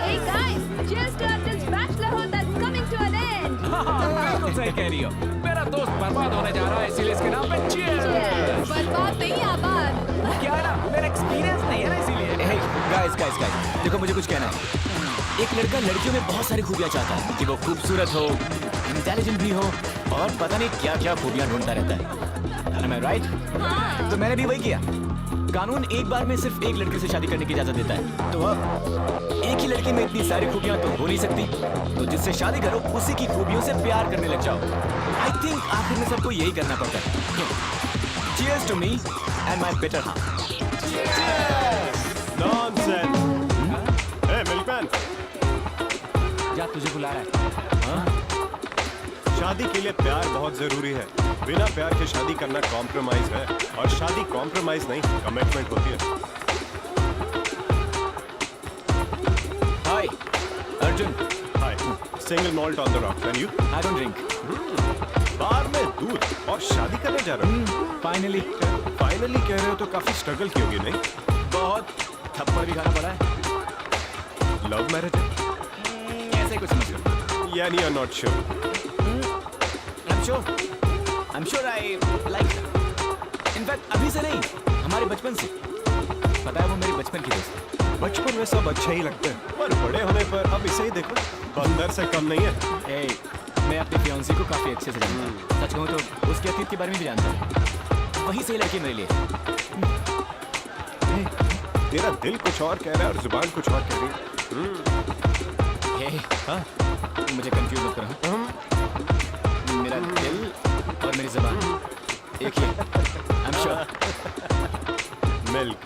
Hey guys, cheers to Arjun's bachelorhood that's coming to an end. बिल्कुल सही कह रही हो। मेरा दोस्त बर्बाद होने जा रहा है, इसीलिए इसके नाम पे cheers। बर्बाद नहीं, आबाद। क्या है ना, मेरा एक्सपीरियंस नहीं है ना, इसीलिए। Hey, guys, देखो मुझे कुछ कहना है। एक लड़का लड़कियों में बहुत सारी खूबियां चाहता है कि वो खूबसूरत हो, इंटेलिजेंट भी हो और पता नहीं क्या क्या खूबियां ढूंढता रहता है। Am I right? तो मैंने भी वही किया। कानून एक बार में सिर्फ एक लड़की से शादी करने की इजाजत देता है, तो अब एक ही लड़की में इतनी सारी खूबियां तो हो नहीं सकती, तो जिससे शादी करो उसी की खूबियों से प्यार करने लग जाओ। आई थिंक आखिर में सबको यही करना पड़ता है। Cheers to me and my better half. Nonsense. Hey, milkman, जा, तुझे बुला रहा है। शादी के लिए प्यार बहुत जरूरी है। बिना प्यार के शादी करना कॉम्प्रोमाइज है, और शादी कॉम्प्रोमाइज नहीं, कमिटमेंट होती है। Hi Arjun. Hi, single malt on the rocks, and you? I don't drink. Bar में दूध और शादी करने जा रहे हो? फाइनली कह रहे हो तो काफी स्ट्रगल की होगी, नहीं? बहुत थप्पड़ भी खाना पड़ा है। लव मैरिज है? ऐसे कुछ समझ लो। यानी you are not sure? I'm sure I like her. In fact, अभी से नहीं, हमारे बचपन से। पता है वो मेरी बचपन की दोस्त है। बचपन में सब अच्छा ही लगता है, पर बड़े होने पर अब इसे ही देखो, बंदर से कम नहीं है। Hey, मैं अपनी फियांसी को काफी अच्छे से जानता हूँ। सच कहूँ तो उसके अतीत के बारे में भी जानता हूँ। वही सही लड़की मेरे लिए। Hey, तेरा दिल कुछ और कह रहा है और जुबान कुछ और कह रही है। Hey, हाँ, मुझे कंफ्यूज मत करो। मेरा दिल और मेरी ज़बान एक ही है। I'm sure. मिल्क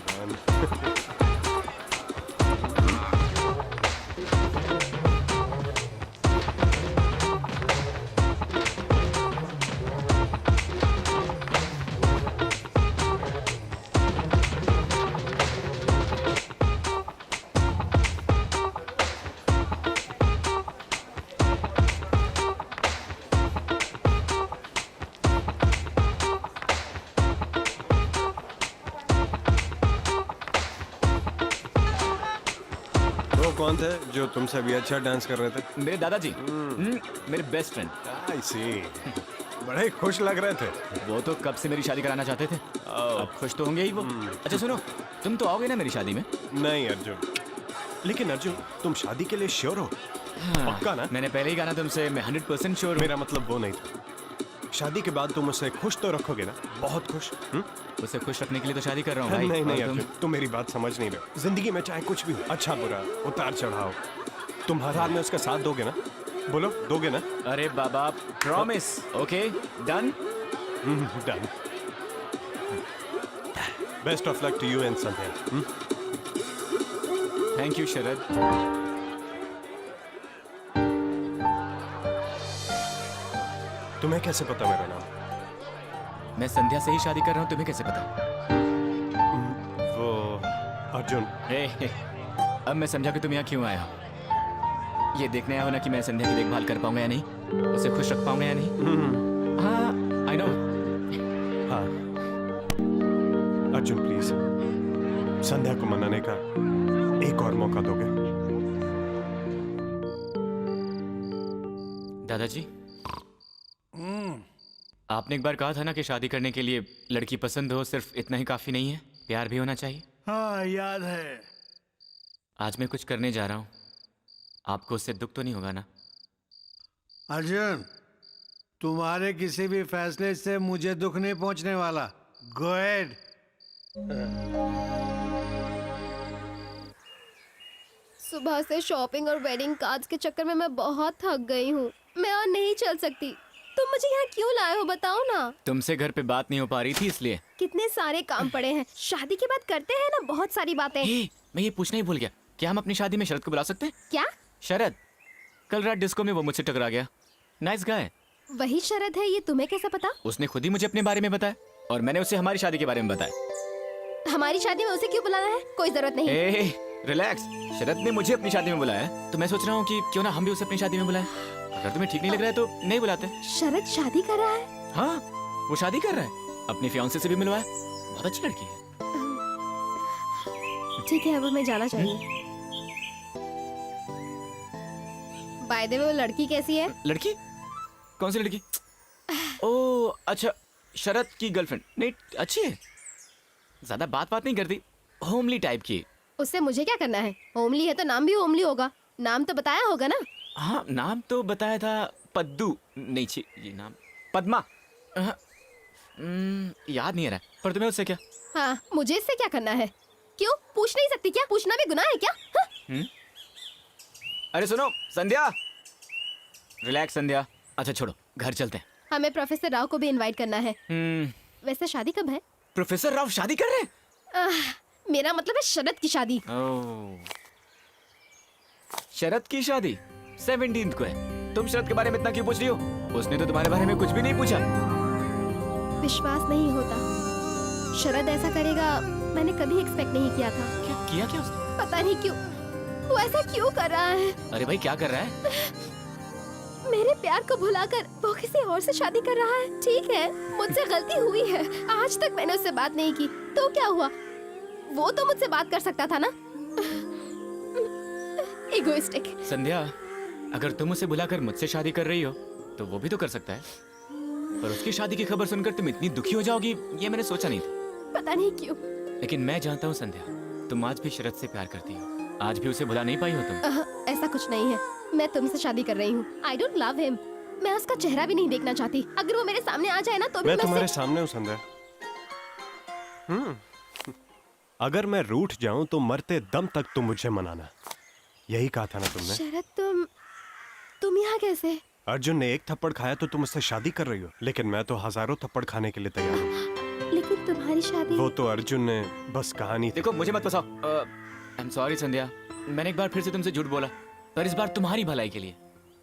कौन थे जो तुमसे भी अच्छा डांस कर रहे थे? मेरे दादाजी, मेरे बेस्ट फ्रेंड। आई सी। बड़े खुश लग रहे थे। वो तो कब से मेरी शादी कराना चाहते थे। अब खुश तो होंगे ही वो। अच्छा सुनो, तुम तो आओगे ना मेरी शादी में? नहीं अर्जुन, लेकिन अर्जुन तुम शादी के लिए श्योर हो? पक्का ना? मैंने पहले ही कहा ना तुमसे, मैं 100% श्योर हूँ। मेरा मतलब वो नहीं था। शादी के बाद तुम उसे खुश तो रखोगे ना? बहुत खुश। उसे खुश रखने के लिए तो शादी कर रहा हूँ भाई। नहीं अर्जुन, तुम मेरी बात समझ नहीं रहे। जिंदगी में चाहे कुछ भी हो, अच्छा बुरा, उतार चढ़ाव, तुम हर हाल में उसका साथ दोगे ना? बोलो, दोगे ना? अरे बाबा, promise. Okay, done? Done. Best of luck to you and Sandhya. Thank you Sharad. तुम्हें कैसे पता मेरा नाम? मैं संध्या से ही शादी कर रहा हूँ, तुम्हें कैसे पता? वो अर्जुन। अब मैं समझा कि तुम यहाँ क्यों आए हो। ये देखने आया हो ना कि मैं संध्या की देखभाल कर पाऊंगा या नहीं, उसे खुश रख पाऊंगा या नहीं। हाँ, आई नो। हाँ अर्जुन, प्लीज संध्या को मनाने का एक और मौका दोगे? दादाजी, आपने एक बार कहा था ना कि शादी करने के लिए लड़की पसंद हो सिर्फ इतना ही काफी नहीं है, प्यार भी होना चाहिए। हाँ याद है। आज मैं कुछ करने जा रहा हूँ, आपको उससे दुख तो नहीं होगा ना? अर्जुन, तुम्हारे किसी भी फैसले से मुझे दुख नहीं पहुंचने वाला। Go ahead. सुबह से शॉपिंग और वेडिंग कार्ड्स के चक्कर में मैं बहुत थक गई हूँ। मैं और नहीं चल सकती। तुम मुझे यहाँ क्यों लाए हो, बताओ ना। तुमसे घर पे बात नहीं हो पा रही थी इसलिए। कितने सारे काम पड़े हैं, शादी के बाद करते हैं ना बहुत सारी बातें। मैं ये पूछना ही भूल गया, क्या हम अपनी शादी में शरद को बुला सकते हैं? क्या? शरद, कल रात डिस्को में वो मुझसे टकरा गया। Nice guy. वही शरद है, ये तुम्हें कैसे पता? उसने खुद ही मुझे अपने बारे में बताया और मैंने उसे हमारी शादी के बारे में बताया। हमारी शादी में उसे क्यों बुलाना है? कोई जरूरत नहीं। रिलैक्स, शरद ने मुझे अपनी शादी में बुलाया, तो मैं सोच रहा हूँ कि क्यों ना हम भी उसे अपनी शादी में बुलाएं। अगर तुम्हें ठीक नहीं लग रहा है तो नहीं बुलाते। शरद शादी कर रहा है? हाँ, वो शादी कर रहा है, अपनी फियांसे से भी मिलवाया। बहुत अच्छी लड़की है। ठीक है, अब मैं जाना चाहिए। बाय द वे, वो लड़की कैसी है? लड़की? कौन सी लड़की? ओह अच्छा, शरद की गर्लफ्रेंड। नहीं, अच्छी है, ज्यादा बात नहीं करती, होमली टाइप की। उससे मुझे क्या करना है? होमली है तो नाम भी होमली होगा। नाम तो बताया होगा ना? हाँ, नाम तो बताया था, पद्दू। नहीं छी, ये नाम पद्मा। याद नहीं आ रहा, पर तुम्हें उससे क्या? हाँ, मुझे इससे क्या करना है? क्यों, पूछ नहीं सकती क्या? पूछना भी गुनाह है क्या? हाँ? अरे सुनो संध्या, रिलैक्स संध्या। अच्छा छोड़ो, घर चलते हैं। हमें प्रोफेसर राव को भी इनवाइट करना है। वैसे शादी कब है? प्रोफेसर राव शादी कर रहे हैं? मेरा मतलब है शरद की शादी। शरद की शादी 17th को है। तुम शरद के बारे में इतना क्यों पूछ रही हो? उसने तो तुम्हारे बारे में कुछ भी नहीं पूछा। विश्वास नहीं होता, शरद ऐसा करेगा मैंने कभी एक्सपेक्ट नहीं किया था। किया क्या उसने? पता नहीं क्यों वो ऐसा क्यों कर रहा है। अरे भाई, क्या कर रहा है? मेरे प्यार को भुलाकर वो किसी और से शादी कर रहा है। ठीक है, मुझसे गलती हुई है, आज तक मैंने उससे बात नहीं की, तो क्या हुआ? वो तो मुझसे बात कर सकता था ना। इगोइस्टिक। संध्या, अगर तुम उसे बुलाकर मुझसे शादी कर रही हो तो वो भी तो कर सकता है, पर उसकी शादी की खबर सुनकर तुम इतनी दुखी हो जाओगी, ये मैंने सोचा नहीं था। पता नहीं क्यों, लेकिन मैं जानता हूँ संध्या, तुम आज भी शरद से प्यार करती हो। आज भी उसे भुला नहीं पाई हो तुम। ऐसा कुछ नहीं है, मैं तुमसे शादी कर रही हूँ। I don't love him. मैं उसका चेहरा भी नहीं देखना चाहती। अगर वो मेरे सामने आ जाए ना तो भी मैं तुम्हारे सामने हूँ संध्या। अगर मैं रूठ जाऊं तो मरते दम तक तुम मुझे मनाना, यही कहा था ना तुमने? शरद, तुम यहाँ कैसे? अर्जुन ने एक थप्पड़ खाया तो तुम उससे शादी कर रही हो, लेकिन मैं तो हजारों थप्पड़ खाने के लिए तैयार हूँ। लेकिन तुम्हारी शादी? वो तो अर्जुन ने बस कहानी। देखो, मुझे मत फंसाओ। आई एम सॉरी संध्या, मैंने एक बार फिर से तुमसे झूठ बोला, पर इस बार तुम्हारी भलाई के लिए।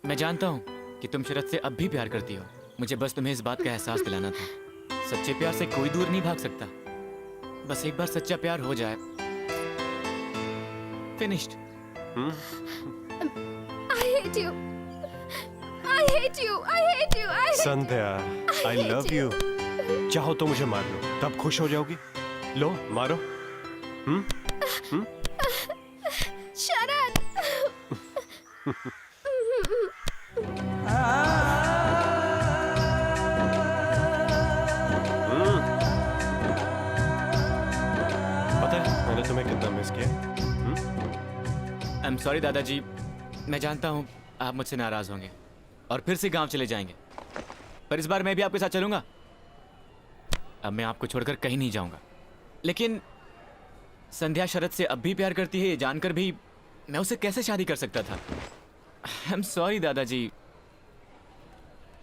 मैं जानता हूँ कि तुम शरद से अब भी प्यार करती हो, मुझे बस तुम्हें इस बात का एहसास दिलाना था। सच्चे प्यार से कोई दूर नहीं भाग सकता, बस एक बार सच्चा प्यार हो जाए, finished. I hate you. I hate you. I hate you. I hate you. Sandhya, I love you. चाहो तो मुझे मार लो, तब खुश हो जाओगी। लो, मारो। शरद, पता है मैंने तुम्हें कितना मिस किया? आई एम सॉरी दादाजी, मैं जानता हूँ आप मुझसे नाराज होंगे और फिर से गांव चले जाएंगे, पर इस बार मैं भी आपके साथ चलूंगा। अब मैं आपको छोड़कर कहीं नहीं जाऊंगा। लेकिन संध्या शरद से अब भी प्यार करती है, ये जानकर भी मैं उसे कैसे शादी कर सकता था? आई एम सॉरी दादाजी,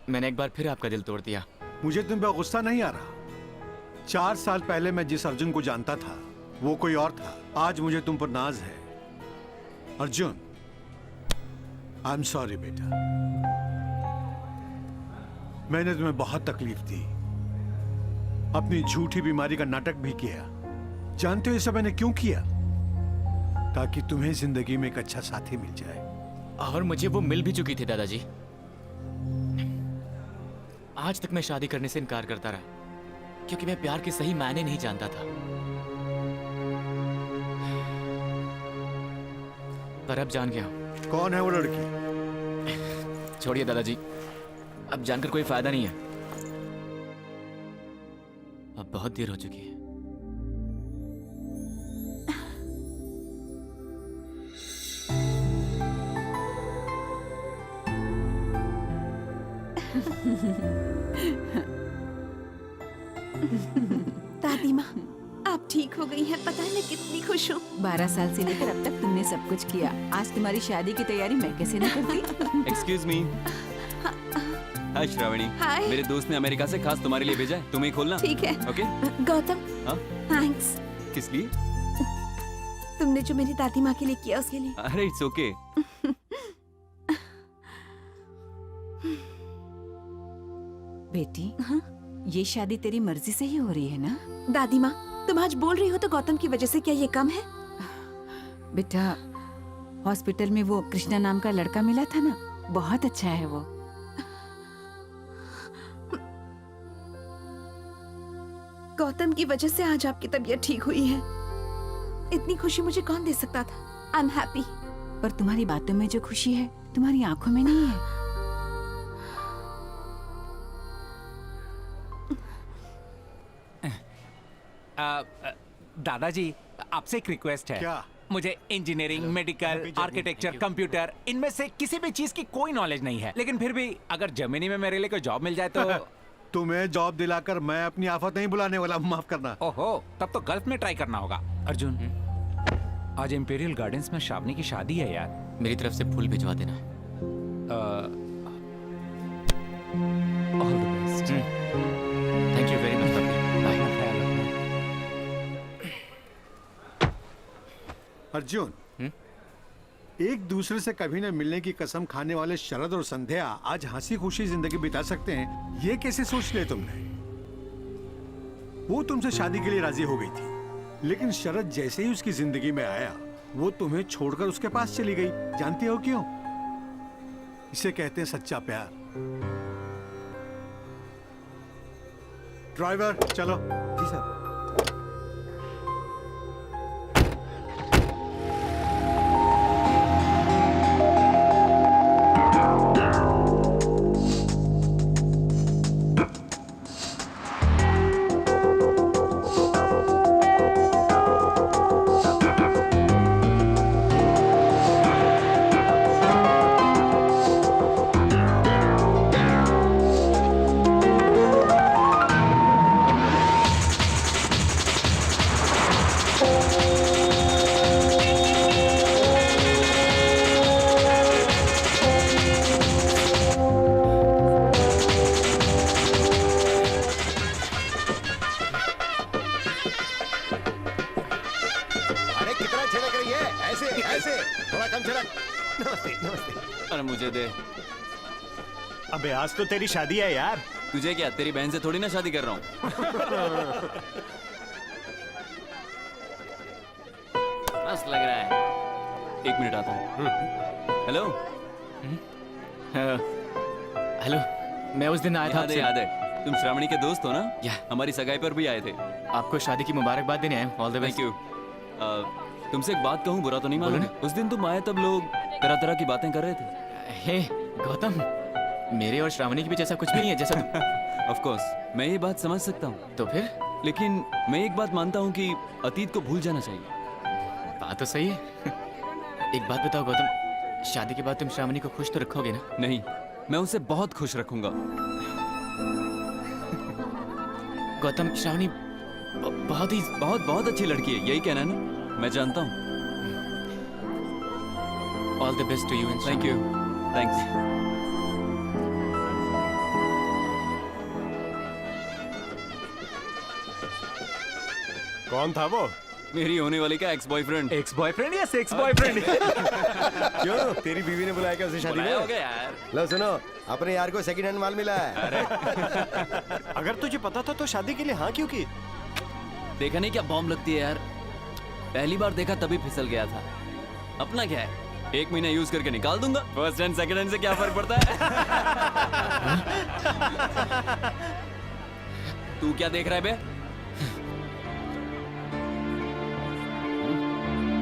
मैंने एक बार फिर आपका दिल तोड़ दिया। मुझे तुम पे गुस्सा नहीं आ रहा। 4 साल पहले मैं जिस अर्जुन को जानता था वो कोई और था। आज मुझे तुम पर नाज है। अर्जुन, आई एम सॉरी बेटा, मैंने तुम्हें बहुत तकलीफ दी, अपनी झूठी बीमारी का नाटक भी किया। जानते हो ये सब मैंने क्यों किया? ताकि तुम्हें जिंदगी में एक अच्छा साथी मिल जाए। और मुझे वो मिल भी चुकी थी दादाजी। आज तक मैं शादी करने से इनकार करता रहा क्योंकि मैं प्यार के सही मायने नहीं जानता था। पर अब जान गया। कौन है वो लड़की? छोड़िए दादाजी, अब जानकर कोई फायदा नहीं है। अब बहुत देर हो चुकी है। दादी माँ, आप ठीक हो गई हैं। पता है मैं कितनी खुश हूँ। 12 साल से लेकर अब तक तुमने सब कुछ किया। आज तुम्हारी शादी की तैयारी मैं कैसे नहीं करती? Excuse me. Hi Shravani. Hi. मेरे दोस्त ने अमेरिका से खास तुम्हारे लिए भेजा है, तुम्हें खोलना। ठीक है। ओके। गौतम, हाँ? थैंक्स। किस लिए? तुमने जो मेरी दादी माँ के लिए किया उसके लिए। अरे इट्स ओके। बेटी, ये शादी तेरी मर्जी से ही हो रही है ना? दादी माँ, तुम आज बोल रही हो तो गौतम की वजह से क्या ये कम है? बेटा, हॉस्पिटल में वो कृष्णा नाम का लड़का मिला था ना, बहुत अच्छा है वो। गौतम की वजह से आज आपकी तबीयत ठीक हुई है। इतनी खुशी मुझे कौन दे सकता था? I am happy. पर तुम्हारी बातों में जो खुशी है तुम्हारी आंखों में नहीं है। दादाजी, आपसे एक रिक्वेस्ट है। क्या? मुझे इंजीनियरिंग, मेडिकल, आर्किटेक्चर, कंप्यूटर, इनमें से किसी भी चीज की कोई नॉलेज नहीं है। लेकिन फिर भी अगर जर्मनी में मेरे लिए कोई जॉब मिल जाए तो। तुम्हें जॉब दिलाकर मैं अपनी आफत नहीं बुलाने वाला, माफ करना। ओहो, तब तो गल्फ में ट्राई करना होगा। अर्जुन, आज इंपीरियल गार्डन्स में श्रावणी की शादी है यार। मेरी तरफ से फूल भिजवा देना। All the best. Thank you very much Pappi. Bye. Arjun, एक दूसरे से कभी न मिलने की कसम खाने वाले शरद और संध्या आज हंसी खुशी जिंदगी बिता सकते हैं, ये कैसे सोच लिया तुमने? वो तुमसे शादी के लिए राजी हो गई थी, लेकिन शरद जैसे ही उसकी जिंदगी में आया वो तुम्हें छोड़कर उसके पास चली गई। जानते हो क्यों? इसे कहते हैं सच्चा प्यार। ड्राइवर चलो। जी सर। अरे मुझे दे। अबे आज तो तेरी शादी है यार। तुझे क्या, तेरी बहन से थोड़ी ना शादी कर रहा हूँ। मस्त लग रहा है। 1 मिनट आता हूँ। हेलो। हेलो, मैं उस दिन आया था आपसे। याद है, तुम श्रावणी के दोस्त हो ना? या हमारी सगाई पर भी आए थे। आपको शादी की मुबारकबाद देने आए। All the best. Thank you. तुमसे एक बात कहूँ, बुरा तो नहीं मानोगे? उस दिन तुम आए तब लोग तरह तरह की बातें कर रहे थे। हे गौतम, मेरे और श्रावणी के बीच ऐसा कुछ भी नहीं है जैसा तुम। ऑफ कोर्स मैं ये बात समझ सकता हूँ, तो फिर? लेकिन मैं एक बात मानता हूँ कि अतीत को भूल जाना चाहिए। बात तो सही है। एक बात बताओ गौतम, शादी के बाद तुम श्रावणी को खुश तो रखोगे ना? नहीं, मैं उसे बहुत खुश रखूंगा। गौतम, श्रावणी बहुत अच्छी लड़की है, यही कहना है ना? मैं जानता हूँ। All the best to you and thank you. Thanks. कौन था वो? मेरी होने वाली का एक्स बॉयफ्रेंड। एक्स बॉयफ्रेंड या सेक्स बॉयफ्रेंड? क्यों, तेरी बीवी ने बुलाया क्या उसे शादी में? हो गया यार। लो सुनो, अपने यार को सेकंड हैंड माल मिला है। अगर तुझे पता था तो शादी के लिए हाँ क्यों की? देखा नहीं क्या बॉम्ब लगती है यार। पहली बार देखा तभी फिसल गया था। अपना क्या है, 1 महीना यूज करके निकाल दूंगा। फर्स्ट हैंड सेकंड हैंड से क्या फर्क पड़ता है? तू क्या देख रहा है बे?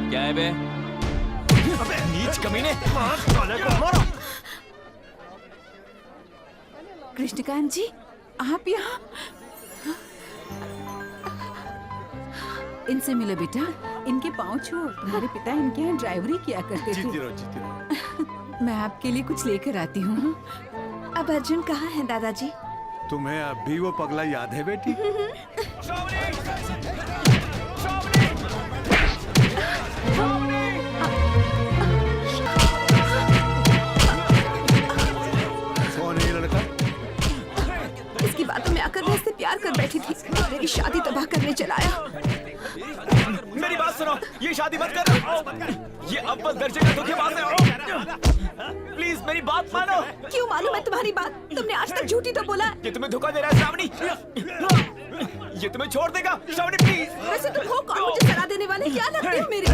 क्या है बे? अबे नीच कमीने! कृष्णकांत जी, आप यहाँ? इनसे मिलो बेटा, इनके पाँव छुओ। तुम्हारे पिता इनके यहाँ ड्राइवरी किया करते थे। जीती रहो। मैं आपके लिए कुछ लेकर आती हूँ। अब अर्जुन कहाँ है दादाजी? तुम्हें अब भी वो पगला याद है बेटी? कौन है ये लड़का? इसकी बातों में आकर मैं इससे प्यार कर बैठी थी, मेरी शादी तबाह करने चला आया। मेरी बात सुनो, ये शादी मत कर। ये अव्वल दर्जे का धोखेबाज है। प्लीज मेरी बात मानो। क्यों मानूं मैं तुम्हारी बात? तुमने आज तक झूठी तो बोला। ये तुम्हें धोखा दे रहा है श्रावणी। ये तुम्हें छोड़ देगा श्रावणी, प्लीज। वैसे तुम हो कौन मुझे सलाह देने वाले? क्या लगते हो मेरी?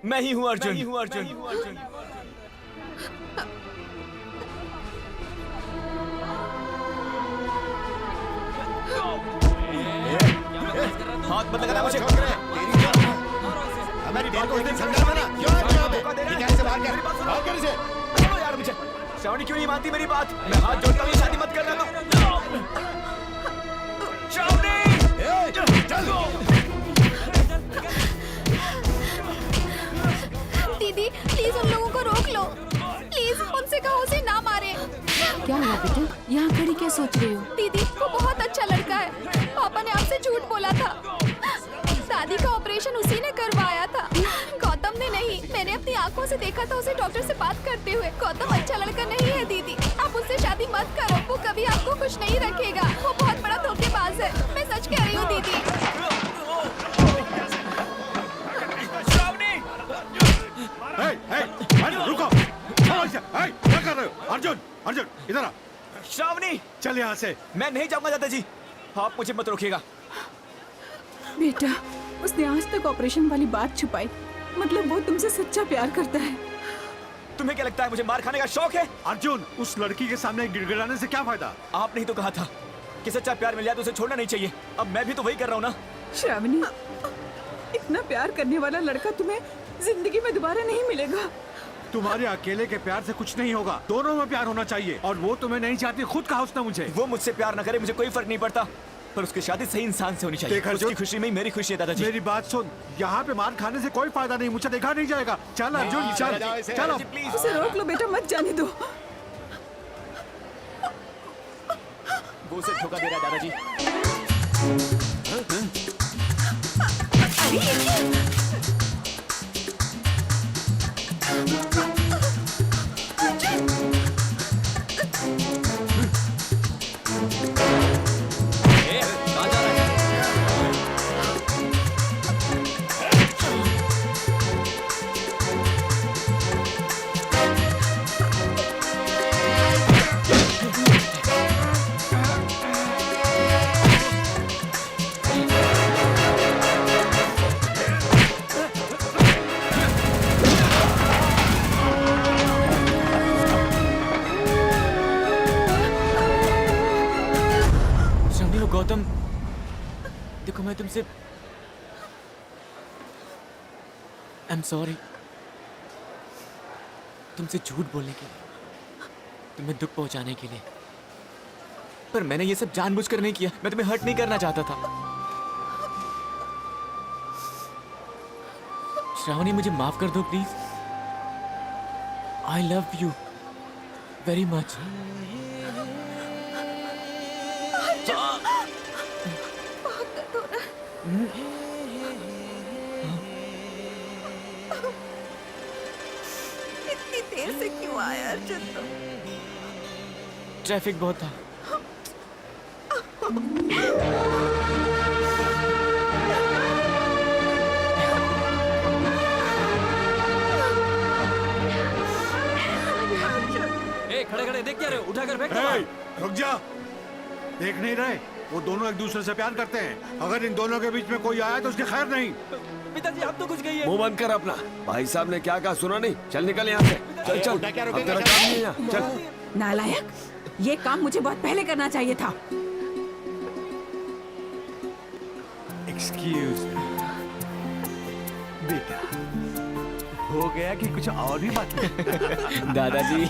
मैं ही हूँ अर्जुन। हाथ मत लगाना मुझे। मेरी बात को उस दिन समझा था ना? क्यों है यहाँ पे? निकाल से बाहर कर, बाहर कर इसे। छोड़ो यार मुझे। श्रावणी क्यों नहीं मानती मेरी बात? मैं हाथ जोड़ता हूँ, शादी मत करना तुम। श्रावणी! दीदी प्लीज उन लोगों को रोक लो। प्लीज उनसे कहो उसे ना मारे। क्या हुआ बेटा? यहाँ खड़ी क्या सोच रही हो? दीदी वो बहुत अच्छा लड़का है। पापा ने आपसे झूठ बोला था। दादी का ऑपरेशन उसी ने करवाया था, गौतम ने नहीं। मैंने अपनी आंखों से देखा था उसे डॉक्टर से बात करते हुए। गौतम अच्छा लड़का नहीं है दीदी, आप उससे शादी मत करो। वो कभी आपको खुश नहीं रखेगा। वो बहुत बड़ा धोखेबाज है, मैं सच कह रही हूँ दीदी। रुको! क्या कर रहे हो? अर्जुन इधर आ। श्रावणी चल यहाँ से। मैं नहीं जाऊंगा दादाजी, आप मुझे मत रोकिएगा। बेटा, उसने आज तक ऑपरेशन वाली बात छुपाई। मतलब वो तुमसे सच्चा प्यार करता है। तुम्हें क्या लगता है मुझे मार खाने का शौक है? अर्जुन, उस लड़की के सामने गिड़गिड़ाने से क्या फायदा? आपने ही तो कहा था कि सच्चा प्यार मिल जाए तो उसे छोड़ना नहीं चाहिए। अब मैं भी तो वही कर रहा हूँ ना। श्रावणी, इतना प्यार करने वाला लड़का तुम्हें जिंदगी में दोबारा नहीं मिलेगा। तुम्हारे अकेले के प्यार से कुछ नहीं होगा, दोनों में प्यार होना चाहिए। और वो तुम्हें नहीं चाहती, खुद कहा उसने मुझे। वो मुझसे प्यार न करे मुझे कोई फर्क नहीं पड़ता, पर उसकी शादी सही इंसान से होनी चाहिए। उसकी खुशी में मेरी खुशी है दादाजी। मेरी बात सुन, यहाँ पे मार खाने से कोई फायदा नहीं, मुझे देखा नहीं जाएगा। चल अर्जुन, चलो। उसे रोक लो बेटा, मत जाने दो। वो उसे धोखा दे रहा है दादाजी। गौतम, देखो मैं तुमसे I'm sorry. तुमसे झूठ बोलने के लिए, तुम्हें दुख पहुंचाने के लिए। पर मैंने ये सब जानबूझकर नहीं किया। मैं तुम्हें हर्ट नहीं करना चाहता था। श्रावणी, मुझे माफ कर दो please. I love you very much. बहुत दर्द हो रहा है। इतनी देर से क्यों आया अर्जुन तुम? ट्रैफिक बहुत था। ए, खड़े खड़े देख क्या रहे हो? उठा कर फेंक दो। रुक जा। देख नहीं रहे, वो दोनों एक दूसरे से प्यार करते हैं। अगर इन दोनों के बीच में कोई आया तो उसकी खैर नहीं। पिताजी, आप तो कुछ गई है। मुंह बंद कर अपना। भाई साहब ने क्या कहा सुना नहीं? चल निकल यहाँ से। चल चल, अब तेरा काम नहीं है यहाँ। चल। नालायक, ये काम मुझे बहुत पहले करना चाहिए था। एक्सक्यूज बेटा, हो गया कि कुछ और भी बात? दादाजी।